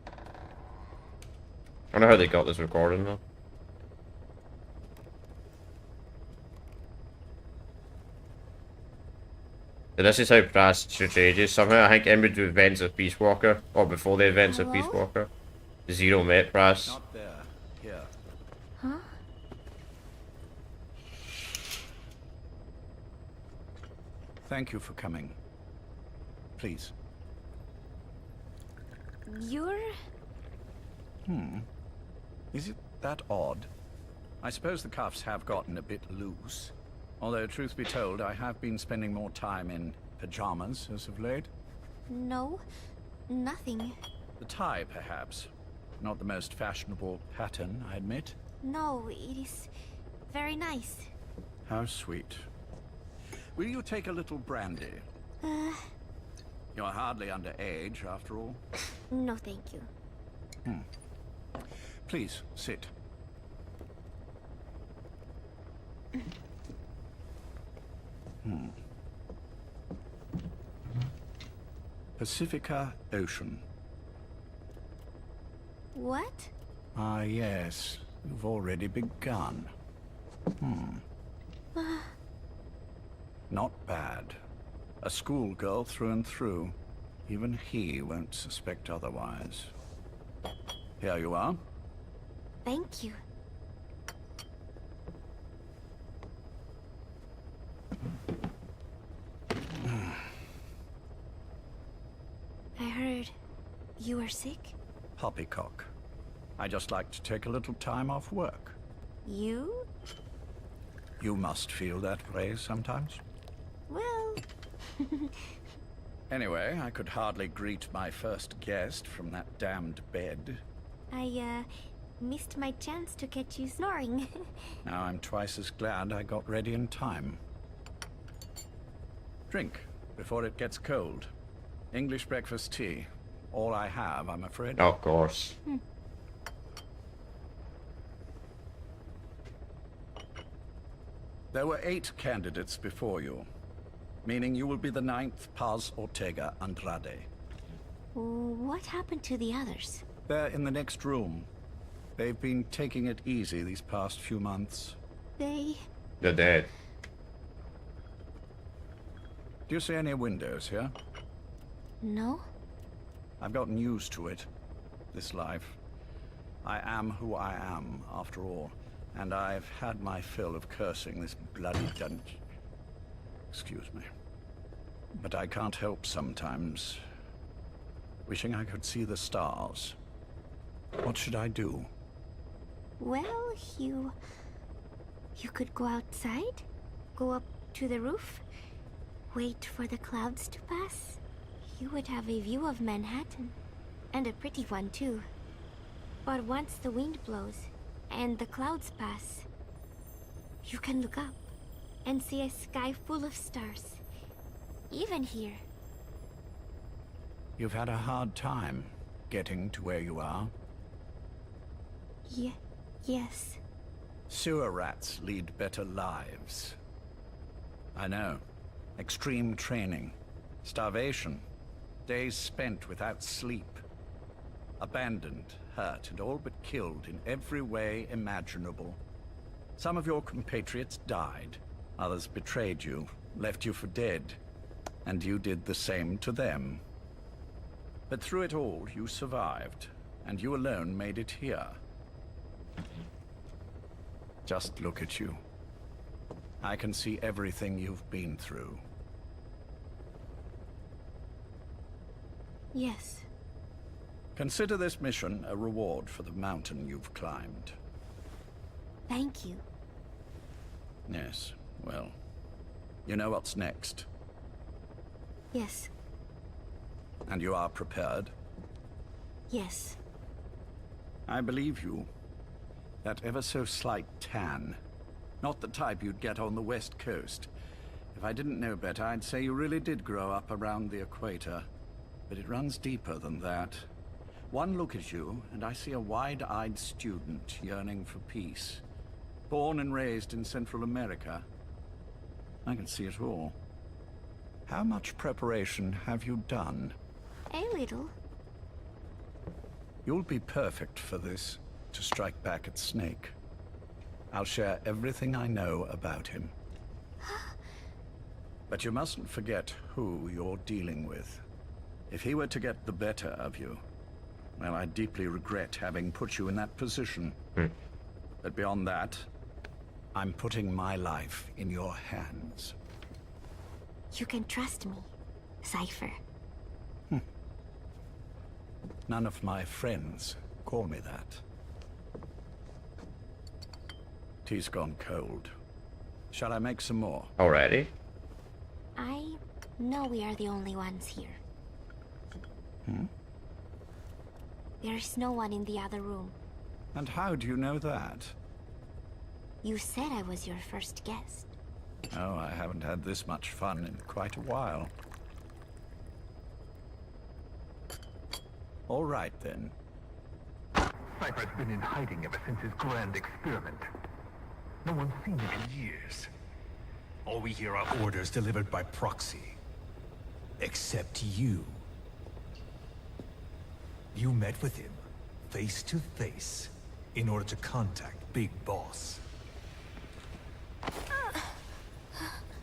Speaker 1: I wonder how they got this recording though. So this is how Crass changes. Somehow I think in between the events of Peace Walker, or before the events of Peace Walker, Zero met Crass.
Speaker 4: Not there. Here.
Speaker 6: Huh?
Speaker 4: Thank you for coming. Please.
Speaker 6: You're...
Speaker 15: Is it that odd? I suppose the cuffs have gotten a bit loose. Although, truth be told, I have been spending more time in pajamas as of late.
Speaker 16: No, nothing.
Speaker 15: The tie, perhaps. Not the most fashionable pattern, I admit.
Speaker 16: No, it is very nice.
Speaker 15: How sweet. Will you take a little brandy? You're hardly underage, after all.
Speaker 16: No, thank you.
Speaker 15: Please, sit. Pacifica Ocean.
Speaker 16: What?
Speaker 15: Ah, yes. You've already begun. Not bad. A schoolgirl through and through. Even he won't suspect otherwise. Here you are.
Speaker 16: Thank you. I heard you were sick?
Speaker 15: Poppycock. I just like to take a little time off work.
Speaker 16: You?
Speaker 15: You must feel that way sometimes.
Speaker 16: Well...
Speaker 15: Anyway, I could hardly greet my first guest from that damned bed.
Speaker 16: I, missed my chance to catch you snoring.
Speaker 15: Now I'm twice as glad I got ready in time. Drink, before it gets cold. English breakfast tea. All I have, I'm afraid.
Speaker 1: Of course.
Speaker 15: There were 8 candidates before you, meaning you will be the 9th Paz Ortega Andrade.
Speaker 16: What happened to the others?
Speaker 15: They're in the next room. They've been taking it easy these past few months.
Speaker 16: They're
Speaker 1: dead.
Speaker 15: Do you see any windows here?
Speaker 16: No.
Speaker 15: I've gotten used to it. This life. I am who I am, after all. And I've had my fill of cursing this bloody dungeon. Excuse me. But I can't help sometimes wishing I could see the stars. What should I do?
Speaker 16: Well, you could go outside, go up to the roof, wait for the clouds to pass. You would have a view of Manhattan, and a pretty one too. But once the wind blows and the clouds pass, you can look up and see a sky full of stars, even here.
Speaker 15: You've had a hard time getting to where you are.
Speaker 16: Yes.
Speaker 15: Sewer rats lead better lives. I know. Extreme training, starvation, days spent without sleep. Abandoned, hurt, and all but killed in every way imaginable. Some of your compatriots died. Others betrayed you, left you for dead. And you did the same to them. But through it all, you survived. And you alone made it here. Just look at you. I can see everything you've been through.
Speaker 16: Yes.
Speaker 15: Consider this mission a reward for the mountain you've climbed.
Speaker 16: Thank you.
Speaker 15: Yes, well, you know what's next.
Speaker 16: Yes.
Speaker 15: And you are prepared?
Speaker 16: Yes.
Speaker 15: I believe you. That ever so slight tan. Not the type you'd get on the West Coast. If I didn't know better, I'd say you really did grow up around the equator. But it runs deeper than that. One look at you, and I see a wide-eyed student yearning for peace. Born and raised in Central America. I can see it all. How much preparation have you done?
Speaker 16: A little.
Speaker 15: You'll be perfect for this, to strike back at Snake. I'll share everything I know about him. But you mustn't forget who you're dealing with. If he were to get the better of you, well, I deeply regret having put you in that position. But beyond that, I'm putting my life in your hands.
Speaker 16: You can trust me, Cypher.
Speaker 15: None of my friends Call me that. Tea's gone cold. Shall I make some more?
Speaker 1: Already?
Speaker 16: I know we are the only ones here.
Speaker 15: Hmm?
Speaker 16: There's no one in the other room.
Speaker 15: And how do you know that?
Speaker 16: You said I was your first guest.
Speaker 15: Oh, I haven't had this much fun in quite a while. All right, then.
Speaker 5: Cypher's been in hiding ever since his grand experiment. No one's seen him in years. All we hear are orders delivered by proxy. Except you. You met with him, face to face, in order to contact Big Boss.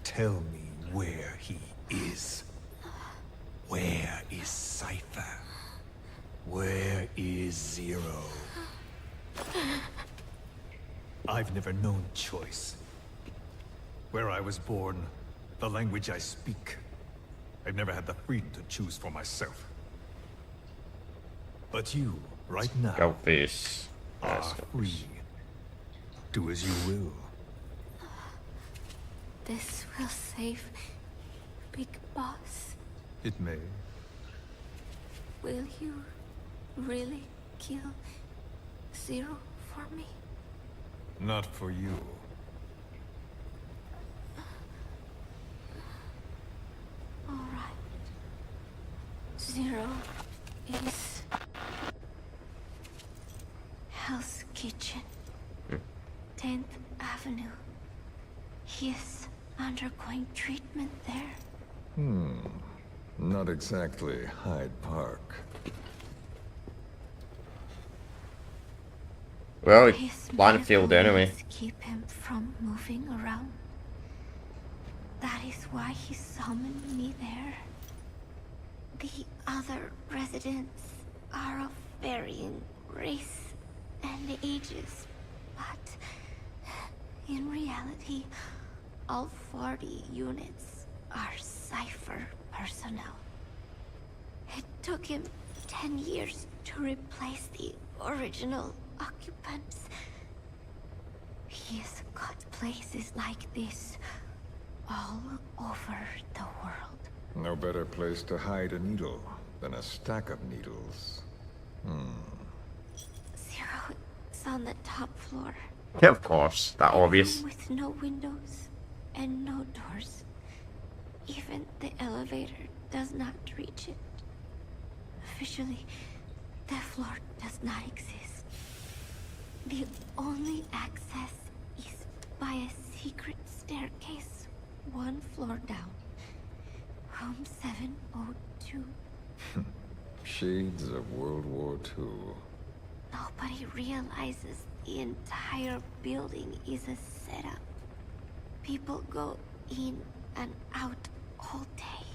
Speaker 5: Tell me where he is. Where is Cypher? Where is Zero? I've never known choice. Where I was born, the language I speak, I've never had the freedom to choose for myself. But you, right now,
Speaker 1: Go fish.
Speaker 5: are free. Do as you will.
Speaker 16: This will save Big Boss.
Speaker 5: It may.
Speaker 16: Will you really kill Zero for me?
Speaker 5: Not for you.
Speaker 16: All right. Zero is Hell's Kitchen, 10th Avenue. He is undergoing treatment there.
Speaker 17: Not exactly Hyde Park.
Speaker 1: Well,
Speaker 16: His
Speaker 1: Blandfield
Speaker 16: medical
Speaker 1: anyway.
Speaker 16: needs keep him from moving around. That is why he summoned me there. The other residents are of varying race and ages, but in reality, all 40 units are Cypher personnel. It took him 10 years to replace the original occupants. He has got places like this all over the world.
Speaker 17: No better place to hide a needle than a stack of needles.
Speaker 16: Zero is on the top floor.
Speaker 1: Yeah, of course. That obvious.
Speaker 16: With no windows and no doors. Even the elevator does not reach it. Officially, the floor does not exist. The only access is by a secret staircase 1 floor down. Room 702.
Speaker 17: Shades of World War II.
Speaker 16: Nobody realizes the entire building is a setup. People go in and out all day.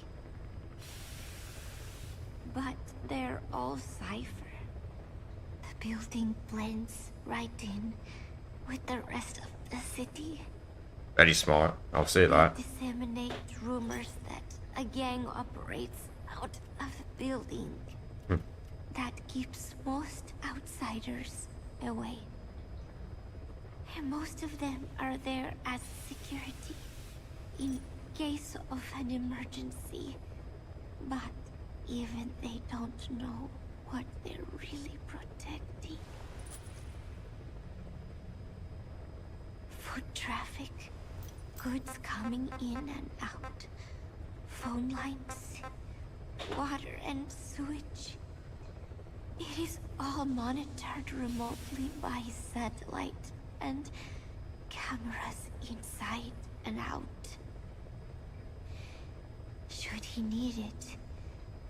Speaker 16: But they're all Cypher. The building blends right in with the rest of the city.
Speaker 1: Very smart. I'll say that.
Speaker 16: Disseminate rumors that a gang operates out of the building. That keeps most outsiders away. And most of them are there as security in case of an emergency. But even they don't know what they're really protecting. Foot traffic, goods coming in and out, phone lines, water and sewage. It is all monitored remotely by satellite and cameras inside and out. Should he need it,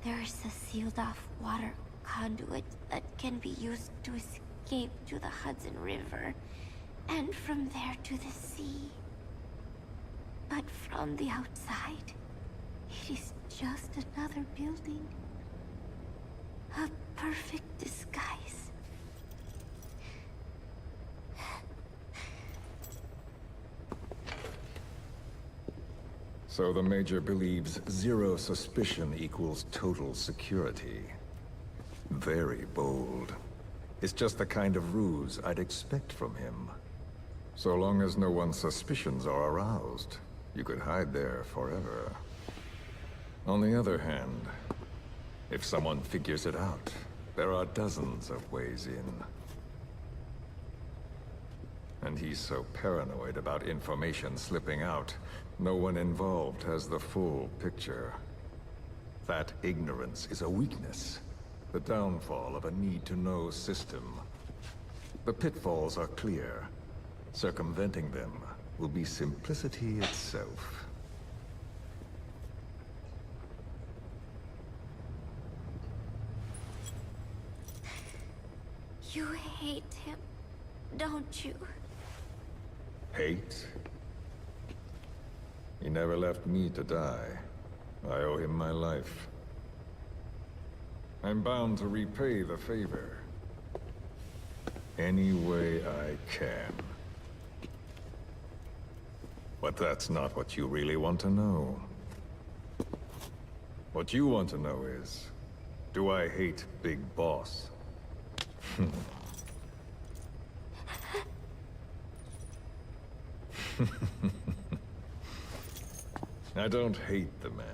Speaker 16: there is a sealed-off water conduit that can be used to escape to the Hudson River, and from there to the sea. But from the outside, it is just another building. A perfect disguise.
Speaker 17: So the Major believes zero suspicion equals total security. Very bold. It's just the kind of ruse I'd expect from him. So long as no one's suspicions are aroused, you could hide there forever. On the other hand, if someone figures it out, there are dozens of ways in. And he's so paranoid about information slipping out, no one involved has the full picture. That ignorance is a weakness, the downfall of a need-to-know system. The pitfalls are clear. Circumventing them will be simplicity itself.
Speaker 16: You hate him, don't you?
Speaker 17: Hate? He never left me to die. I owe him my life. I'm bound to repay the favor. Any way I can. But that's not what you really want to know. What you want to know is, do I hate Big Boss? I don't hate the man.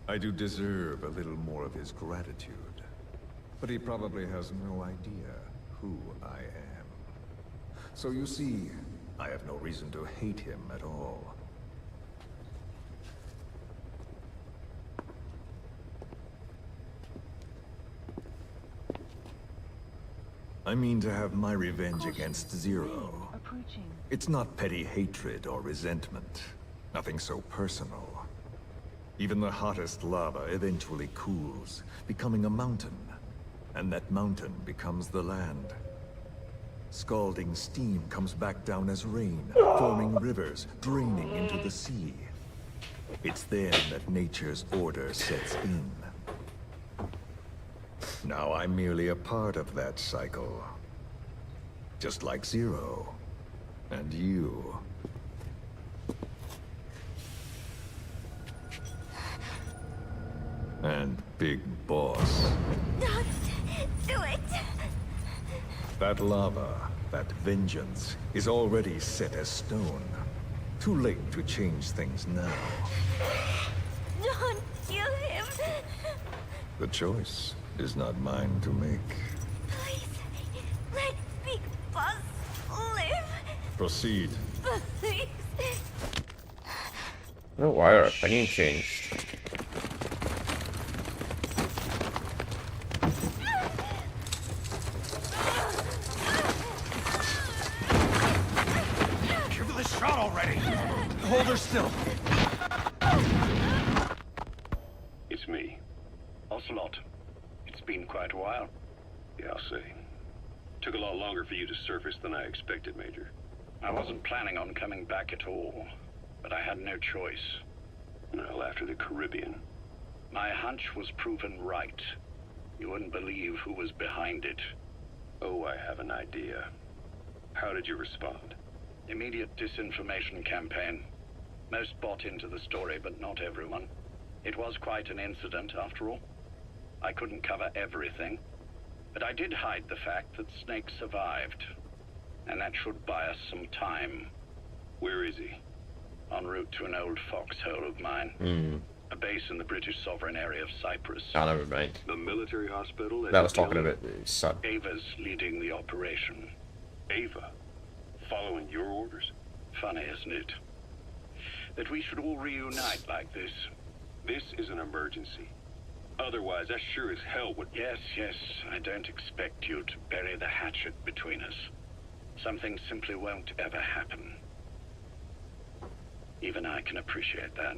Speaker 17: I do deserve a little more of his gratitude. But he probably has no idea who I am. So you see, I have no reason to hate him at all. I mean to have my revenge against Zero. It's not petty hatred or resentment. Nothing so personal. Even the hottest lava eventually cools, becoming a mountain. And that mountain becomes the land. Scalding steam comes back down as rain, forming rivers, draining into the sea. It's then that nature's order sets in. Now I'm merely a part of that cycle. Just like Zero. And you. And Big Boss.
Speaker 16: Don't do it!
Speaker 17: That lava, that vengeance, is already set as stone. Too late to change things now.
Speaker 16: Don't kill him!
Speaker 17: The choice is not mine to make.
Speaker 16: Please, let Big Boss live!
Speaker 17: Proceed.
Speaker 16: Please!
Speaker 1: Oh, why our opinion changed?
Speaker 5: Give her the shot already! Hold her still!
Speaker 14: It's me. Ocelot. It's been quite a while. Yeah, I'll say. Took a lot longer for you to surface than I expected, Major.
Speaker 15: I wasn't planning on coming back at all, but I had no choice.
Speaker 14: Well, after the Caribbean.
Speaker 15: My hunch was proven right. You wouldn't believe who was behind it.
Speaker 14: Oh, I have an idea. How did you respond?
Speaker 15: Immediate disinformation campaign. Most bought into the story, but not everyone. It was quite an incident, after all. I couldn't cover everything, but I did hide the fact that Snake survived. And that should buy us some time.
Speaker 14: Where is he?
Speaker 15: En route to an old foxhole of mine. A base in the British sovereign area of Cyprus.
Speaker 1: I never mind.
Speaker 14: The military hospital?
Speaker 1: That was talking about his son.
Speaker 15: Ava's leading the operation.
Speaker 14: Ava? Following your orders?
Speaker 15: Funny, isn't it? That we should all reunite like this.
Speaker 14: This is an emergency. Otherwise, I sure as hell would...
Speaker 15: Yes, I don't expect you to bury the hatchet between us. Something simply won't ever happen. Even I can appreciate that.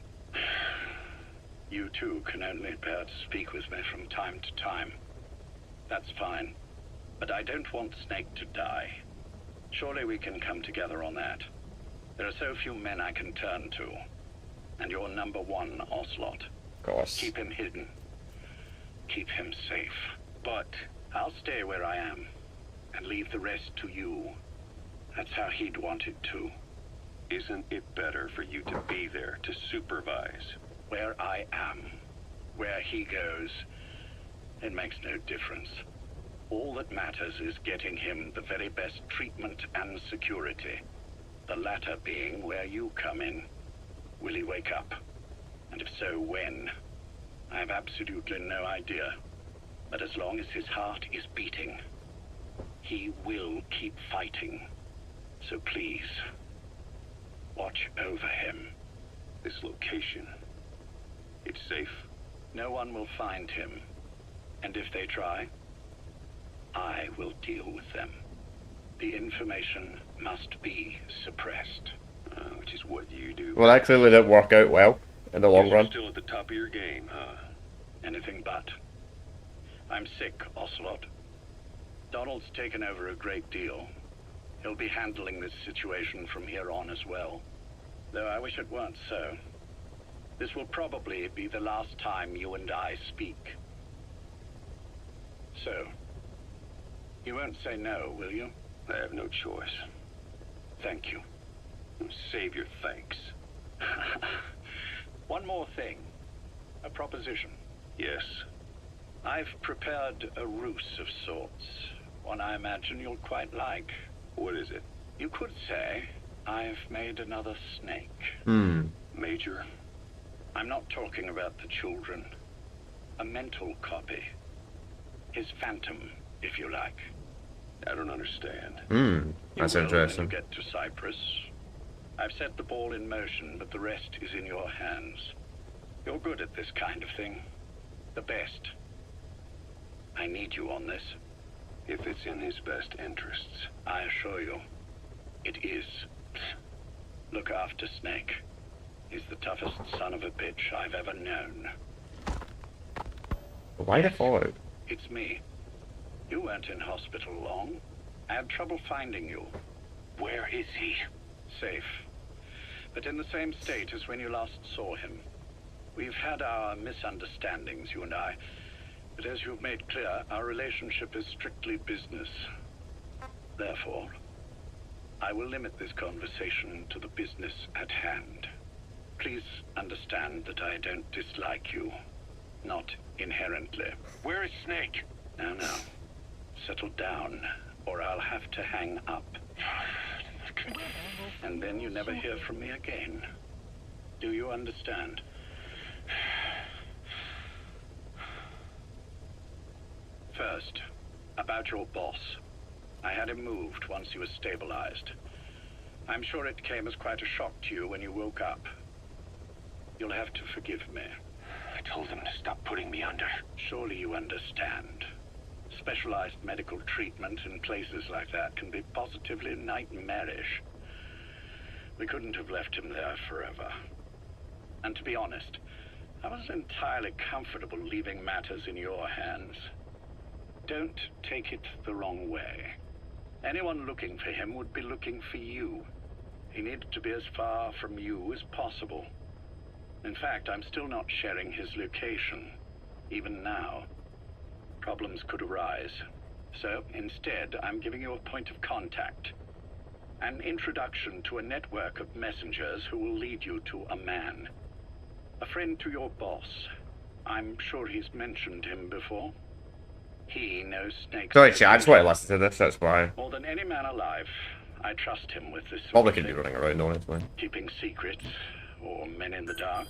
Speaker 15: You too can only bear to speak with me from time to time. That's fine. But I don't want Snake to die. Surely we can come together on that. There are so few men I can turn to. And you're number one, Ocelot.
Speaker 1: Of course.
Speaker 15: Keep him hidden. Keep him safe. But I'll stay where I am. And leave the rest to you. That's how he'd want it too.
Speaker 14: Isn't it better for you to be there to supervise?
Speaker 15: Where I am, where he goes, it makes no difference. All that matters is getting him the very best treatment and security. The latter being where you come in. Will he wake up? And if so, when? I have absolutely no idea. But as long as his heart is beating, he will keep fighting. So please, watch over him.
Speaker 14: This location, it's safe?
Speaker 15: No one will find him. And if they try, I will deal with them. The information must be suppressed.
Speaker 14: Which is what you do.
Speaker 1: Well, that clearly didn't work out well in the long
Speaker 14: You're
Speaker 1: run.
Speaker 14: still at the top of your game, huh?
Speaker 15: Anything but. I'm sick, Ocelot. Donald's taken over a great deal. He'll be handling this situation from here on as well. Though I wish it weren't so. This will probably be the last time you and I speak. So, you won't say no, will you?
Speaker 14: I have no choice.
Speaker 15: Thank you.
Speaker 14: Save your thanks.
Speaker 15: One more thing. A proposition.
Speaker 14: Yes.
Speaker 15: I've prepared a ruse of sorts. One I imagine you'll quite like.
Speaker 14: What is it?
Speaker 15: You could say I've made another snake.
Speaker 14: Major?
Speaker 15: I'm not talking about the children. A mental copy. His phantom, if you like.
Speaker 14: I don't understand.
Speaker 1: That's
Speaker 15: you will
Speaker 1: interesting.
Speaker 15: When you get to Cyprus. I've set the ball in motion, but the rest is in your hands. You're good at this kind of thing. The best. I need you on this.
Speaker 14: If it's in his best interests.
Speaker 15: I assure you, it is. Look after Snake. He's the toughest son of a bitch I've ever known.
Speaker 1: Why the fallout?
Speaker 15: It's me. You weren't in hospital long. I had trouble finding you.
Speaker 14: Where is he?
Speaker 15: Safe. But in the same state as when you last saw him. We've had our misunderstandings, you and I. But as you've made clear, our relationship is strictly business. Therefore, I will limit this conversation to the business at hand. Please understand that I don't dislike you. Not inherently.
Speaker 14: Where is Snake?
Speaker 15: Now, settle down, or I'll have to hang up. And then you never hear from me again. Do you understand? First, about your boss. I had him moved once he was stabilized. I'm sure it came as quite a shock to you when you woke up. You'll have to forgive me.
Speaker 14: I told him to stop putting me under.
Speaker 15: Surely you understand. Specialized medical treatment in places like that can be positively nightmarish. We couldn't have left him there forever. And to be honest, I wasn't entirely comfortable leaving matters in your hands. Don't take it the wrong way. Anyone looking for him would be looking for you. He needed to be as far from you as possible. In fact, I'm still not sharing his location, even now. Problems could arise. So, instead, I'm giving you a point of contact. An introduction to a network of messengers who will lead you to a man. A friend to your boss. I'm sure he's mentioned him before. He knows Snake's
Speaker 1: Sorry, I just want to listen to this, that's why.
Speaker 15: More than any man alive, I trust him with this sort
Speaker 1: Probably
Speaker 15: of
Speaker 1: could be
Speaker 15: thing.
Speaker 1: running around, honestly.
Speaker 15: Keeping secrets, or men in the dark.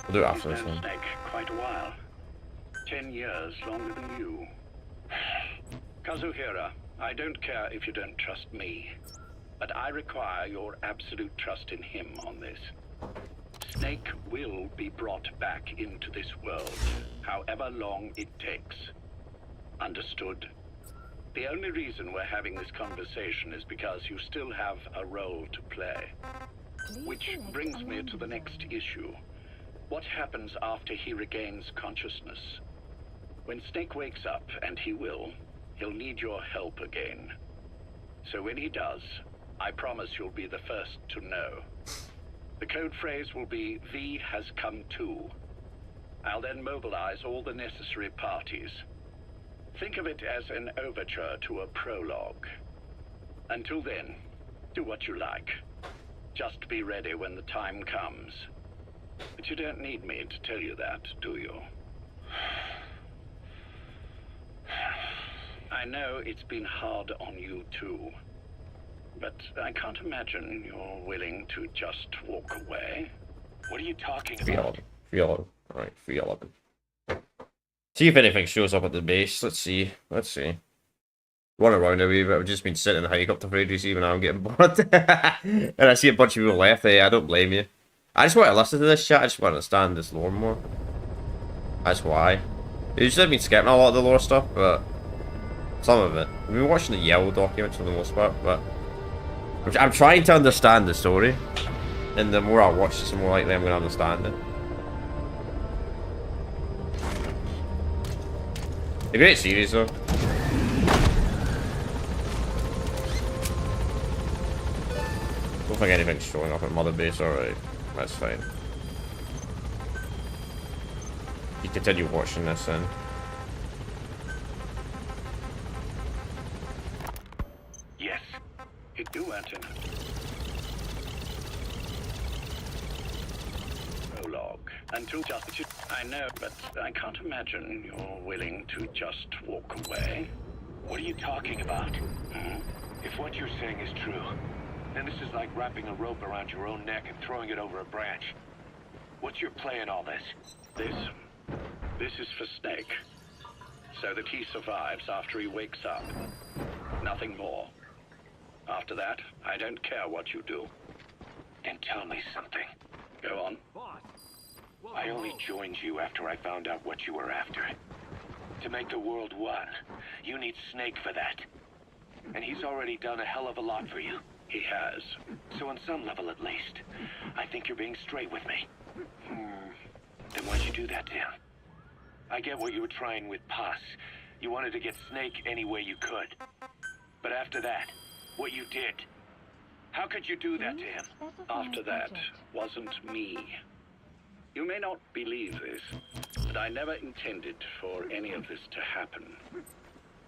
Speaker 1: We'll do it after
Speaker 15: He's
Speaker 1: this
Speaker 15: known
Speaker 1: one.
Speaker 15: Snake quite a while. 10 years longer than you. Kazuhira, I don't care if you don't trust me, but I require your absolute trust in him on this. Snake will be brought back into this world, however long it takes. Understood? The only reason we're having this conversation is because you still have a role to play. Which brings me to the next issue. What happens after he regains consciousness? When Snake wakes up, and he will, he'll need your help again. So when he does, I promise you'll be the first to know. The code phrase will be, V has come to. I'll then mobilize all the necessary parties. Think of it as an overture to a prologue. Until then, do what you like. Just be ready when the time comes. But you don't need me to tell you that, do you? I know it's been hard on you too. But I can't imagine you're willing to just walk away. What are you talking about?
Speaker 1: 311. Alright, 311. See if anything shows up at the base. Let's see. Run around a wee bit. I've just been sitting in the helicopter for ages, even now I'm getting bored. And I see a bunch of people left. I don't blame you. I just want to listen to this chat. I just want to understand this lore more. That's why. Usually I've been skipping a lot of the lore stuff, but some of it. I've been watching the Yellow documents for the most part, but I'm trying to understand the story. And the more I watch this, the more likely I'm going to understand it. A great series, though. Don't think anything's showing up at Mother Base. Alright, that's fine. You continue watching this then.
Speaker 15: Yes, it do, Anton. Prologue. Until just... I know, but I can't imagine you're willing to just walk away.
Speaker 14: What are you talking about? If what you're saying is true, then this is like wrapping a rope around your own neck and throwing it over a branch. What's your play in all this?
Speaker 15: This is for Snake. So that he survives after he wakes up. Nothing more. After that, I don't care what you do.
Speaker 14: Then tell me something.
Speaker 15: Go on.
Speaker 14: I only joined you after I found out what you were after. To make the world one, you need Snake for that. And he's already done a hell of a lot for you.
Speaker 15: He has.
Speaker 14: So on some level at least, I think you're being straight with me. Then why'd you do that to him? I get what you were trying with Paz. You wanted to get Snake any way you could. But after that, what you did, how could you do that to him?
Speaker 15: After that, wasn't me. You may not believe this, but I never intended for any of this to happen.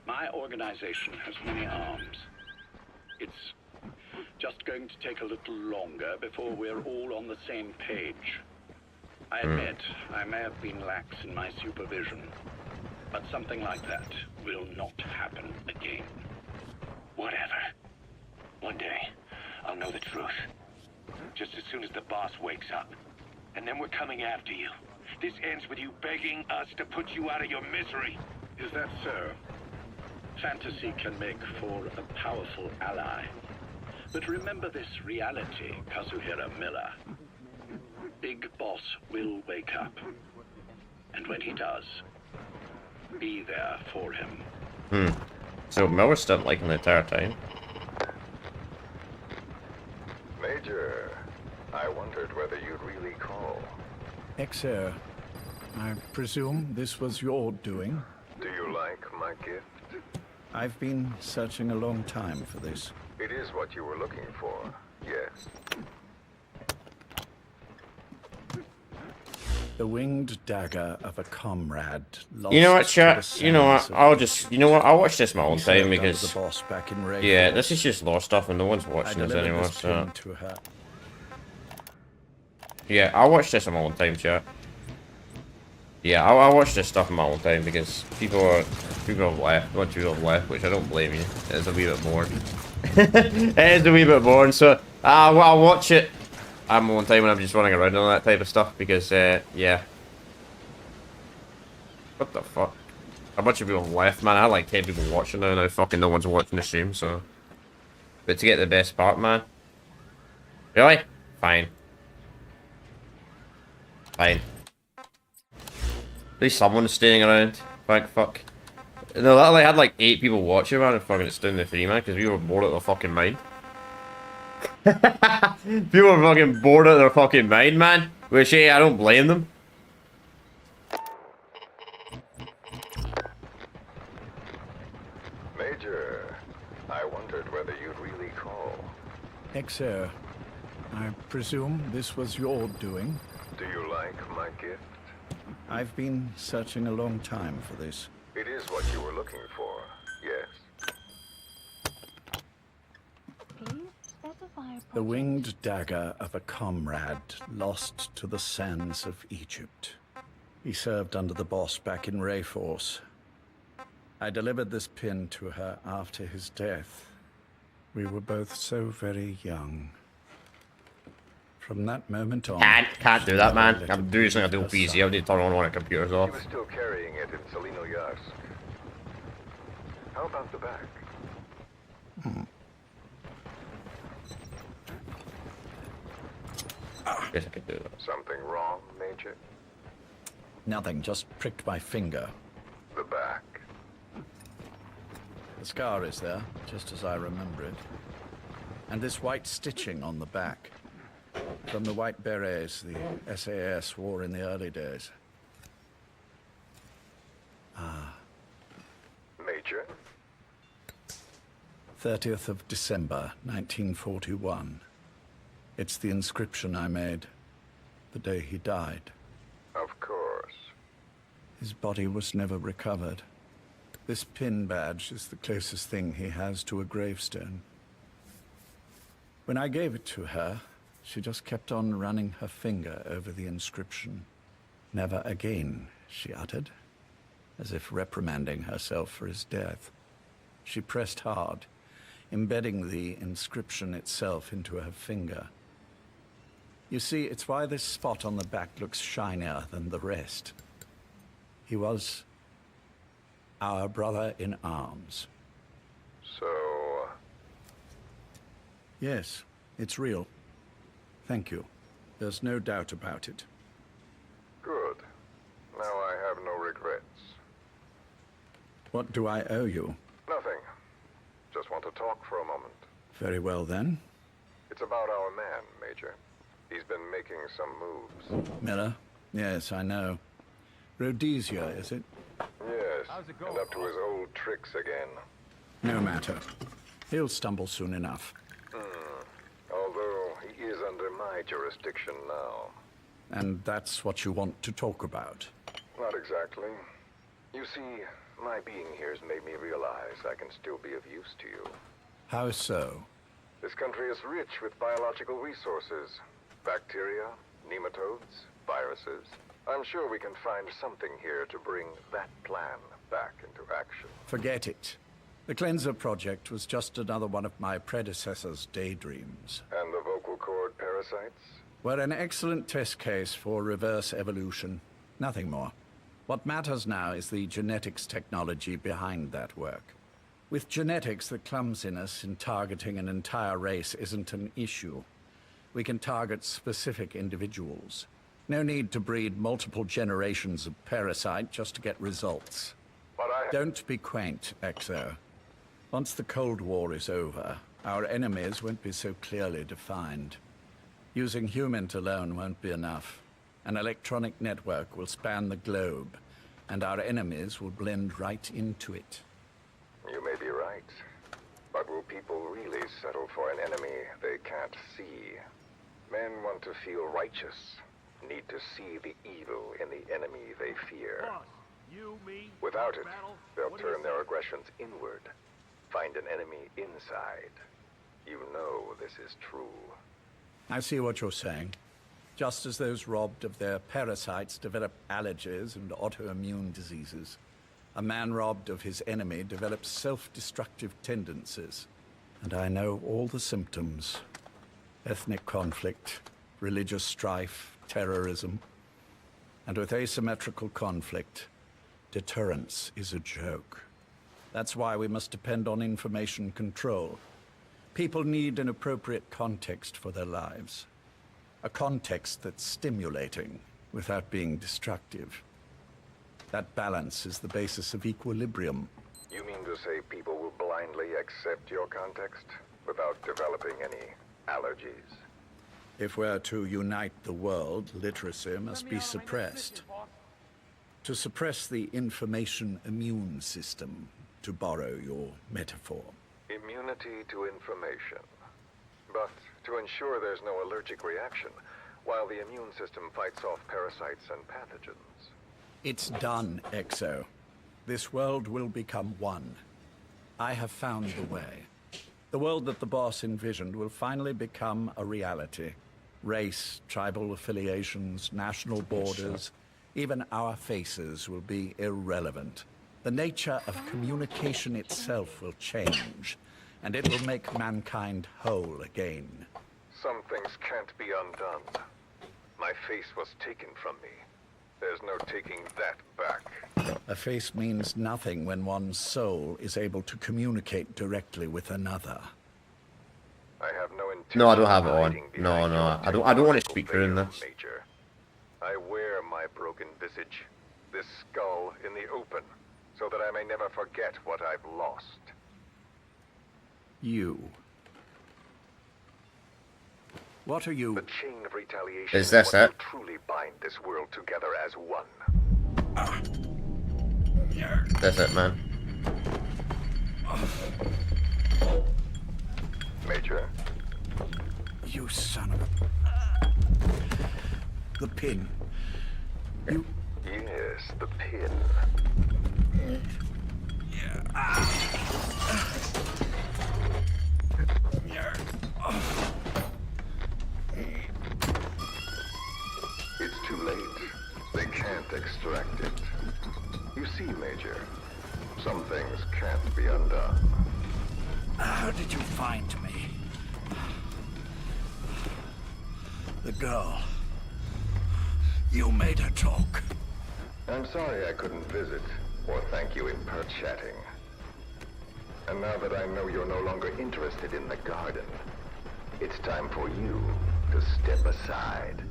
Speaker 15: My organization has many arms. It's just going to take a little longer before we're all on the same page. I admit I may have been lax in my supervision, but something like that will not happen again.
Speaker 14: Whatever. One day, I'll know the truth. Just as soon as the boss wakes up. And then we're coming after you. This ends with you begging us to put you out of your misery.
Speaker 15: Is that so? Fantasy can make for a powerful ally. But remember this reality, Kazuhira Miller. Big Boss will wake up. And when he does, be there for him.
Speaker 1: So Miller's still liking the entire time.
Speaker 18: Major, I wondered whether you'd really call.
Speaker 15: Exer, I presume this was your doing?
Speaker 18: Do you like my gift?
Speaker 15: I've been searching a long time for this.
Speaker 18: It is what you were looking for, yes.
Speaker 15: The winged dagger of a comrade.
Speaker 1: You know what, chat? You know what? I'll watch this my own time because
Speaker 15: the boss back in
Speaker 1: yeah, this is just lore stuff and no one's watching this anymore. So yeah, I'll watch this in my own time, chat. Yeah, I'll watch this stuff in my own time because people have left, a bunch of people have left, which I don't blame you. It's a wee bit boring. It is a wee bit boring, so I'll watch it at my own time when I'm just running around and all that type of stuff because yeah. What the fuck? A bunch of people have left, man. I had like 10 people watching now, and fucking no one's watching the stream, so. But to get the best part, man. Really? Fine. Fine. At least someone's staying around. Thank fuck. No, that like had like 8 people watching, man, and fucking it's down to 3, man, because we were bored out of their fucking mind. People are fucking bored out of their fucking mind, man. Which, hey, I don't blame them.
Speaker 18: Major, I wondered whether you'd really call.
Speaker 15: Exer, I presume this was your doing?
Speaker 18: Do you like my gift?
Speaker 15: I've been searching a long time for this.
Speaker 18: It is what you were looking for, yes.
Speaker 15: The winged dagger of a comrade lost to the sands of Egypt. He served under the boss back in Rayforce. I delivered this pin to her after his death. We were both so very young. From that moment on...
Speaker 1: Can't do that, man. I'm doing something I do PC. I need to turn on one of the computers
Speaker 18: He
Speaker 1: off.
Speaker 18: was still carrying it in Selino Yask. How about the back?
Speaker 1: Guess I could do that.
Speaker 18: Something wrong, Major?
Speaker 15: Nothing, just pricked my finger.
Speaker 18: The back.
Speaker 15: The scar is there, just as I remember it. And this white stitching on the back. From the white berets the SAS wore in the early days.
Speaker 18: Major?
Speaker 15: 30th of December, 1941. It's the inscription I made the day he died.
Speaker 18: Of course.
Speaker 15: His body was never recovered. This pin badge is the closest thing he has to a gravestone. When I gave it to her, she just kept on running her finger over the inscription. Never again, she uttered, as if reprimanding herself for his death. She pressed hard, embedding the inscription itself into her finger. You see, it's why this spot on the back looks shinier than the rest. He was our brother in arms.
Speaker 18: So...
Speaker 15: Yes, it's real. Thank you. There's no doubt about it.
Speaker 18: Good. Now I have no regrets.
Speaker 15: What do I owe you?
Speaker 18: Nothing. Just want to talk for a moment.
Speaker 15: Very well, then.
Speaker 18: It's about our man, Major. He's been making some moves.
Speaker 15: Miller? Yes, I know. Rhodesia, is it?
Speaker 18: Yes, and up to his old tricks again.
Speaker 15: No matter. He'll stumble soon enough.
Speaker 18: Although he is under my jurisdiction now.
Speaker 15: And that's what you want to talk about?
Speaker 18: Not exactly. You see, my being here's made me realize I can still be of use to you.
Speaker 15: How so?
Speaker 18: This country is rich with biological resources. Bacteria, nematodes, viruses. I'm sure we can find something here to bring that plan back into action.
Speaker 15: Forget it. The Cleanser Project was just another one of my predecessor's daydreams.
Speaker 18: And the vocal cord parasites?
Speaker 15: We're an excellent test case for reverse evolution. Nothing more. What matters now is the genetics technology behind that work. With genetics, the clumsiness in targeting an entire race isn't an issue. We can target specific individuals. No need to breed multiple generations of parasite just to get results.
Speaker 18: But
Speaker 15: Don't be quaint, Exo. Once the Cold War is over, our enemies won't be so clearly defined. Using humans alone won't be enough. An electronic network will span the globe, and our enemies will blend right into it.
Speaker 18: You may be right. But will people really settle for an enemy they can't see? Men want to feel righteous, need to see the evil in the enemy they fear. Without it, they'll turn their aggressions inward, find an enemy inside. You know this is true.
Speaker 15: I see what you're saying. Just as those robbed of their parasites develop allergies and autoimmune diseases, a man robbed of his enemy develops self-destructive tendencies. And I know all the symptoms. Ethnic conflict, religious strife, terrorism. And with asymmetrical conflict, deterrence is a joke. That's why we must depend on information control. People need an appropriate context for their lives. A context that's stimulating without being destructive. That balance is the basis of equilibrium.
Speaker 18: You mean to say people will blindly accept your context without developing any allergies?
Speaker 15: If we're to unite the world, literacy must be suppressed. To suppress the information immune system, to borrow your metaphor.
Speaker 18: Immunity to information. But to ensure there's no allergic reaction, while the immune system fights off parasites and pathogens.
Speaker 15: It's done, Exo. This world will become one. I have found the way. The world that the boss envisioned will finally become a reality. Race, tribal affiliations, national borders, even our faces will be irrelevant. The nature of communication itself will change, and it will make mankind whole again.
Speaker 18: Some things can't be undone. My face was taken from me. There's no taking that back.
Speaker 15: A face means nothing when one's soul is able to communicate directly with another.
Speaker 18: I have no intention.
Speaker 1: No, I don't have it on. No, I don't want a speaker in this.
Speaker 18: Major. I wear my broken visage, this skull in the open, so that I may never forget what I've lost.
Speaker 15: You. What are you?
Speaker 18: The chain of retaliation
Speaker 1: Is this
Speaker 18: what
Speaker 1: it?
Speaker 18: will truly bind this world together as one.
Speaker 1: That's it, man.
Speaker 18: Major.
Speaker 15: You son of a... The pin. You...
Speaker 18: Yes, the pin. It's too late. They can't extract it. You see, Major, some things can't be undone.
Speaker 15: How did you find me? The girl. You made her talk.
Speaker 18: I'm sorry I couldn't visit or thank you in chatting. And now that I know you're no longer interested in the garden, it's time for you to step aside.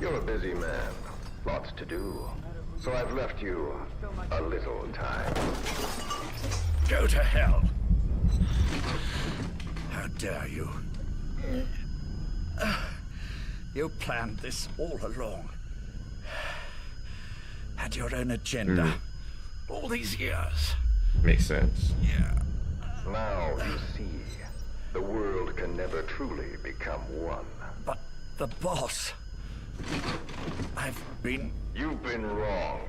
Speaker 18: You're a busy man, lots to do, so I've left you a little time.
Speaker 15: Go to hell. How dare you? You planned this all along. Had your own agenda. All these years.
Speaker 1: Makes sense.
Speaker 15: Yeah.
Speaker 18: Now you see, the world can never truly become one.
Speaker 15: But the boss...
Speaker 18: You've been wrong.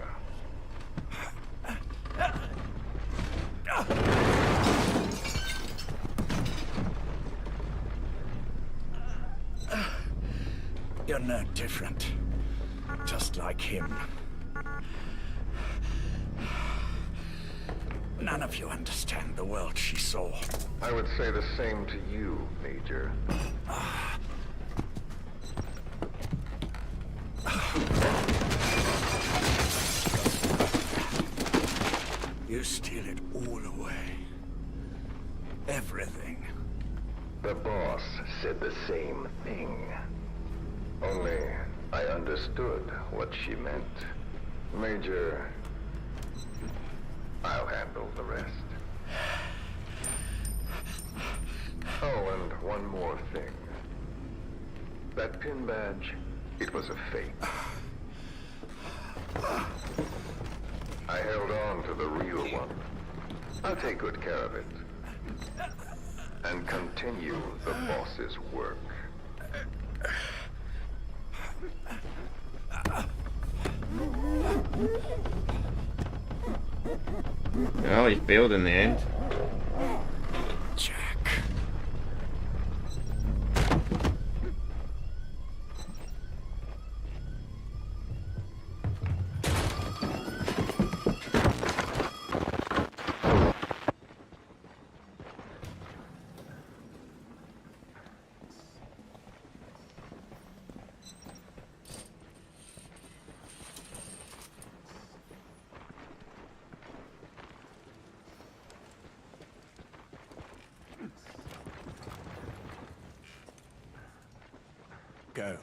Speaker 15: You're no different. Just like him. None of you understand the world she saw.
Speaker 18: I would say the same to you, Major.
Speaker 15: You steal it all away. Everything.
Speaker 18: The boss said the same thing. Only I understood what she meant. Major, I'll handle the rest. Oh, and one more thing. That pin badge, it was a fake. I held on to the real one. I'll take good care of it. And continue the boss's work.
Speaker 1: Oh, he failed in the end.
Speaker 15: Jack. Go.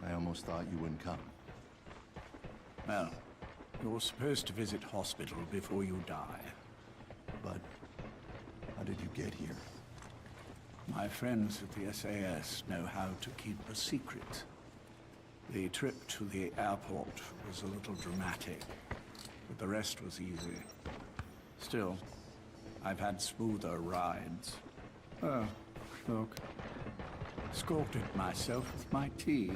Speaker 19: I almost thought you wouldn't come.
Speaker 15: Well, you're supposed to visit hospital before you die.
Speaker 19: But how did you get here?
Speaker 15: My friends at the SAS know how to keep a secret. The trip to the airport was a little dramatic, but the rest was easy. Still, I've had smoother rides. Oh, look. Escorted myself with my tea.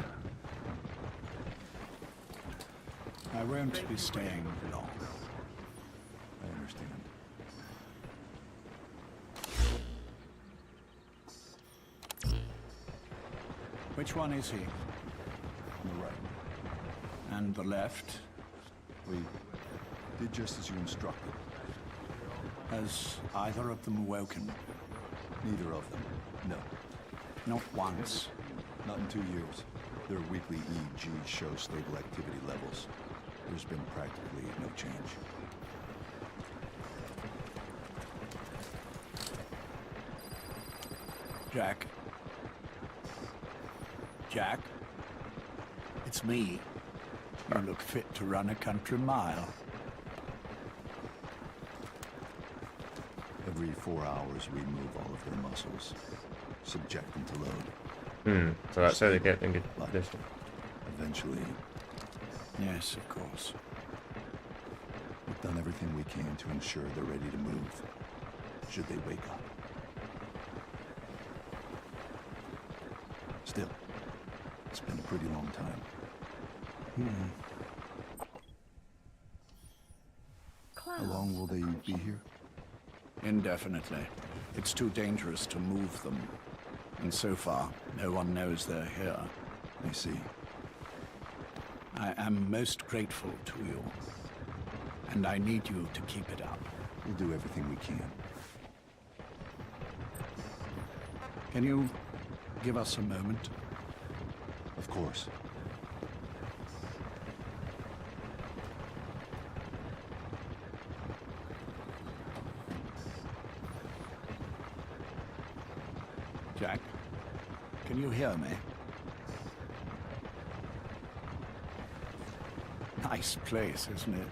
Speaker 15: I won't be staying long.
Speaker 19: I understand.
Speaker 15: Which one is he?
Speaker 19: On the right.
Speaker 15: And the left?
Speaker 19: We did just as you instructed.
Speaker 15: Has either of them awoken?
Speaker 19: Neither of them. No.
Speaker 15: Not once?
Speaker 19: Not in 2 years. Their weekly EEGs show stable activity levels. There's been practically no change.
Speaker 15: Jack? Jack? It's me. You look fit to run a country mile.
Speaker 19: Every 4 hours, we move all of their muscles, subject them to load.
Speaker 1: So that's how they get in good condition.
Speaker 19: Eventually,
Speaker 15: Yes, of course.
Speaker 19: we've done everything we can to ensure they're ready to move, should they wake up. Still, it's been a pretty long time. How long will they be here?
Speaker 15: Indefinitely. It's too dangerous to move them. And so far, no one knows they're here.
Speaker 19: I see.
Speaker 15: I am most grateful to you. And I need you to keep it up.
Speaker 19: We'll do everything we can.
Speaker 15: Can you give us a moment?
Speaker 19: Of course.
Speaker 15: Jack, can you hear me? Nice place, isn't it?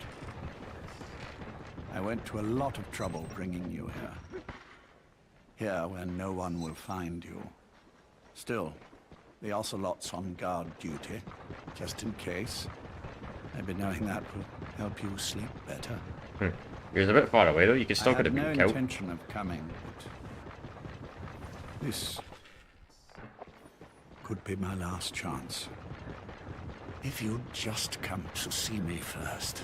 Speaker 15: I went to a lot of trouble bringing you here. Here where no one will find you. Still, the Ocelot's on guard duty, just in case. Maybe knowing that will help you sleep better.
Speaker 1: You're a bit far away though, you can still
Speaker 15: I
Speaker 1: could have
Speaker 15: had
Speaker 1: been
Speaker 15: no
Speaker 1: killed.
Speaker 15: intention of coming, but this could be my last chance. If you'd just come to see me first.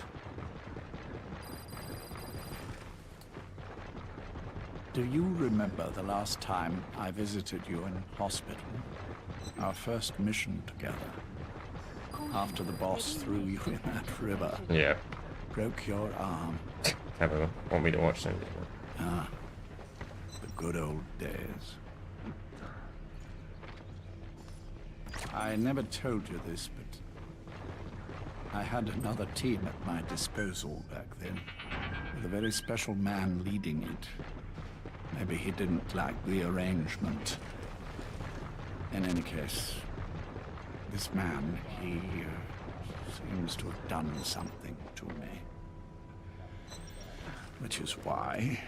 Speaker 15: Do you remember the last time I visited you in hospital? Our first mission together. After the boss threw you in that river.
Speaker 1: Yeah.
Speaker 15: Broke your arm.
Speaker 1: Never want me to watch them.
Speaker 15: Ah, the good old days. I never told you this, but I had another team at my disposal back then, with a very special man leading it. Maybe he didn't like the arrangement. In any case, this man, he seems to have done something to me. Which is why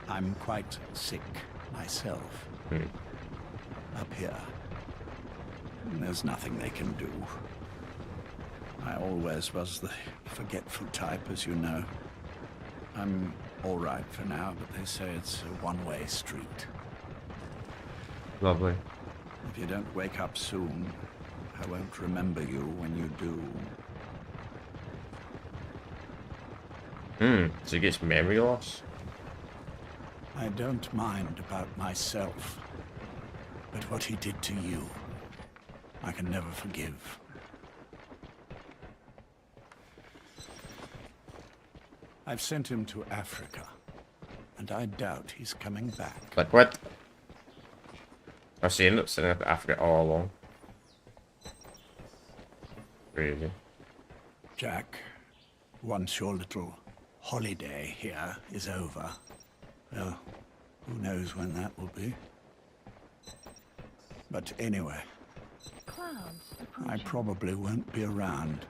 Speaker 15: I'm quite sick myself. Up here. There's nothing they can do. I always was the forgetful type, as you know. I'm all right for now, but they say it's a one-way street.
Speaker 1: Lovely.
Speaker 15: If you don't wake up soon, I won't remember you when you do.
Speaker 1: So he gets memory loss?
Speaker 15: I don't mind about myself, but what he did to you, I can never forgive. I've sent him to Africa, and I doubt he's coming back.
Speaker 1: Like what? I've seen it sitting up in Africa all along. Crazy.
Speaker 15: Jack, once your little holiday here is over, well, who knows when that will be. But anyway, I probably won't be around.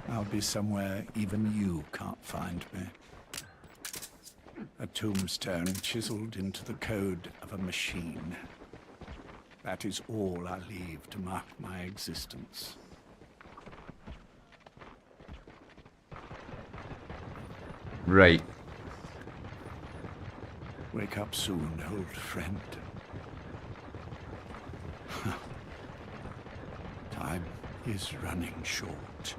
Speaker 15: I'll be somewhere even you can't find me. A tombstone chiseled into the code of a machine. That is all I leave to mark my existence.
Speaker 1: Right.
Speaker 15: Wake up soon, old friend. Time is running short.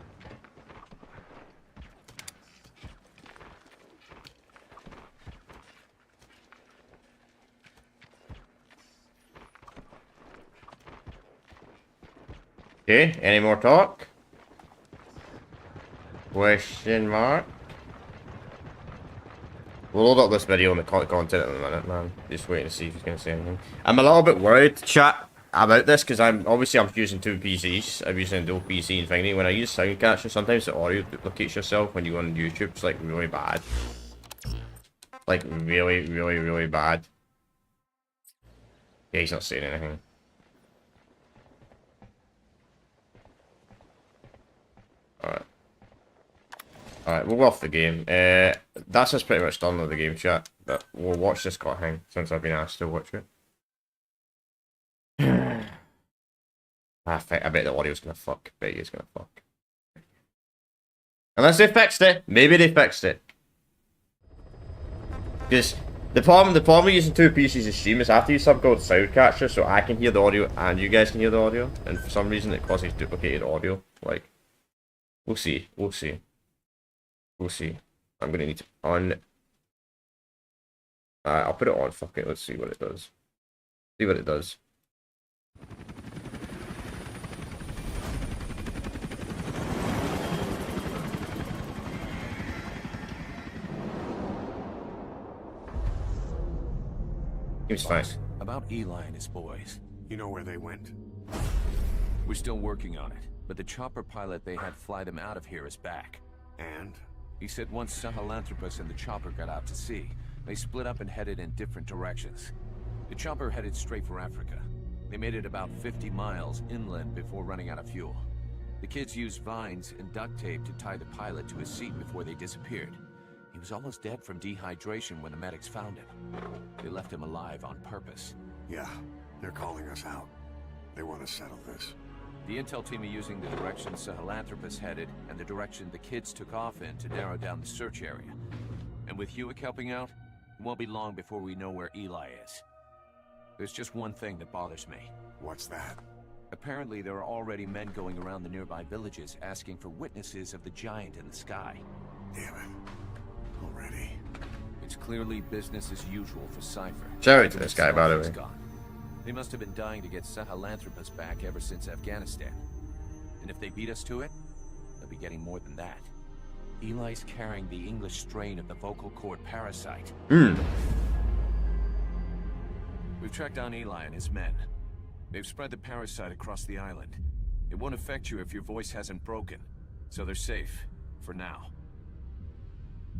Speaker 1: Okay, any more talk? Question mark? We'll load up this video and the content in a minute, man. Just waiting to see if he's going to say anything. I'm a little bit worried, chat, about this, because I'm using two PCs. I'm using a dual PC and thingy. When I use sound capture, sometimes the audio duplicates yourself when you go on YouTube. It's like really bad. Like really, really, really bad. Yeah, he's not saying anything. Alright. Alright, we'll go off the game. That's us pretty much done with the game, chat. But we'll watch this got hang since I've been asked to watch it. I bet the audio's gonna fuck. I bet it's gonna fuck. Unless they fixed it. Maybe they fixed it. Because the problem with using two PCs to stream is I have to use something called sound capture so I can hear the audio and you guys can hear the audio. And for some reason it causes duplicated audio. Like, we'll see. We'll see. We'll see. I'm gonna need to on. I'll put it on. Fuck it. Let's see what it does. See what it does. Seems fine.
Speaker 20: About Eli and his boys.
Speaker 9: You know where they went?
Speaker 20: We're still working on it, but the chopper pilot they had fly them out of here is back.
Speaker 9: And?
Speaker 20: He said once Sahelanthropus and the chopper got out to sea, they split up and headed in different directions. The chopper headed straight for Africa. They made it about 50 miles inland before running out of fuel. The kids used vines and duct tape to tie the pilot to his seat before they disappeared. He was almost dead from dehydration when the medics found him. They left him alive on purpose.
Speaker 9: Yeah, they're calling us out. They want to settle this.
Speaker 20: The intel team are using the direction Sahelanthropus headed and the direction the kids took off in to narrow down the search area. And with Hewitt helping out, it won't be long before we know where Eli is. There's just one thing that bothers me.
Speaker 9: What's that?
Speaker 20: Apparently there are already men going around the nearby villages asking for witnesses of the giant in the sky.
Speaker 9: Damn it. Already.
Speaker 20: It's clearly business as usual for Cypher.
Speaker 1: Shout out to this guy, by the way.
Speaker 20: Gone. They must have been dying to get Sahelanthropus back ever since Afghanistan. And if they beat us to it, they'll be getting more than that. Eli's carrying the English strain of the vocal cord parasite. We've tracked down Eli and his men. They've spread the parasite across the island. It won't affect you if your voice hasn't broken, so they're safe, for now.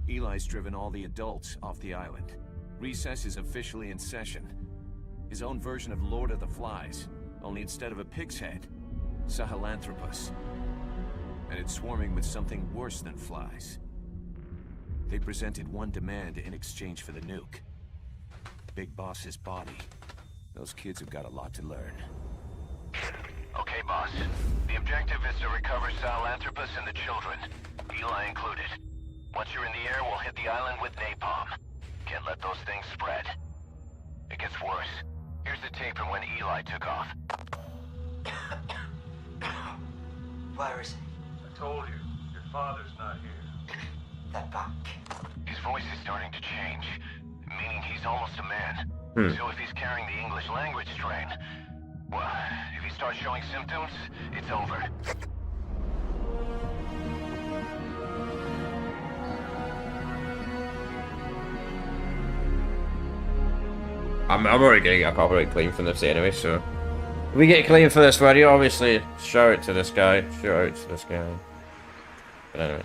Speaker 20: Eli's driven all the adults off the island. Recess is officially in session. His own version of Lord of the Flies, only instead of a pig's head, Sahelanthropus. And it's swarming with something worse than flies. They presented one demand in exchange for the nuke. Big Boss's body. Those kids have got a lot to learn.
Speaker 5: Okay, boss. The objective is to recover Sahelanthropus and the children, Eli included. Once you're in the air, we'll hit the island with napalm. Can't let those things spread. It gets worse. Here's the tape from when Eli took off.
Speaker 21: Virus.
Speaker 5: I told you, your father's not here.
Speaker 21: That back.
Speaker 5: His voice is starting to change, meaning he's almost a man. So if he's carrying the English language strain, well, if he starts showing symptoms, it's over.
Speaker 1: I'm already getting a copyright claim from this anyway, so if we get a claim for this video, obviously shout out to this guy. Shout out to this guy. But anyway.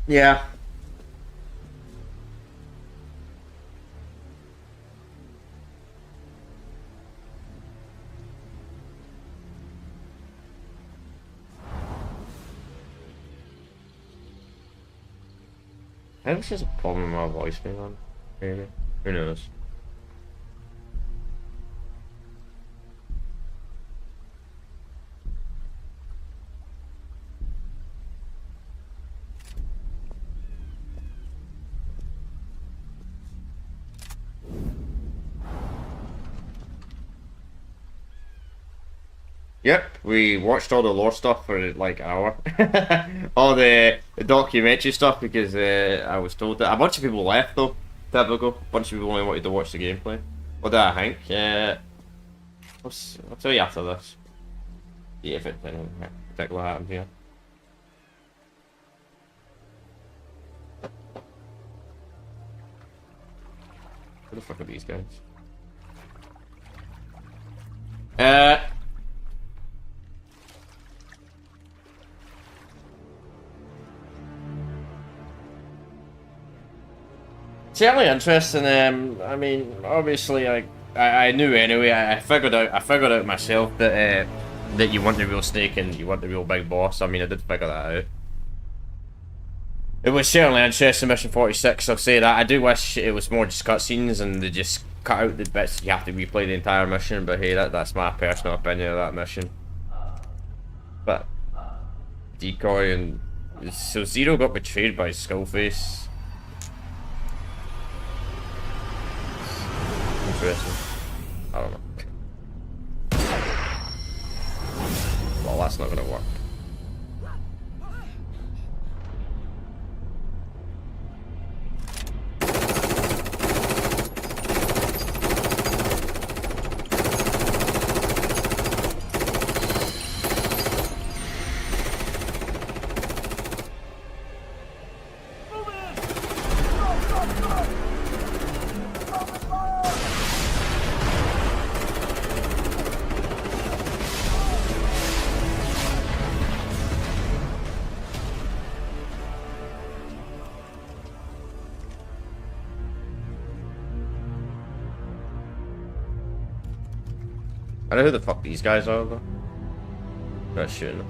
Speaker 1: Yeah. I think it's just a problem with my voice being on, maybe. Who knows? Yep, we watched all the lore stuff for like an hour. All the documentary stuff because I was told that a bunch of people left though. Typical. A bunch of people only wanted to watch the gameplay. What did I think? I'll tell you after this. Yeah, if anything particular happens here. Who the fuck are these guys? Certainly interesting. I mean, obviously, I knew anyway. I figured out myself that that you want the real Snake and you want the real big boss. I mean, I did figure that out. It was certainly interesting. Mission 46. I'll say that. I do wish it was more just cutscenes and they just cut out the bits you have to replay the entire mission. But hey, that's my personal opinion of that mission. But decoy and so Zero got betrayed by Skullface. Interesting. I don't know. Well, that's not gonna work. I know who the fuck these guys are though. Not shooting them.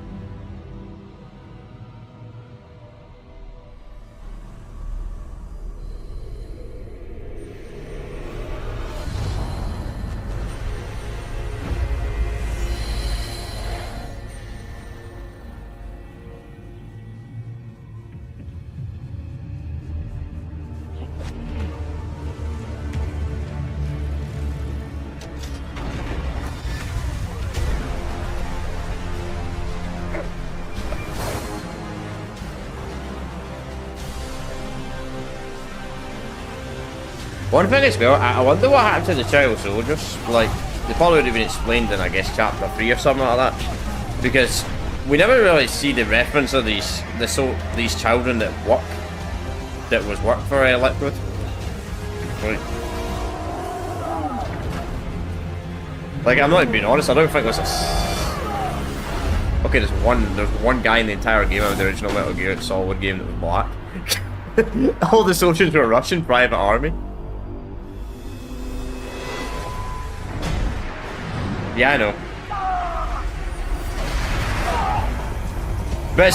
Speaker 1: One thing as well, I wonder what happened to the child soldiers. Like, they probably would have been explained in, I guess, chapter 3 or something like that. Because we never really see the reference of these children that was work for Liquid. Right. Like, I'm not even being honest, I don't think there's okay, there's one guy in the entire game of the original Metal Gear Solid game that was black. All the soldiers were Russian private army. Yeah, I know. But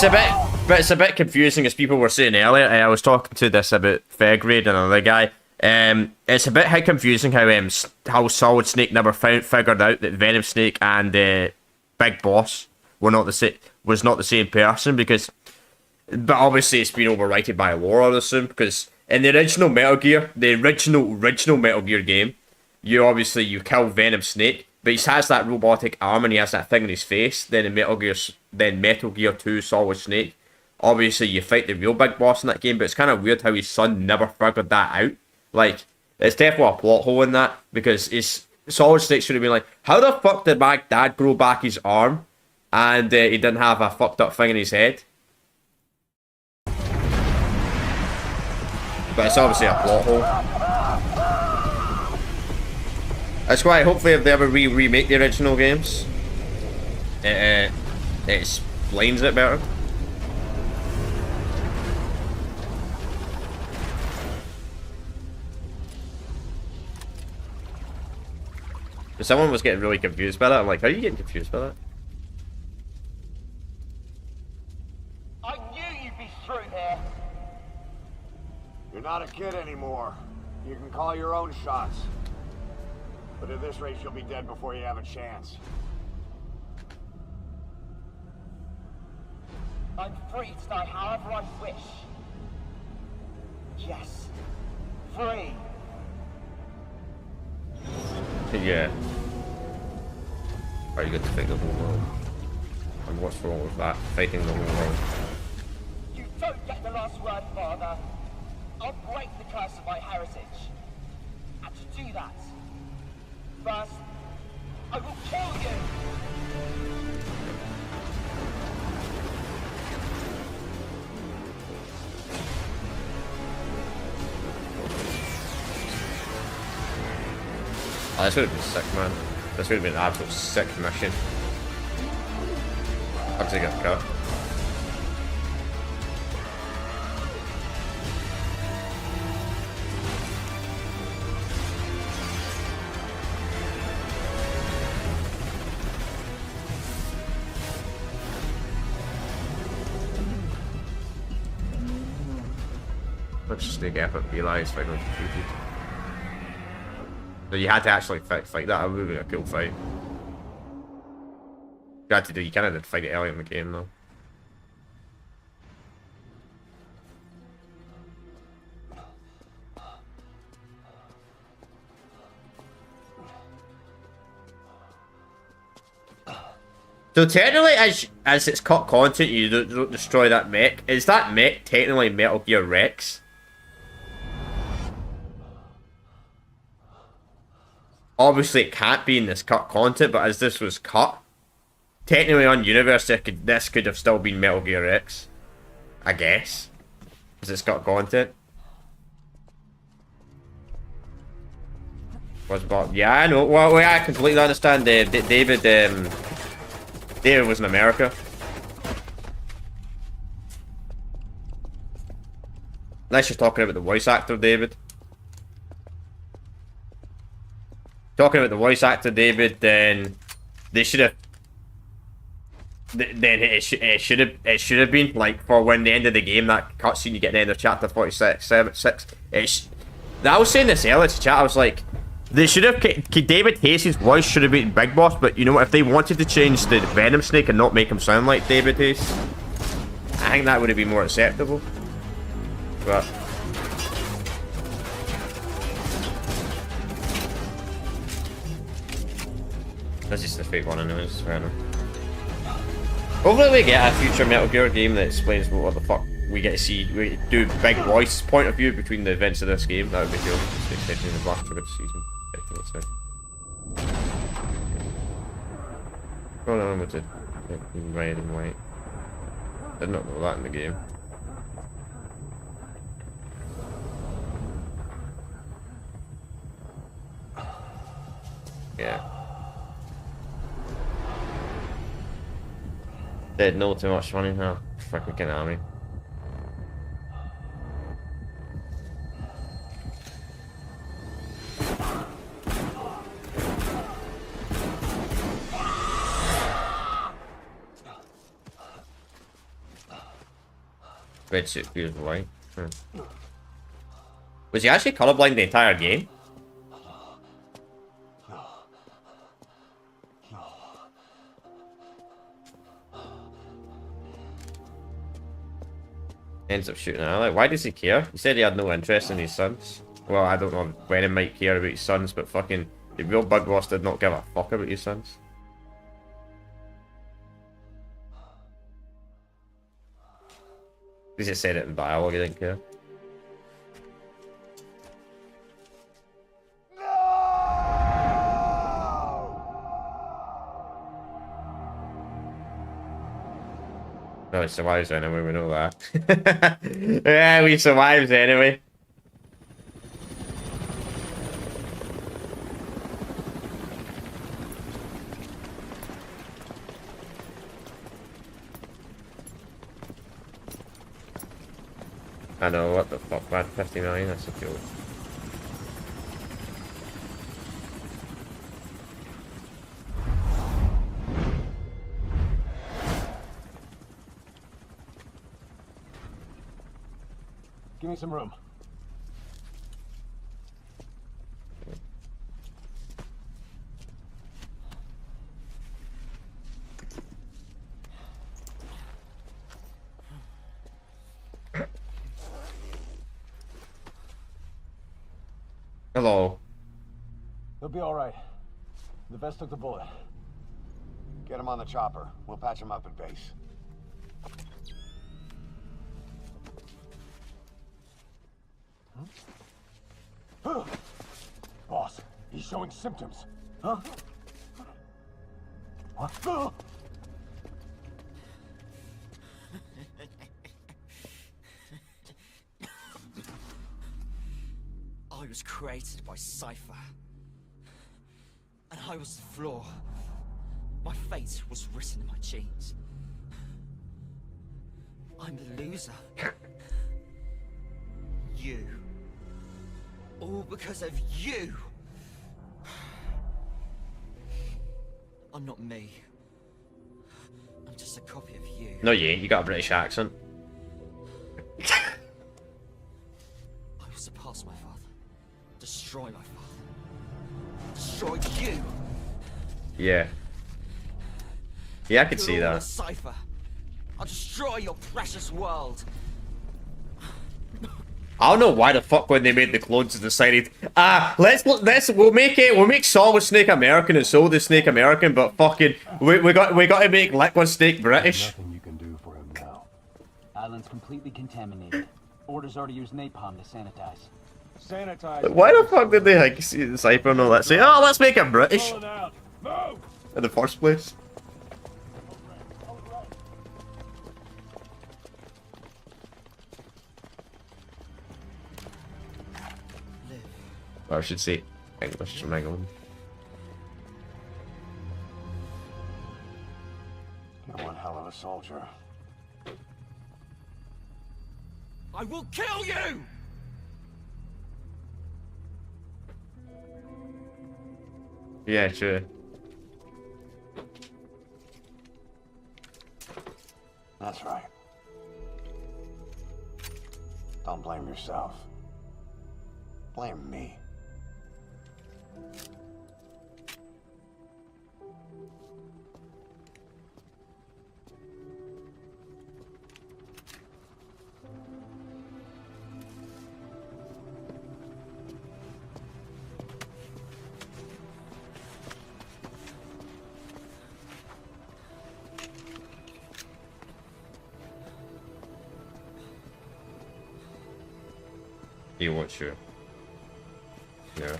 Speaker 1: it's a bit confusing, as people were saying earlier. I was talking to this about Fegrade and another guy. It's a bit confusing how Solid Snake never figured out that Venom Snake and Big Boss were not the same person, because. But obviously it's been overwritten by lore, I'd assume, because in the original Metal Gear, the original Metal Gear game, you kill Venom Snake. But he has that robotic arm and he has that thing in his face. Then in Metal Gear 2 Solid Snake, obviously you fight the real big boss in that game. But it's kind of weird how his son never figured that out. Like, it's definitely a plot hole in that, because Solid Snake should have been like, how the fuck did my dad grow back his arm and he didn't have a fucked up thing in his head? But it's obviously a plot hole. That's why hopefully if they ever remake the original games, it explains it better. But someone was getting really confused by that. I'm like, how are you getting confused by that?
Speaker 5: I knew you'd be through here.
Speaker 9: You're not a kid anymore. You can call your own shots. But at this rate, you'll be dead before you have a chance.
Speaker 5: I'm free to die however I wish. Yes. Free.
Speaker 1: Yeah. Are you good to fight the whole world? And what's wrong with that? Fighting the whole world.
Speaker 7: You don't get the last word, Father. I'll break the curse of my heritage. And to do that, first, I will kill you!
Speaker 1: Oh, this would have been sick, man. This would have been an absolute sick mission. How did he get cut? Let's just sneak effort, realize if I don't defeated. So you had to actually fight that. That would have been a cool fight. You had to do. You kind of did fight it early in the game, though. So technically, as it's cut content, you don't destroy that mech. Is that mech technically Metal Gear Rex? Obviously, it can't be in this cut content, but as this was cut, technically on Universe, this could have still been Metal Gear X. I guess. Because it's got content. What's about? Yeah, I know. Well, I completely understand. David was in America. Unless you're talking about the voice actor, David. Talking about the voice actor, David, then they should have. Then it should have been like for when the end of the game, that cutscene you get at the end of chapter 46, 6. I was saying this earlier to chat. I was like, they should have. David Hase's voice should have been Big Boss, but you know what? If they wanted to change the Venom Snake and not make him sound like David Hase, I think that would have been more acceptable. But. That's just the fake one, I know. It's fair enough. Hopefully we get a future Metal Gear game that explains what the fuck we get to see. We do Big Voice point of view between the events of this game. That would be cool. Especially in the Black Trigger season. Let's see. Oh no, what's it? Red and white. Did not know that in the game. Yeah. Did know too much money, huh? Fucking Konami. Red suit feels white. Was he actually colorblind the entire game? Ends up shooting ally. Why does he care? He said he had no interest in his sons. Well, I don't know when he might care about his sons, but fucking the real Bug Boss did not give a fuck about his sons. He just said it in dialogue, he didn't care. No, he survives anyway, we know that. Yeah, we survived anyway. I know, what the fuck, man, 59, that's a joke.
Speaker 5: Give me some room.
Speaker 1: Hello.
Speaker 5: He'll be all right. The vest took the bullet.
Speaker 9: Get him on the chopper. We'll patch him up at base.
Speaker 5: Boss, he's showing symptoms. Huh? What?
Speaker 2: I was created by Cypher. And I was the flaw. My fate was written in my genes. I'm the loser. You. All because of you. I'm not me. I'm just a copy of you.
Speaker 1: No, you ain't. You got a British accent.
Speaker 2: I will surpass my father. Destroy my father. Destroy you.
Speaker 1: Yeah. Yeah, I could see
Speaker 2: You're all
Speaker 1: that.
Speaker 2: a Cypher. I'll destroy your precious world.
Speaker 1: I don't know why the fuck when they made the clones decided, we'll make Solid Snake American and Solid Snake American, but fucking we got to make Liquid Snake British.
Speaker 5: Nothing you can do for him now. Island's completely contaminated. Orders are to use napalm to sanitize. Sanitize.
Speaker 1: Why the fuck did they like see the Cypher and all that say, oh, let's make him British in the first place? Or I should say English from England.
Speaker 9: You're one hell of a soldier.
Speaker 2: I will kill you!
Speaker 1: Yeah, sure.
Speaker 9: That's right. Don't blame yourself. Blame me.
Speaker 1: You want sure. Yeah.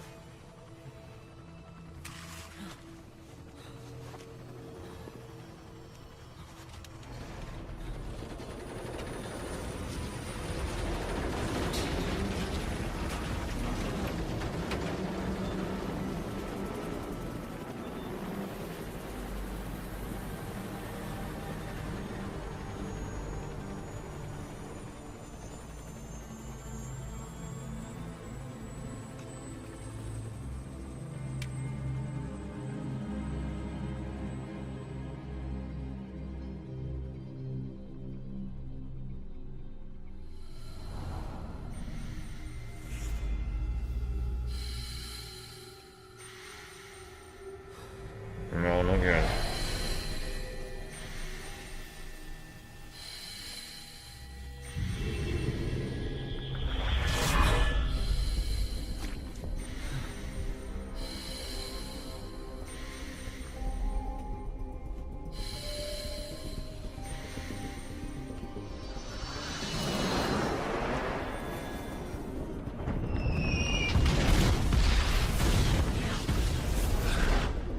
Speaker 1: No, not good.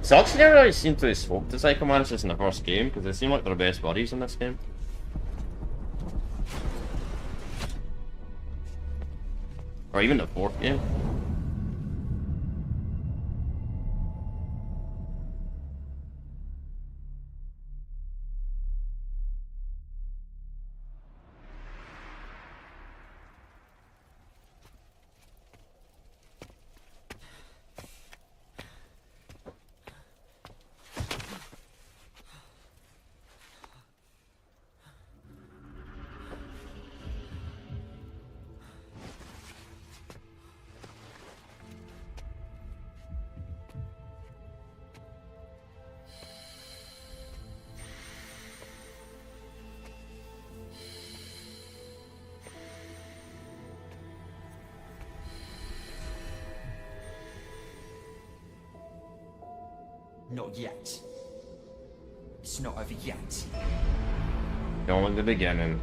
Speaker 1: Sucks, never really seem to have spoke to Psycho Mantis in the first game, because they seem like they're best buddies in this game. Or even the fourth game.
Speaker 2: Not yet. It's not over yet.
Speaker 1: No, in the beginning.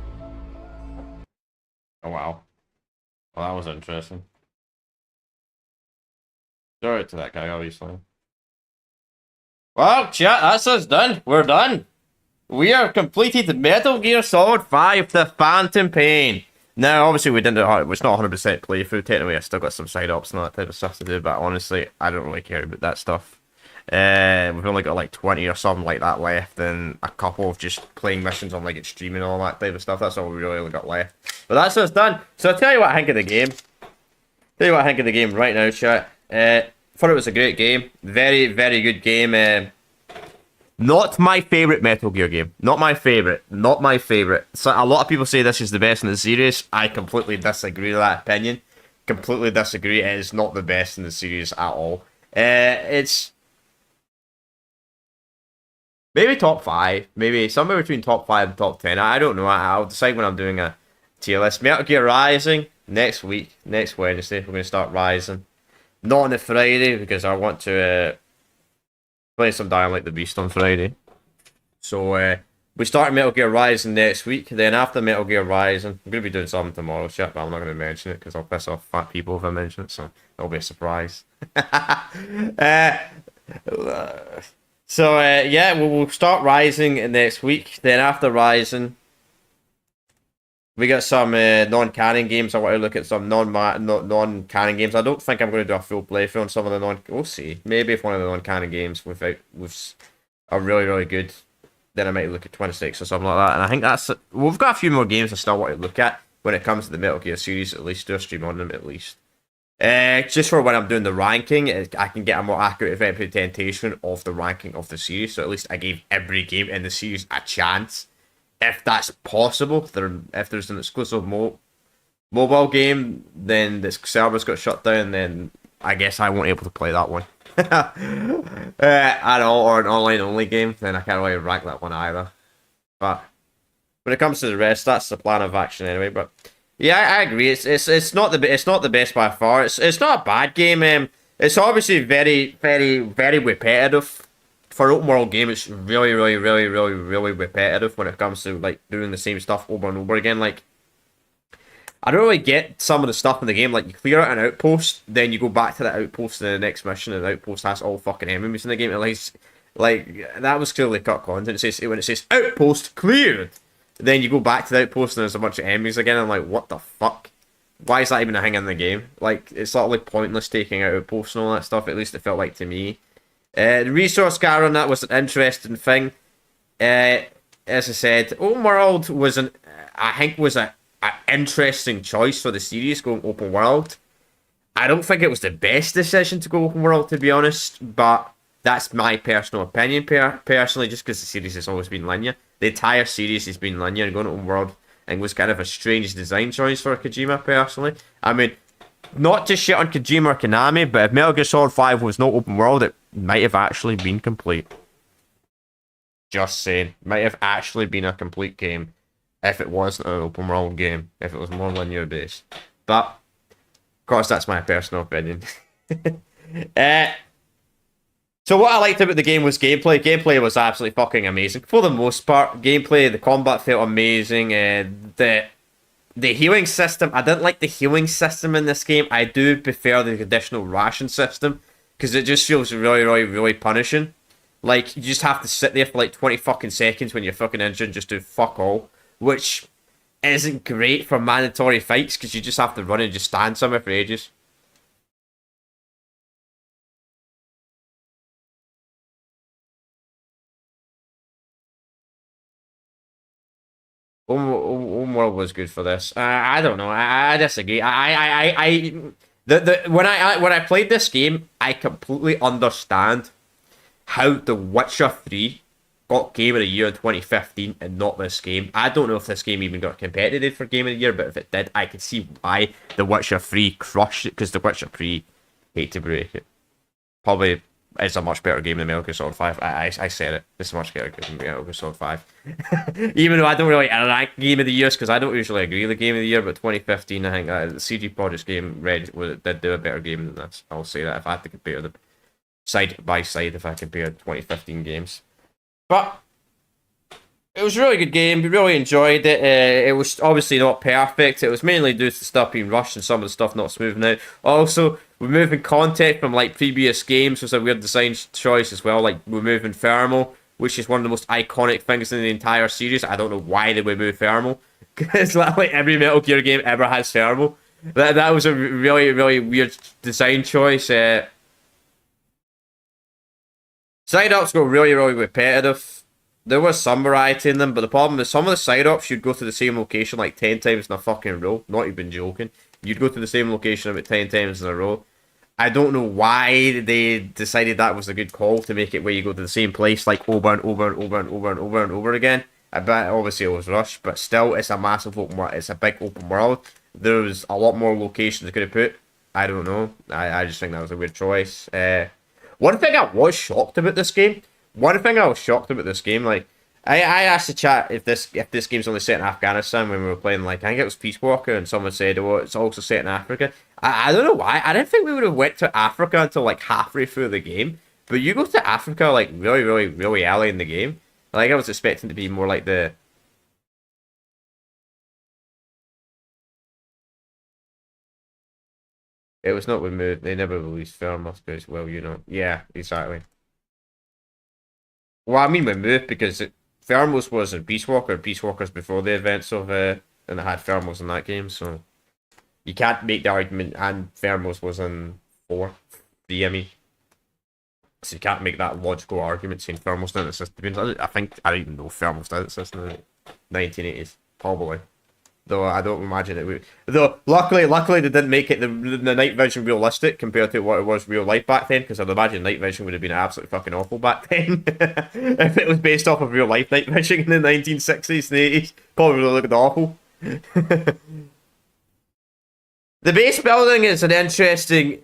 Speaker 1: Oh wow. Well, that was interesting. Sorry to that guy, obviously. Well, chat, that's us done. We're done. We have completed Metal Gear Solid 5, The Phantom Pain. Now, obviously, we didn't do it. It's not 100% playthrough. Technically, I still got some side ops and all that type of stuff to do, but honestly, I don't really care about that stuff. We've only got like 20 or something like that left, and a couple of just playing missions on like extreme and all that type of stuff. That's all we really got left. But that's us done. So I'll tell you what I think of the game. Right now, chat. Thought it was a great game. Very, very good game. Not my favourite Metal Gear game. Not my favourite. So a lot of people say this is the best in the series. I completely disagree with that opinion. Completely disagree. It is not the best in the series at all. It's maybe top 5. Maybe somewhere between top 5 and top 10. I don't know. I'll decide when I'm doing a tier list. Metal Gear Rising next week. Next Wednesday. We're going to start Rising. Not on the Friday because I want to play some Dying Like the Beast on Friday. So we start Metal Gear Rising next week. Then after Metal Gear Rising, I'm going to be doing something tomorrow, chat, but I'm not going to mention it because I'll piss off fat people if I mention it. So it'll be a surprise. Yeah, we'll start Rising next week. Then after Rising, we got some non-canon games. I want to look at some non-canon games. I don't think I'm going to do a full playthrough on some of the non. We'll see. Maybe if one of the non-canon games are really, really good, then I might look at 26 or something like that. And I think that's. We've got a few more games I still want to look at when it comes to the Metal Gear series. At least do a stream on them at least. Just for when I'm doing the ranking, I can get a more accurate representation of the ranking of the series. So at least I gave every game in the series a chance. If that's possible, if there's an exclusive mobile game, then the servers got shut down, then I guess I won't be able to play that one. At all, or an online only game, then I can't really rank that one either. But when it comes to the rest, that's the plan of action anyway. But yeah, I agree. It's not the best by far. It's not a bad game. It's obviously very, very, very repetitive. For an open world game, it's really, really, really, really, really repetitive when it comes to like doing the same stuff over and over again. Like, I don't really get some of the stuff in the game. Like, you clear out an outpost, then you go back to that outpost in the next mission, and the outpost has all fucking enemies in the game. At least, like that was clearly cut content. It says when it says outpost cleared, then you go back to the outpost and there's a bunch of enemies again. I'm like, what the fuck? Why is that even a thing in the game? Like, it's literally pointless taking out outposts and all that stuff. At least it felt like to me. The resource gathering, that was an interesting thing. As I said, open world was an interesting choice for the series going open world. I don't think it was the best decision to go open world, to be honest, but that's my personal opinion. Personally, just because the series has always been linear, the entire series has been linear, and going open world and was kind of a strange design choice for Kojima. Personally, I mean, not to shit on Kojima or Konami, but if Metal Gear Solid 5 was no open world, it might have actually been complete. Just saying. Might have actually been a complete game if it wasn't an open world game. If it was more linear based. But, of course, that's my personal opinion. So what I liked about the game was gameplay. Gameplay was absolutely fucking amazing. For the most part, gameplay, the combat felt amazing. The healing system, I didn't like the healing system in this game. I do prefer the additional ration system because it just feels really, really, really punishing. Like, you just have to sit there for like 20 fucking seconds when you're fucking injured and just do fuck all, which isn't great for mandatory fights because you just have to run and just stand somewhere for ages. Homeworld was good for this. I don't know. I disagree. When I played this game, I completely understand how The Witcher 3 got Game of the Year in 2015 and not this game. I don't know if this game even got competitive for Game of the Year, but if it did, I could see why The Witcher 3 crushed it, because The Witcher 3, hate to break it, probably is a much better game than Metal Gear Solid 5. I said it. It's a much better game than Metal Gear Solid 5. Even though I don't really rank Game of the Years, because I don't usually agree with Game of the Year, but 2015, I think the CG Project's game, Red, did do a better game than this. I'll say that if I had to compare them side by side, if I compare 2015 games. But It was a really good game. We really enjoyed it. It was obviously not perfect. It was mainly due to stuff being rushed and some of the stuff not smoothing out. Also, removing content from like previous games was a weird design choice as well. Like removing thermal, which is one of the most iconic things in the entire series. I don't know why they remove thermal, because like every Metal Gear game ever has thermal. That was a really, really weird design choice. Side ups got really, really repetitive. There was some variety in them, but the problem is some of the side ups you'd go to the same location like 10 times in a fucking row. Not even joking. You'd go to the same location about 10 times in a row. I don't know why they decided that was a good call to make it where you go to the same place like over and over and over and over and over and over again. I bet obviously it was rushed, but still it's a massive open world. It's a big open world. There's a lot more locations they could have put. I don't know. I just think that was a weird choice. One thing I was shocked about this game. Like I asked the chat if this game's only set in Afghanistan when we were playing, like I think it was Peace Walker, and someone said, oh, it's also set in Africa. I don't know why. I didn't think we would have went to Africa until like halfway through the game. But you go to Africa like really, really, really early in the game. Like I was expecting to be more like the It was not removed. They never released Thermos because, well, you know. Yeah, exactly. Well, I mean removed because Thermos was in Peace Walker. Peace Walker's before the events of, and it had Thermos in that game, so you can't make the argument, and Thermos was in 4, DME. So you can't make that logical argument saying Thermos didn't exist. I don't even know if Thermos did exist in the 1980s. Probably. Though I don't imagine it would. Though luckily they didn't make it the night vision realistic compared to what it was real life back then. Because I'd imagine night vision would have been absolutely fucking awful back then. If it was based off of real life night vision in the 1960s and 80s, probably would have looked awful. The base building is an interesting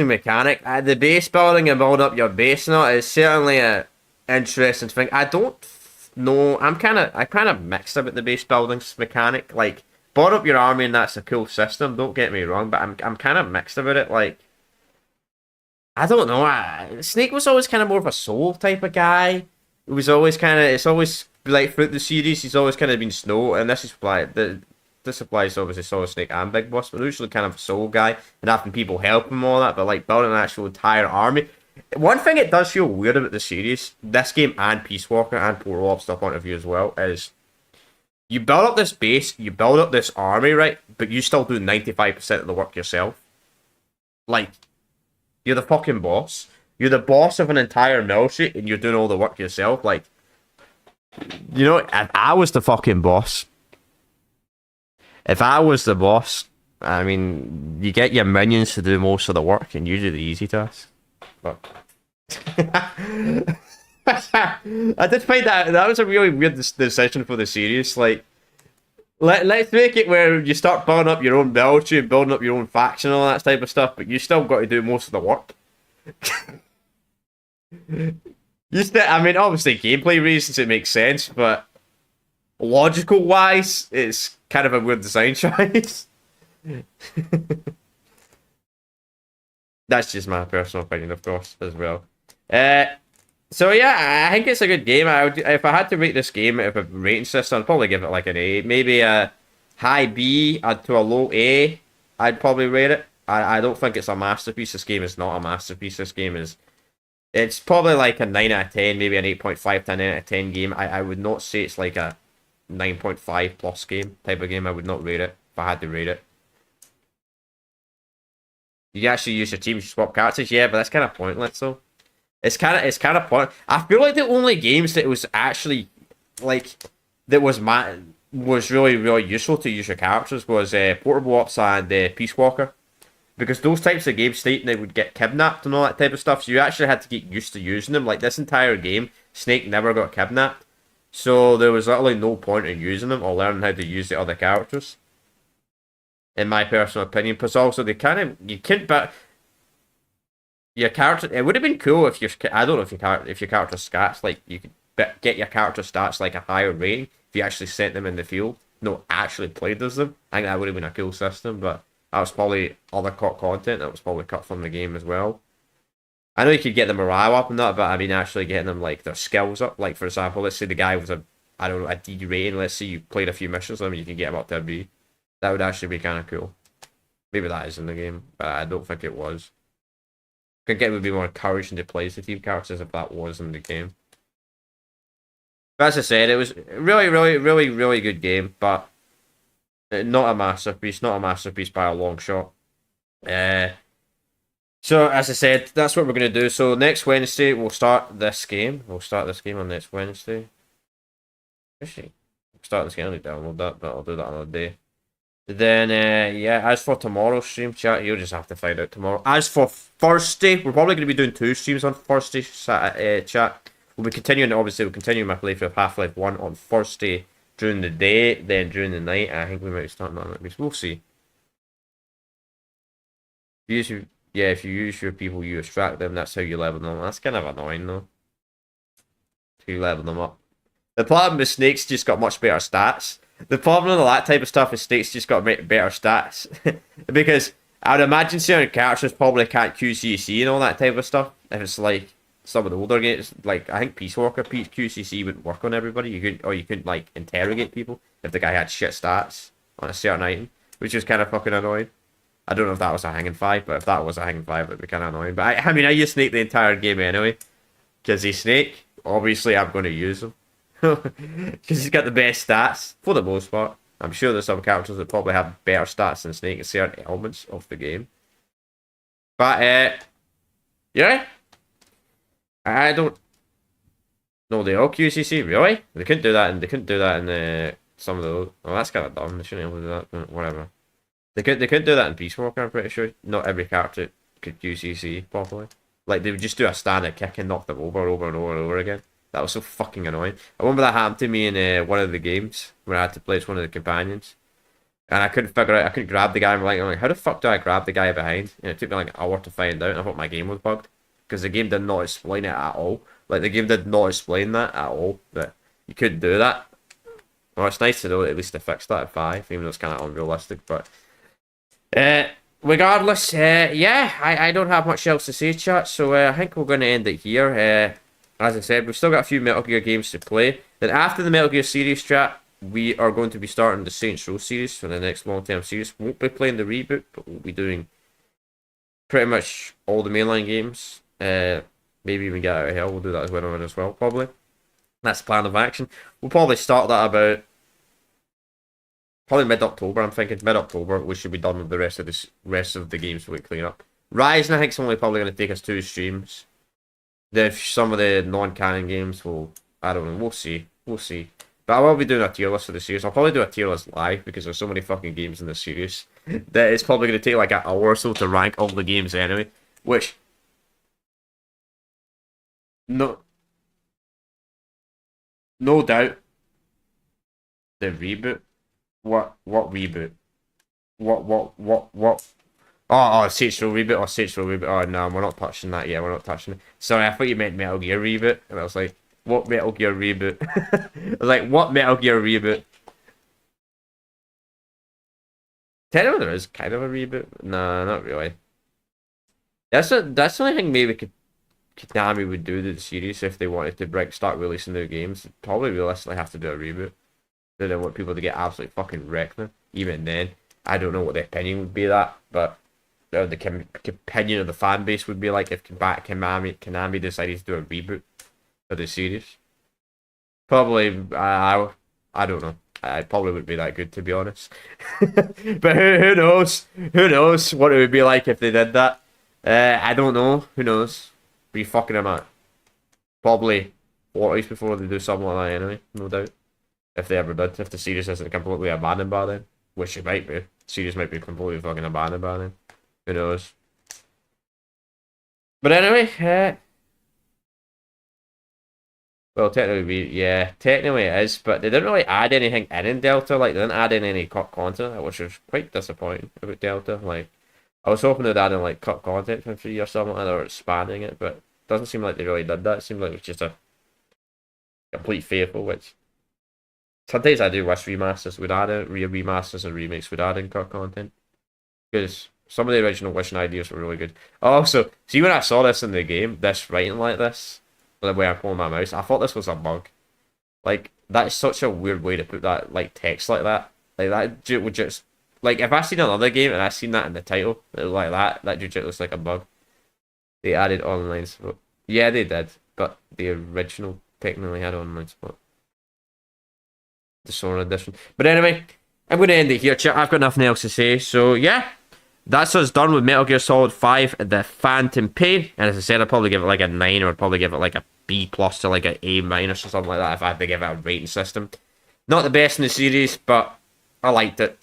Speaker 1: mechanic. The base building and building up your base now is certainly a interesting thing. I don't know. I'm kind of mixed about the base buildings mechanic. Like, build up your army and that's a cool system. Don't get me wrong, but I'm kind of mixed about it. Like, I don't know. Snake was always kind of more of a soul type of guy. It was always it's always like throughout the series, he's always kind of been Snow, and this applies obviously Solid Snake and Big Boss, but usually kind of a soul guy and having people help him and all that, but like building an actual entire army. One thing it does feel weird about the series, this game and Peace Walker and Portal Ops stuff point of view as well, is you build up this base, you build up this army, right? But you still do 95% of the work yourself. Like, you're the fucking boss. You're the boss of an entire military and you're doing all the work yourself. Like, you know, if I was the fucking boss, I mean, you get your minions to do most of the work and you do the easy tasks. But I did find that was a really weird decision for the series. Like, let's make it where you start building up your own military and building up your own faction and all that type of stuff, but you still got to do most of the work. I mean, obviously gameplay reasons it makes sense, but logical wise, it's kind of a weird design choice. That's just my personal opinion, of course, as well. So yeah, I think it's a good game. If I had to rate this game out of a rating system, I'd probably give it like an A. Maybe a high B to a low A, I'd probably rate it. I don't think it's a masterpiece. This game is not a masterpiece. It's probably like a 9 out of 10, maybe an 8.5 to a 9 out of 10 game. I would not say it's like a 9.5 plus game type of game. I would not rate it if I had to rate it. You actually use your team to swap characters, yeah, but that's kind of pointless. So it's kind of pointless. I feel like the only games that was actually like that was really really useful to use your characters was Portable Ops and Peace Walker, because those types of games Snake they would get kidnapped and all that type of stuff. So you actually had to get used to using them. Like this entire game, Snake never got kidnapped, so there was literally no point in using them or learning how to use the other characters. In my personal opinion, because also you couldn't, but your character. It would have been cool if I don't know if your character stats like you could get your character stats like a higher rating if you actually sent them in the field. No, actually played as them. I think that would have been a cool system, but that was probably other cut content that was probably cut from the game as well. I know you could get the morale up and that, but I mean actually getting them like their skills up. Like for example, let's say the guy was a I don't know, a D rating. Let's say you played a few missions with them and you can get them up to a B. That would actually be kind of cool. Maybe that is in the game, but I don't think it was. I think it would be more encouraging to play as the team characters if that was in the game. But as I said, it was really good game, but not a masterpiece. Not a masterpiece by a long shot. So, as I said, that's what we're going to do. So, next Wednesday, we'll start this game. We'll start this game on next Wednesday. Actually, we'll start this game. I need to download that, but I'll do that another day. Then, yeah, as for tomorrow's stream, chat, you'll just have to find out tomorrow. As for Thursday, we're probably going to be doing 2 streams on Thursday, chat. We'll be continuing, obviously, we'll continue my playthrough of Half-Life 1 on Thursday during the day, then during the night. I think we might be starting that at least. We'll see. If you use your people, you extract them. That's how you level them up. That's kind of annoying, though. You level them up. The problem with Snake's just got much better stats. The problem with that type of stuff is Snake's just got better stats. Because I'd imagine certain characters probably can't QCC and all that type of stuff. If it's like some of the older games, like I think Peace Walker QCC wouldn't work on everybody. You couldn't like interrogate people if the guy had shit stats on a certain item, which is kind of fucking annoying. I don't know if that was a hanging 5, but if that was a hanging 5, it'd be kind of annoying. But I mean, I use Snake the entire game anyway. Because he's Snake, obviously I'm going to use him. Because he's got the best stats, for the most part. I'm sure there's some characters that probably have better stats than Snake in certain elements of the game. But, yeah. I don't... No, they all QCC, really? They couldn't do that, and they couldn't do that in some of those. Well, that's kind of dumb. They shouldn't be able to do that, but whatever. They couldn't do that in Peace Walker, I'm pretty sure. Not every character could QCC properly. Like, they would just do a standard kick and knock them over and over again. That was so fucking annoying. I remember that happened to me in one of the games where I had to play as one of the companions. And I couldn't figure out, I couldn't grab the guy. I'm like, how the fuck do I grab the guy behind? And it took me like an hour to find out, and I thought my game was bugged. Because the game did not explain it at all. Like, the game did not explain that at all. That you couldn't do that. Well, it's nice to know that at least they fixed that at 5, even though it's kind of unrealistic, but... regardless, yeah, I don't have much else to say, chat, so I think we're going to end it here. As I said, we've still got a few Metal Gear games to play. Then after the Metal Gear series, chat, we are going to be starting the Saints Row series for the next long-term series. We won't be playing the reboot, but we'll be doing pretty much all the mainline games. Maybe even Get Out of Hell, we'll do that as well, probably. That's the plan of action. We'll probably start that about... Probably mid-October, I'm thinking. Mid-October, we should be done with the rest of the games we clean up. Rise, I think, is only probably going to take us 2 streams. Then some of the non-canon games will... I don't know, we'll see. We'll see. But I will be doing a tier list for the series. I'll probably do a tier list live, because there's so many fucking games in this series that it's probably going to take like an hour or so to rank all the games anyway. Which... No doubt. The reboot. What reboot? What? Oh, Saints Row reboot. Oh, Saints Row reboot. Oh, no, we're not touching that yet. We're not touching it. Sorry, I thought you meant Metal Gear reboot. And I was like, what Metal Gear reboot? I was like, what Metal Gear reboot? Technically, there is kind of a reboot. Nah, not really. That's the only thing maybe Konami would do to the series if they wanted to start releasing new games. They'd probably realistically have to do a reboot. They don't want people to get absolutely fucking wrecked now. Even then, I don't know what the opinion would be that, but the opinion of the fan base would be like if Konami decided to do a reboot of the series. Probably, I don't know. I probably wouldn't be that good, to be honest. But who knows? Who knows what it would be like if they did that? I don't know. Who knows? Be fucking them at probably 40s before they do something like that anyway, no doubt. If they ever did, if the series isn't completely abandoned by then, which it might be. The series might be completely fucking abandoned by then. Who knows? But anyway, well, technically it is, but they didn't really add anything in Delta. Like, they didn't add in any cut content, which was quite disappointing about Delta. Like, I was hoping they'd add in, like, cut content for 3 or something like that, or expanding it, but it doesn't seem like they really did that. It seemed like it was just a complete faithful, which... Sometimes I do wish remasters would add it, remasters and remakes would add in cut content. Because some of the original Wishing ideas were really good. Also, see when I saw this in the game, this writing like this, the way I'm pulling my mouse, I thought this was a bug. Like, that's such a weird way to put that, like, text like that. Like, that would just... Like, if I seen another game and I seen that in the title, it was like that just looks like a bug. They added online support. Yeah, they did. But the original technically had online support. The Sora edition. But anyway, I'm going to end it here, chat. I've got nothing else to say. So, yeah. That's us done with Metal Gear Solid 5, The Phantom Pain. And as I said, I'd probably give it like a 9, or I'd probably give it like a B+ to like an A- or something like that if I had to give it a rating system. Not the best in the series, but I liked it.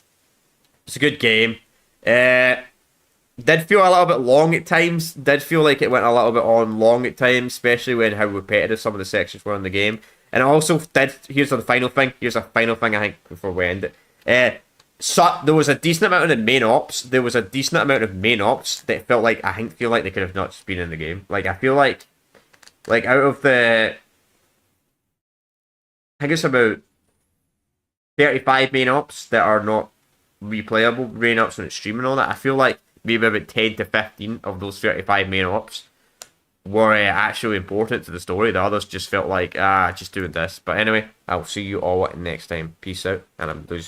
Speaker 1: It's a good game. Did feel a little bit long at times. Did feel like it went a little bit on long at times, especially when how repetitive some of the sections were in the game. And it also did... Here's the final thing. Here's a final thing, I think, before we end it. So there was a decent amount of main ops. There was a decent amount of main ops that felt like... I feel like they could have not just been in the game. Like, I feel like... Like, out of the... I think it's about 35 main ops that are not replayable, main ops on stream and all that. I feel like maybe about 10 to 15 of those 35 main ops were actually important to the story. The others just felt like, just doing this. But anyway, I'll see you all next time. Peace out, and I'm losing.